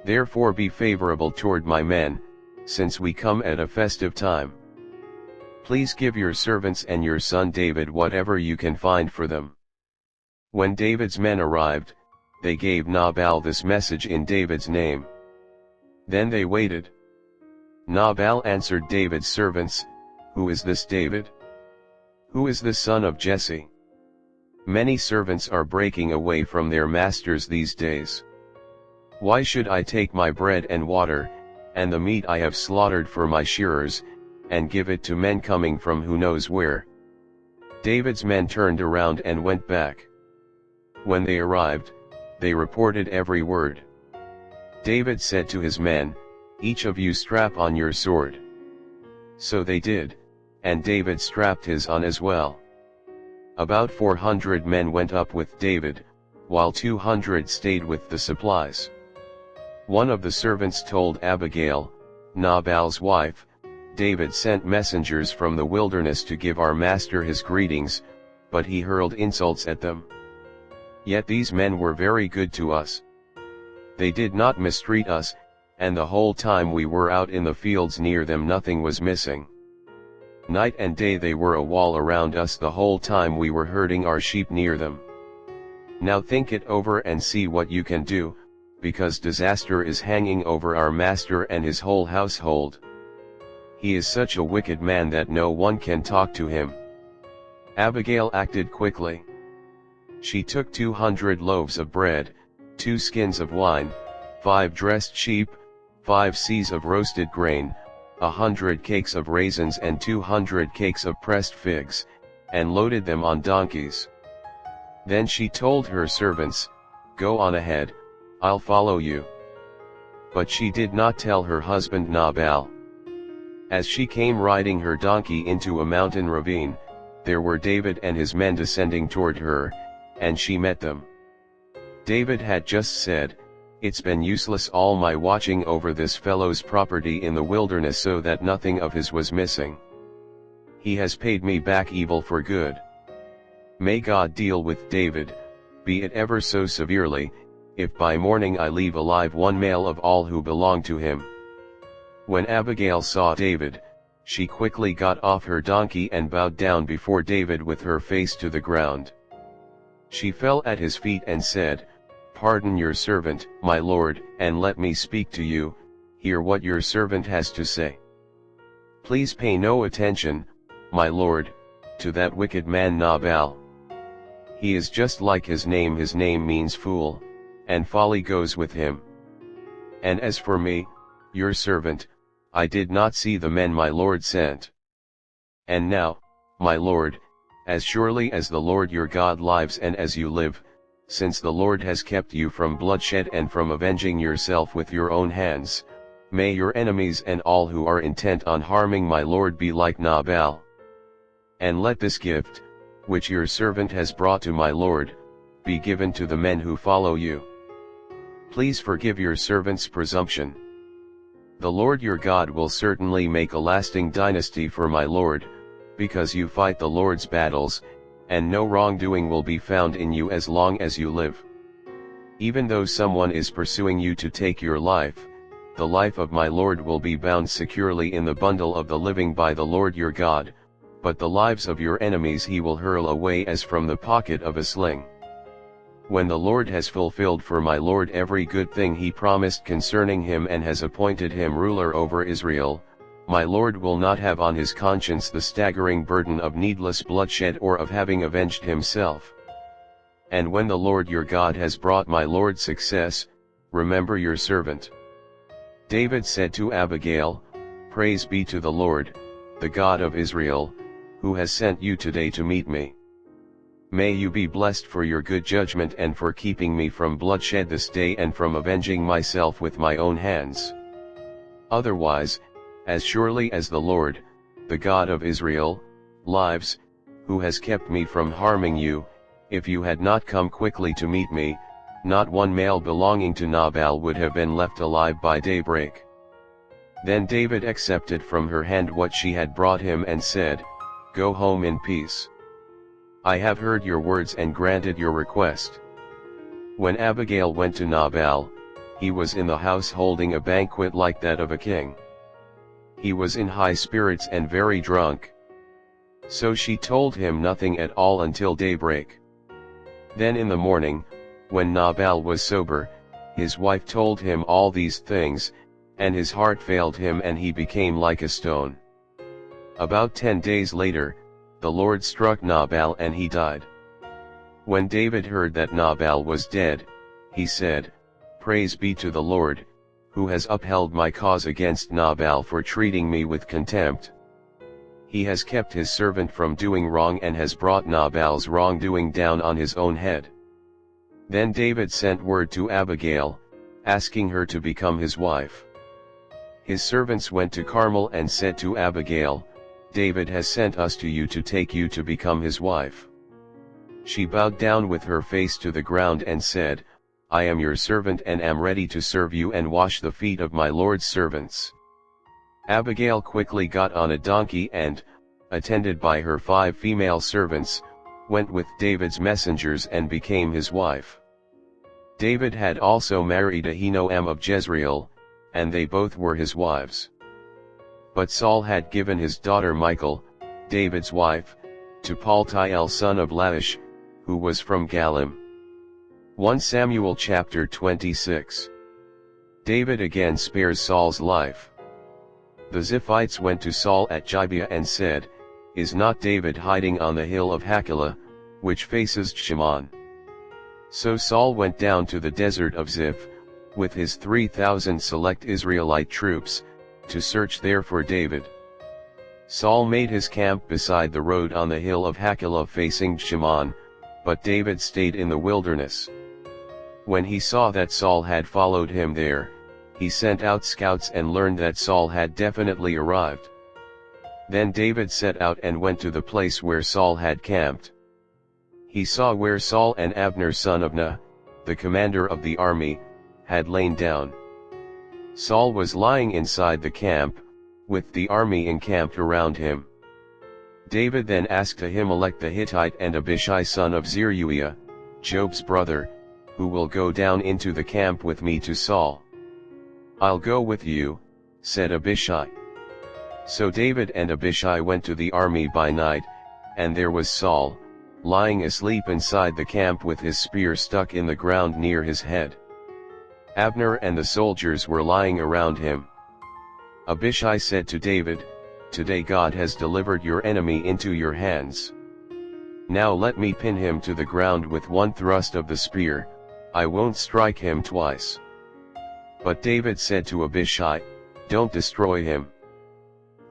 Therefore be favorable toward my men, since we come at a festive time. Please give your servants and your son David whatever you can find for them.'" When David's men arrived, they gave Nabal this message in David's name. Then they waited. Nabal answered David's servants, "Who is this David? Who is this son of Jesse? Many servants are breaking away from their masters these days. Why should I take my bread and water, and the meat I have slaughtered for my shearers, and give it to men coming from who knows where?" David's men turned around and went back. When they arrived, they reported every word. David said to his men, "Each of you strap on your sword." So they did, and David strapped his on as well. About 400 men went up with David, while 200 stayed with the supplies. One of the servants told Abigail, Nabal's wife, "David sent messengers from the wilderness to give our master his greetings, but he hurled insults at them. Yet these men were very good to us. They did not mistreat us, and the whole time we were out in the fields near them nothing was missing. Night and day they were a wall around us the whole time we were herding our sheep near them. Now think it over and see what you can do, because disaster is hanging over our master and his whole household. He is such a wicked man that no one can talk to him." Abigail acted quickly. She took 200 loaves of bread, 2 skins of wine, 5 dressed sheep, 5 seahs of roasted grain, 100 cakes of raisins and 200 cakes of pressed figs, and loaded them on donkeys. Then she told her servants, "Go on ahead, I'll follow you." But she did not tell her husband Nabal. As she came riding her donkey into a mountain ravine, there were David and his men descending toward her, and she met them. David had just said, "It's been useless all my watching over this fellow's property in the wilderness so that nothing of his was missing. He has paid me back evil for good. May God deal with David, be it ever so severely, if by morning I leave alive one male of all who belong to him." When Abigail saw David, she quickly got off her donkey and bowed down before David with her face to the ground. She fell at his feet and said, "Pardon your servant, my lord, and let me speak to you. Hear what your servant has to say. Please pay no attention, my lord, to that wicked man Nabal. He is just like his name means fool, and folly goes with him. And as for me, your servant, I did not see the men my lord sent. And now, my lord, as surely as the Lord your God lives and as you live, since the Lord has kept you from bloodshed and from avenging yourself with your own hands, may your enemies and all who are intent on harming my lord be like Nabal. And let this gift, which your servant has brought to my lord, be given to the men who follow you. Please forgive your servant's presumption. The Lord your God will certainly make a lasting dynasty for my lord, because you fight the Lord's battles, and no wrongdoing will be found in you as long as you live. Even though someone is pursuing you to take your life, the life of my Lord will be bound securely in the bundle of the living by the Lord your God, but the lives of your enemies he will hurl away as from the pocket of a sling. When the Lord has fulfilled for my Lord every good thing he promised concerning him and has appointed him ruler over Israel, my Lord will not have on his conscience the staggering burden of needless bloodshed or of having avenged himself. And when the Lord your God has brought my Lord success, remember your servant." David said to Abigail, Praise be to the Lord, the God of Israel, who has sent you today to meet me. May you be blessed for your good judgment and for keeping me from bloodshed this day and from avenging myself with my own hands. Otherwise, as surely as the Lord, the God of Israel, lives, who has kept me from harming you, if you had not come quickly to meet me, not one male belonging to Nabal would have been left alive by daybreak. Then David accepted from her hand what she had brought him and said, Go home in peace. I have heard your words and granted your request. When Abigail went to Nabal, he was in the house holding a banquet like that of a king. He was in high spirits and very drunk. So she told him nothing at all until daybreak. Then in the morning, when Nabal was sober, his wife told him all these things, and his heart failed him and he became like a stone. About 10 days later, the Lord struck Nabal and he died. When David heard that Nabal was dead, he said, Praise be to the Lord, who has upheld my cause against Nabal for treating me with contempt. He has kept his servant from doing wrong and has brought Nabal's wrongdoing down on his own head. Then David sent word to Abigail, asking her to become his wife. His servants went to Carmel and said to Abigail, David has sent us to you to take you to become his wife. She bowed down with her face to the ground and said, I am your servant and am ready to serve you and wash the feet of my Lord's servants. Abigail quickly got on a donkey and, attended by her 5 female servants, went with David's messengers and became his wife. David had also married Ahinoam of Jezreel, and they both were his wives. But Saul had given his daughter Michal, David's wife, to Paltiel son of Laish, who was from Galim. 1 Samuel chapter 26. David again spares Saul's life. The Ziphites went to Saul at Gibeah and said, Is not David hiding on the hill of Hachilah, which faces Shimon? So Saul went down to the desert of Ziph, with his 3,000 select Israelite troops, to search there for David. Saul made his camp beside the road on the hill of Hachilah facing Shimon, but David stayed in the wilderness. When he saw that Saul had followed him there, he sent out scouts and learned that Saul had definitely arrived. Then David set out and went to the place where Saul had camped. He saw where Saul and Abner son of Ner, the commander of the army, had lain down. Saul was lying inside the camp, with the army encamped around him. David then asked Ahimelech the Hittite and Abishai son of Zeruiah, Joab's brother, who will go down into the camp with me to Saul? I'll go with you, said Abishai. So David and Abishai went to the army by night, and there was Saul, lying asleep inside the camp with his spear stuck in the ground near his head. Abner and the soldiers were lying around him. Abishai said to David, Today God has delivered your enemy into your hands. Now let me pin him to the ground with one thrust of the spear, I won't strike him twice. But David said to Abishai, Don't destroy him.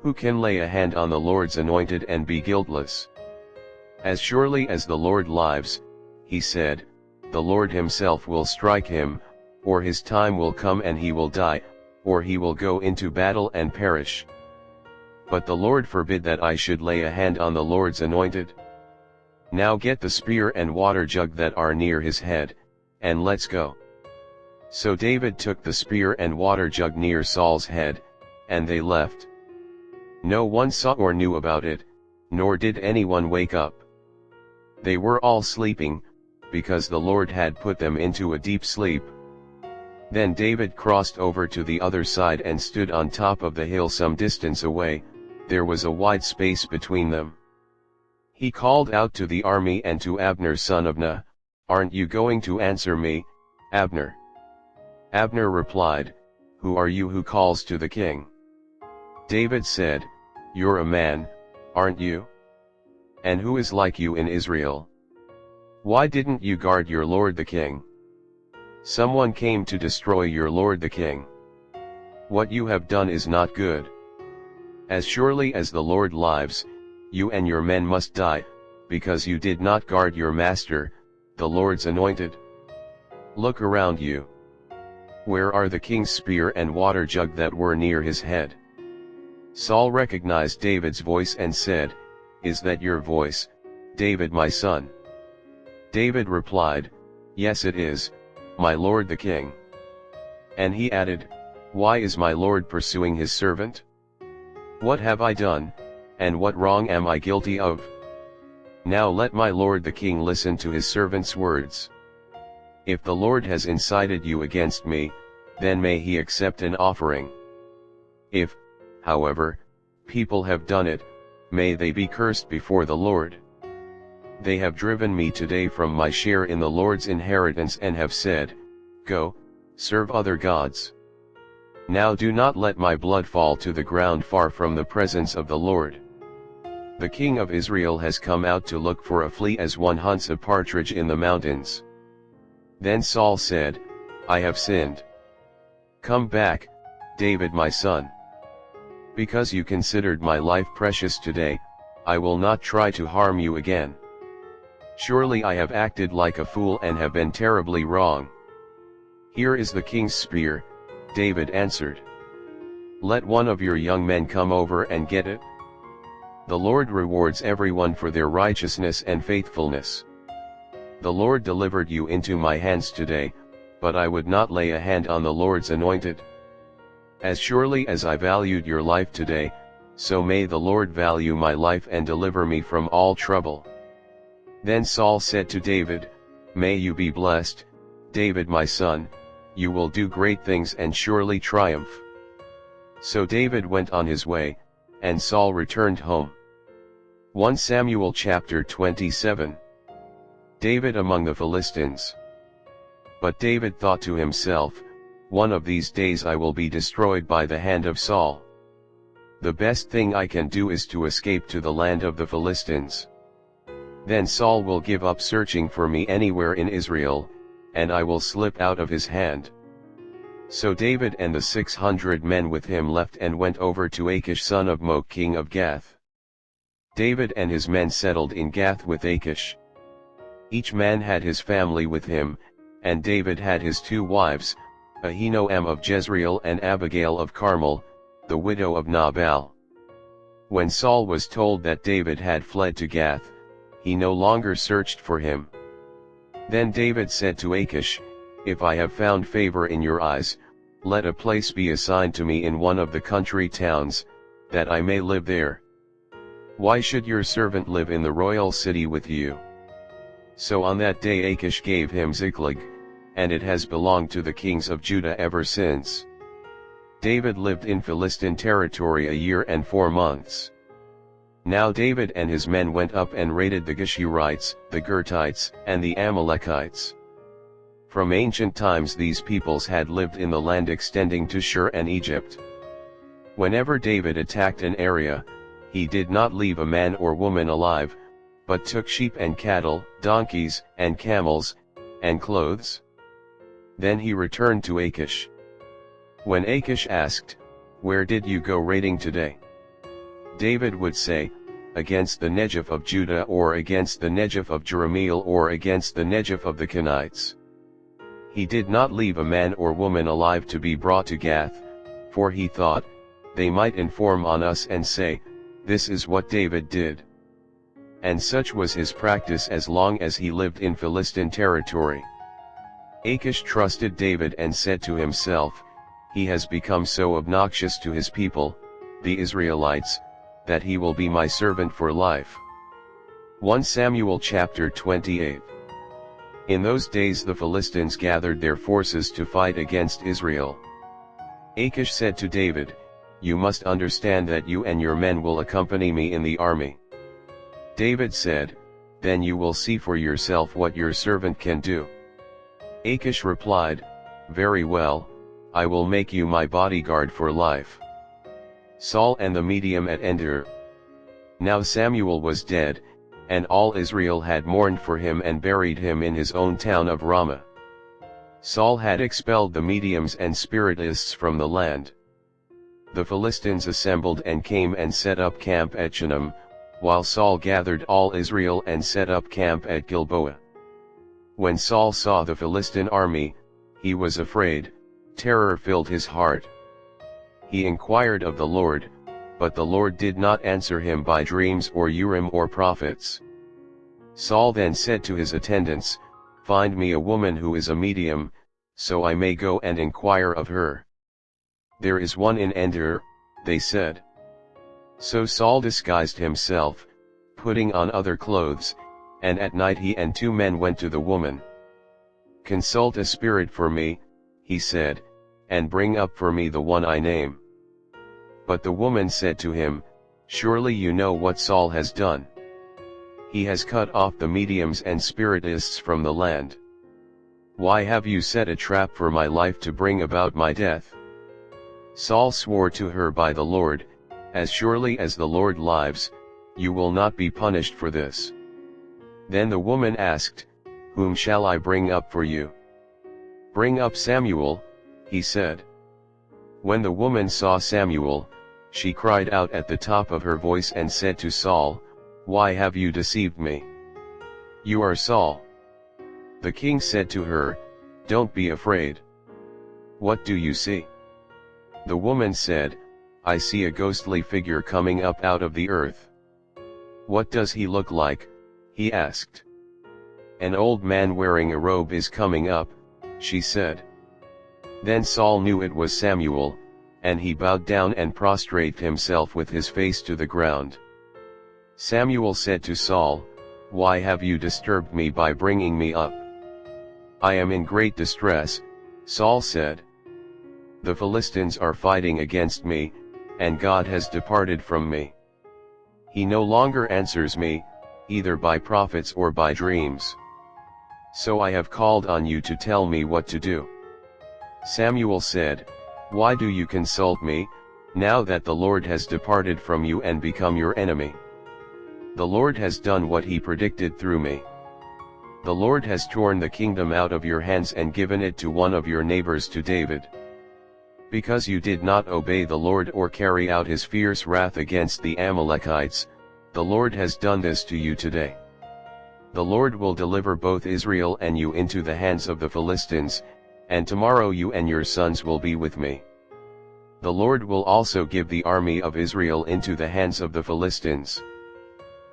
Who can lay a hand on the Lord's anointed and be guiltless? As surely as the Lord lives, he said, the Lord himself will strike him, or his time will come and he will die, or he will go into battle and perish. But the Lord forbid that I should lay a hand on the Lord's anointed. Now get the spear and water jug that are near his head, and let's go. So David took the spear and water jug near Saul's head, and they left. No one saw or knew about it, nor did anyone wake up. They were all sleeping, because the Lord had put them into a deep sleep. Then David crossed over to the other side and stood on top of the hill some distance away, there was a wide space between them. He called out to the army and to Abner son of Ner, Aren't you going to answer me, Abner? Abner replied, Who are you who calls to the king? David said, You're a man, aren't you? And who is like you in Israel? Why didn't you guard your lord the king? Someone came to destroy your lord the king. What you have done is not good. As surely as the Lord lives, you and your men must die, because you did not guard your master, the Lord's anointed. Look around you. Where are the king's spear and water jug that were near his head?" Saul recognized David's voice and said, "Is that your voice, David my son?" David replied, "Yes it is, my lord the king." And he added, "Why is my lord pursuing his servant? What have I done, and what wrong am I guilty of? Now let my lord the king listen to his servant's words. If the Lord has incited you against me, then may he accept an offering. If, however, people have done it, may they be cursed before the Lord. They have driven me today from my share in the Lord's inheritance and have said, 'Go, serve other gods.' Now do not let my blood fall to the ground far from the presence of the Lord. The king of Israel has come out to look for a flea as one hunts a partridge in the mountains." Then Saul said, "I have sinned. Come back, David my son. Because you considered my life precious today, I will not try to harm you again. Surely I have acted like a fool and have been terribly wrong." "Here is the king's spear," David answered. "Let one of your young men come over and get it. The Lord rewards everyone for their righteousness and faithfulness. The Lord delivered you into my hands today, but I would not lay a hand on the Lord's anointed. As surely as I valued your life today, so may the Lord value my life and deliver me from all trouble." Then Saul said to David, "May you be blessed, David my son, you will do great things and surely triumph." So David went on his way, and Saul returned home. 1 Samuel chapter 27. David among the Philistines. But David thought to himself, "One of these days I will be destroyed by the hand of Saul. The best thing I can do is to escape to the land of the Philistines. Then Saul will give up searching for me anywhere in Israel, and I will slip out of his hand." So David and the 600 men with him left and went over to Achish son of Maoch king of Gath. David and his men settled in Gath with Achish. Each man had his family with him, and David had his 2 wives, Ahinoam of Jezreel and Abigail of Carmel, the widow of Nabal. When Saul was told that David had fled to Gath, he no longer searched for him. Then David said to Achish, "If I have found favor in your eyes, let a place be assigned to me in one of the country towns, that I may live there. Why should your servant live in the royal city with you?" So on that day Achish gave him Ziklag, and it has belonged to the kings of Judah ever since. David lived in Philistine territory 1 year and 4 months. Now David and his men went up and raided the Geshurites, the Girtites, and the Amalekites. From ancient times these peoples had lived in the land extending to Shur and Egypt. Whenever David attacked an area, he did not leave a man or woman alive, but took sheep and cattle, donkeys, and camels, and clothes. Then he returned to Achish. When Achish asked, "Where did you go raiding today?" David would say, "Against the Negev of Judah, or against the Negev of Jerahmeel, or against the Negev of the Kenites." He did not leave a man or woman alive to be brought to Gath, for he thought, they might inform on us and say, "This is what David did." And such was his practice as long as he lived in Philistine territory. Achish trusted David and said to himself, "He has become so obnoxious to his people, the Israelites, that he will be my servant for life." 1 Samuel chapter 28. In those days the Philistines gathered their forces to fight against Israel. Achish said to David, "You must understand that you and your men will accompany me in the army." David said, "Then you will see for yourself what your servant can do." Achish replied, "Very well, I will make you my bodyguard for life." Saul and the medium at Endur. Now Samuel was dead, and all Israel had mourned for him and buried him in his own town of Ramah. Saul had expelled the mediums and spiritists from the land. The Philistines assembled and came and set up camp at Shunem, while Saul gathered all Israel and set up camp at Gilboa. When Saul saw the Philistine army, he was afraid, terror filled his heart. He inquired of the Lord, but the Lord did not answer him by dreams or Urim or prophets. Saul then said to his attendants, "Find me a woman who is a medium, so I may go and inquire of her." "There is one in Endor," they said. So Saul disguised himself, putting on other clothes, and at night he and 2 men went to the woman. "Consult a spirit for me," he said, "and bring up for me the one I name." But the woman said to him, "Surely you know what Saul has done. He has cut off the mediums and spiritists from the land. Why have you set a trap for my life to bring about my death?" Saul swore to her by the Lord, "As surely as the Lord lives, you will not be punished for this." Then the woman asked, "Whom shall I bring up for you?" "Bring up Samuel," he said. When the woman saw Samuel, she cried out at the top of her voice and said to Saul, "Why have you deceived me? You are Saul." The king said to her, "Don't be afraid. What do you see?" The woman said, "I see a ghostly figure coming up out of the earth." "What does he look like?" he asked. "An old man wearing a robe is coming up," she said. Then Saul knew it was Samuel, and he bowed down and prostrated himself with his face to the ground. Samuel said to Saul, "Why have you disturbed me by bringing me up?" "I am in great distress," Saul said. "The Philistines are fighting against me, and God has departed from me. He no longer answers me, either by prophets or by dreams. So I have called on you to tell me what to do." Samuel said, "Why do you consult me, now that the Lord has departed from you and become your enemy? The Lord has done what he predicted through me. The Lord has torn the kingdom out of your hands and given it to one of your neighbors, to David. Because you did not obey the Lord or carry out his fierce wrath against the Amalekites, the Lord has done this to you today. The Lord will deliver both Israel and you into the hands of the Philistines, and tomorrow you and your sons will be with me. The Lord will also give the army of Israel into the hands of the Philistines."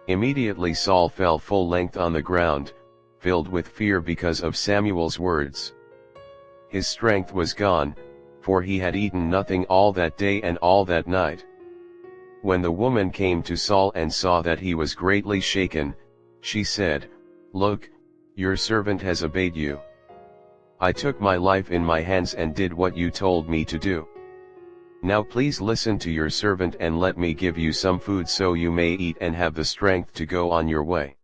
Immediately Saul fell full length on the ground, filled with fear because of Samuel's words. His strength was gone, for he had eaten nothing all that day and all that night. When the woman came to Saul and saw that he was greatly shaken, she said, "Look, your servant has obeyed you. I took my life in my hands and did what you told me to do. Now please listen to your servant and let me give you some food so you may eat and have the strength to go on your way."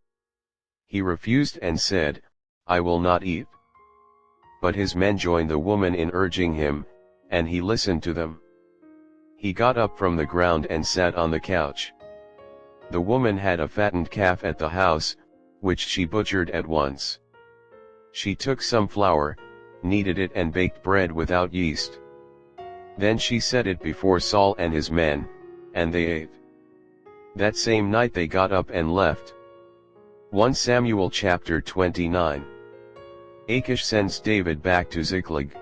He refused and said, "I will not eat." But his men joined the woman in urging him, and he listened to them. He got up from the ground and sat on the couch. The woman had a fattened calf at the house, which she butchered at once. She took some flour, kneaded it and baked bread without yeast. Then she set it before Saul and his men, and they ate. That same night they got up and left. 1 Samuel chapter 29. Achish sends David back to Ziklag.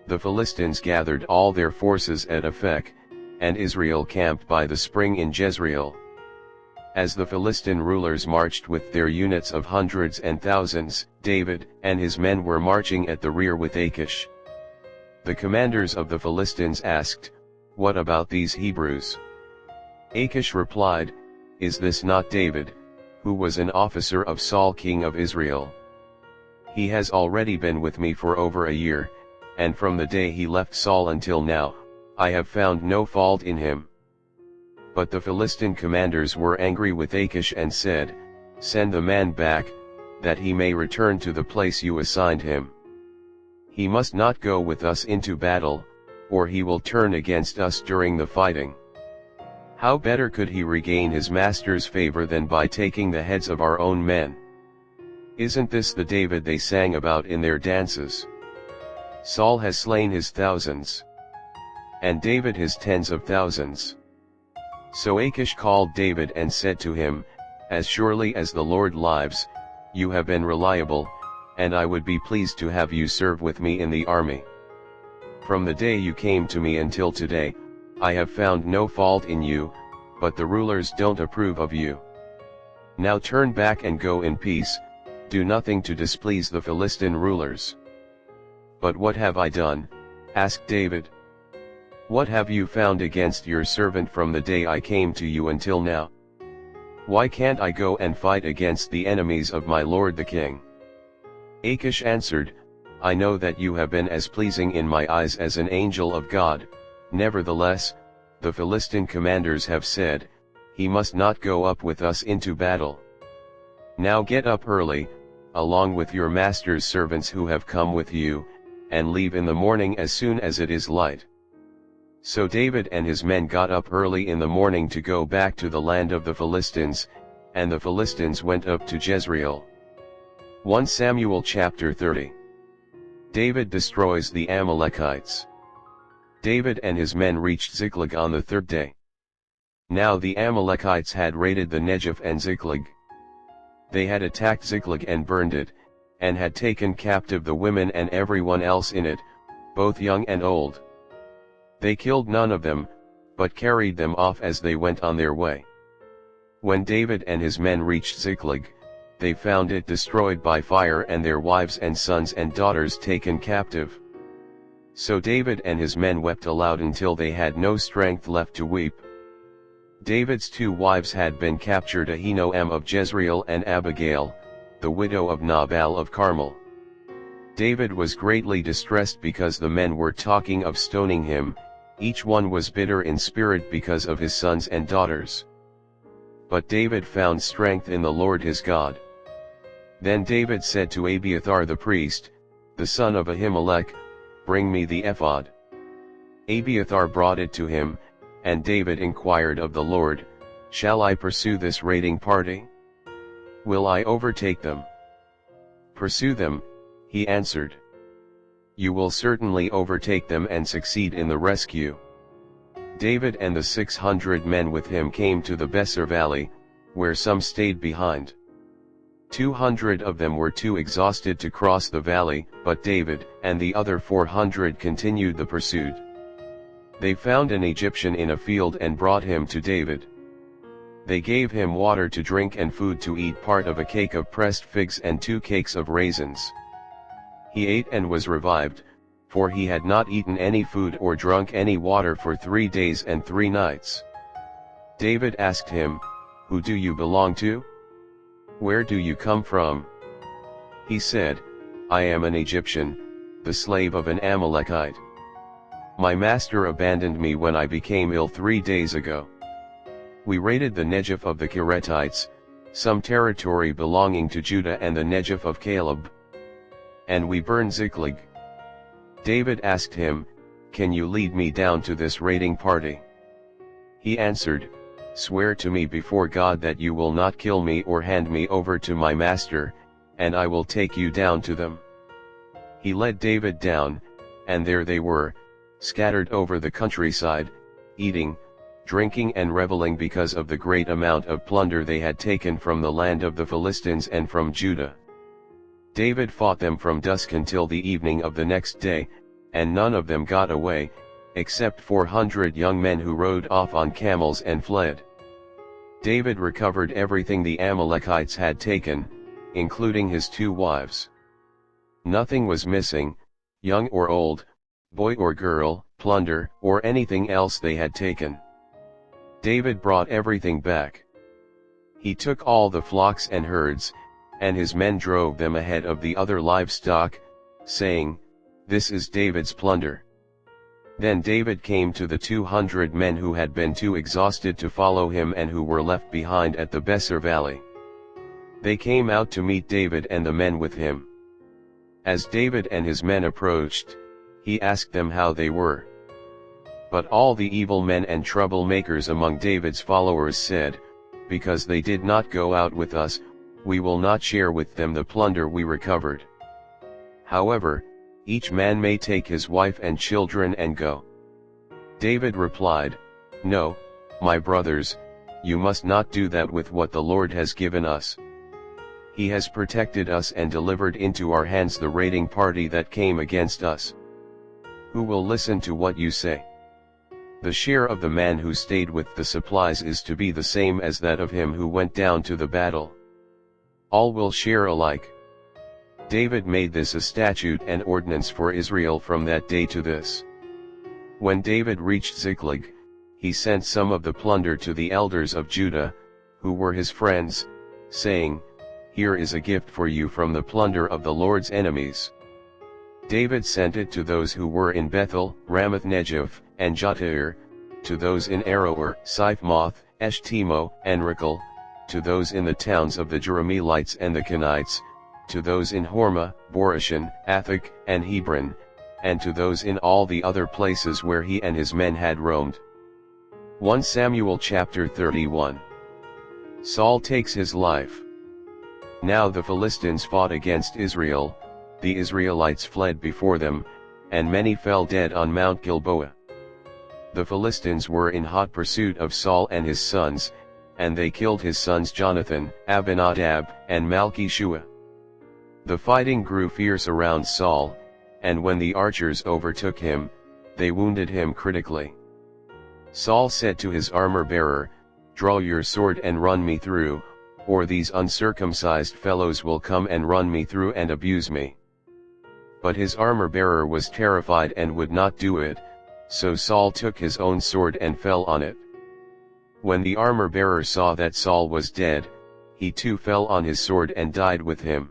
The Philistines gathered all their forces at Aphek, and Israel camped by the spring in Jezreel. As the Philistine rulers marched with their units of hundreds and thousands, David and his men were marching at the rear with Achish. The commanders of the Philistines asked, "What about these Hebrews?" Achish replied, "Is this not David, who was an officer of Saul king of Israel? He has already been with me for over a year, and from the day he left Saul until now, I have found no fault in him." But the Philistine commanders were angry with Achish and said, "Send the man back, that he may return to the place you assigned him. He must not go with us into battle, or he will turn against us during the fighting. How better could he regain his master's favor than by taking the heads of our own men? Isn't this the David they sang about in their dances? Saul has slain his thousands. and David his tens of thousands. So Achish called David and said to him, As surely as the Lord lives, you have been reliable, and I would be pleased to have you serve with me in the army. From the day you came to me until today, I have found no fault in you, but the rulers don't approve of you. Now turn back and go in peace, do nothing to displease the Philistine rulers. But what have I done? Asked David. What have you found against your servant from the day I came to you until now? Why can't I go and fight against the enemies of my lord the king? Achish answered, I know that you have been as pleasing in my eyes as an angel of God, nevertheless, the Philistine commanders have said, He must not go up with us into battle. Now get up early, along with your master's servants who have come with you, and leave in the morning as soon as it is light. So David and his men got up early in the morning to go back to the land of the Philistines, and the Philistines went up to Jezreel. 1 Samuel chapter 30. David destroys the Amalekites. David and his men reached Ziklag on the third day. Now the Amalekites had raided the Negev and Ziklag. They had attacked Ziklag and burned it, and had taken captive the women and everyone else in it, both young and old. They killed none of them, but carried them off as they went on their way. When David and his men reached Ziklag, they found it destroyed by fire and their wives and sons and daughters taken captive. So David and his men wept aloud until they had no strength left to weep. David's two wives had been captured, Ahinoam of Jezreel and Abigail, the widow of Nabal of Carmel. David was greatly distressed because the men were talking of stoning him, each one was bitter in spirit because of his sons and daughters. But David found strength in the Lord his God. Then David said to Abiathar the priest, the son of Ahimelech, Bring me the ephod. Abiathar brought it to him, and David inquired of the Lord, Shall I pursue this raiding party? Will I overtake them? Pursue them, he answered. You will certainly overtake them and succeed in the rescue. David and the 600 men with him came to the Besor valley, where some stayed behind. 200 of them were too exhausted to cross the valley, but David and the other 400 continued the pursuit. They found an Egyptian in a field and brought him to David. They gave him water to drink and food to eat, part of a cake of pressed figs and 2 cakes of raisins. He ate and was revived, for he had not eaten any food or drunk any water for 3 days and 3 nights. David asked him, Who do you belong to? Where do you come from? He said, I am an Egyptian, the slave of an Amalekite. My master abandoned me when I became ill 3 days ago. We raided the Negev of the Kerethites, some territory belonging to Judah, and the Negev of Caleb. And we burned Ziklag. David asked him, Can you lead me down to this raiding party? He answered, Swear to me before God that you will not kill me or hand me over to my master, and I will take you down to them. He led David down, and there they were, scattered over the countryside, eating, drinking and reveling because of the great amount of plunder they had taken from the land of the Philistines and from Judah. David fought them from dusk until the evening of the next day, and none of them got away, except 400 young men who rode off on camels and fled. David recovered everything the Amalekites had taken, including his 2 wives. Nothing was missing, young or old, boy or girl, plunder, or anything else they had taken. David brought everything back. He took all the flocks and herds, and his men drove them ahead of the other livestock, saying, This is David's plunder. Then David came to the 200 men who had been too exhausted to follow him and who were left behind at the Besor valley. They came out to meet David and the men with him. As David and his men approached, he asked them how they were. But all the evil men and troublemakers among David's followers said, Because they did not go out with us, we will not share with them the plunder we recovered. However, each man may take his wife and children and go. David replied, "No, my brothers, you must not do that with what the Lord has given us. He has protected us and delivered into our hands the raiding party that came against us. Who will listen to what you say? The share of the man who stayed with the supplies is to be the same as that of him who went down to the battle. All will share alike." David made this a statute and ordinance for Israel from that day to this. When David reached Ziklag, he sent some of the plunder to the elders of Judah, who were his friends, saying, "Here is a gift for you from the plunder of the Lord's enemies." David sent it to those who were in Bethel, Ramath-Negev, and Jattir, to those in Aroer, Siphmoth, Eshtemo, and Rakel, to those in the towns of the Jerahmeelites and the Kenites, to those in Hormah, Borishan, Athak, and Hebron, and to those in all the other places where he and his men had roamed. 1 Samuel chapter 31. Saul takes his life. Now the Philistines fought against Israel, the Israelites fled before them, and many fell dead on Mount Gilboa. The Philistines were in hot pursuit of Saul and his sons, and they killed his sons Jonathan, Abinadab, and Malchishua. The fighting grew fierce around Saul, and when the archers overtook him, they wounded him critically. Saul said to his armor-bearer, "Draw your sword and run me through, or these uncircumcised fellows will come and run me through and abuse me." But his armor-bearer was terrified and would not do it, so Saul took his own sword and fell on it. When the armor-bearer saw that Saul was dead, he too fell on his sword and died with him.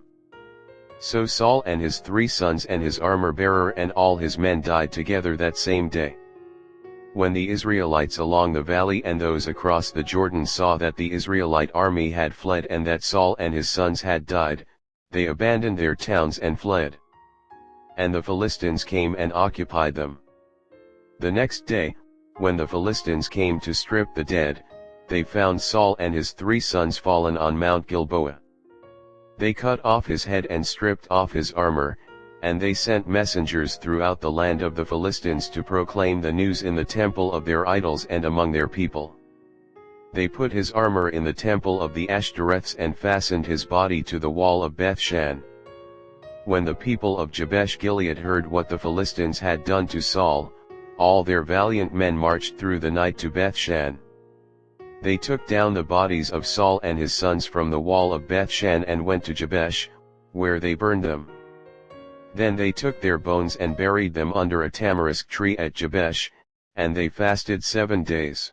So Saul and his 3 sons and his armor-bearer and all his men died together that same day. When the Israelites along the valley and those across the Jordan saw that the Israelite army had fled and that Saul and his sons had died, they abandoned their towns and fled. And the Philistines came and occupied them. The next day, when the Philistines came to strip the dead, they found Saul and his 3 sons fallen on Mount Gilboa. They cut off his head and stripped off his armor, and they sent messengers throughout the land of the Philistines to proclaim the news in the temple of their idols and among their people. They put his armor in the temple of the Ashtoreths and fastened his body to the wall of Bethshan. When the people of Jabesh Gilead heard what the Philistines had done to Saul, all their valiant men marched through the night to Bethshan. They took down the bodies of Saul and his sons from the wall of Bethshan and went to Jabesh, where they burned them. Then they took their bones and buried them under a tamarisk tree at Jabesh, and they fasted 7 days.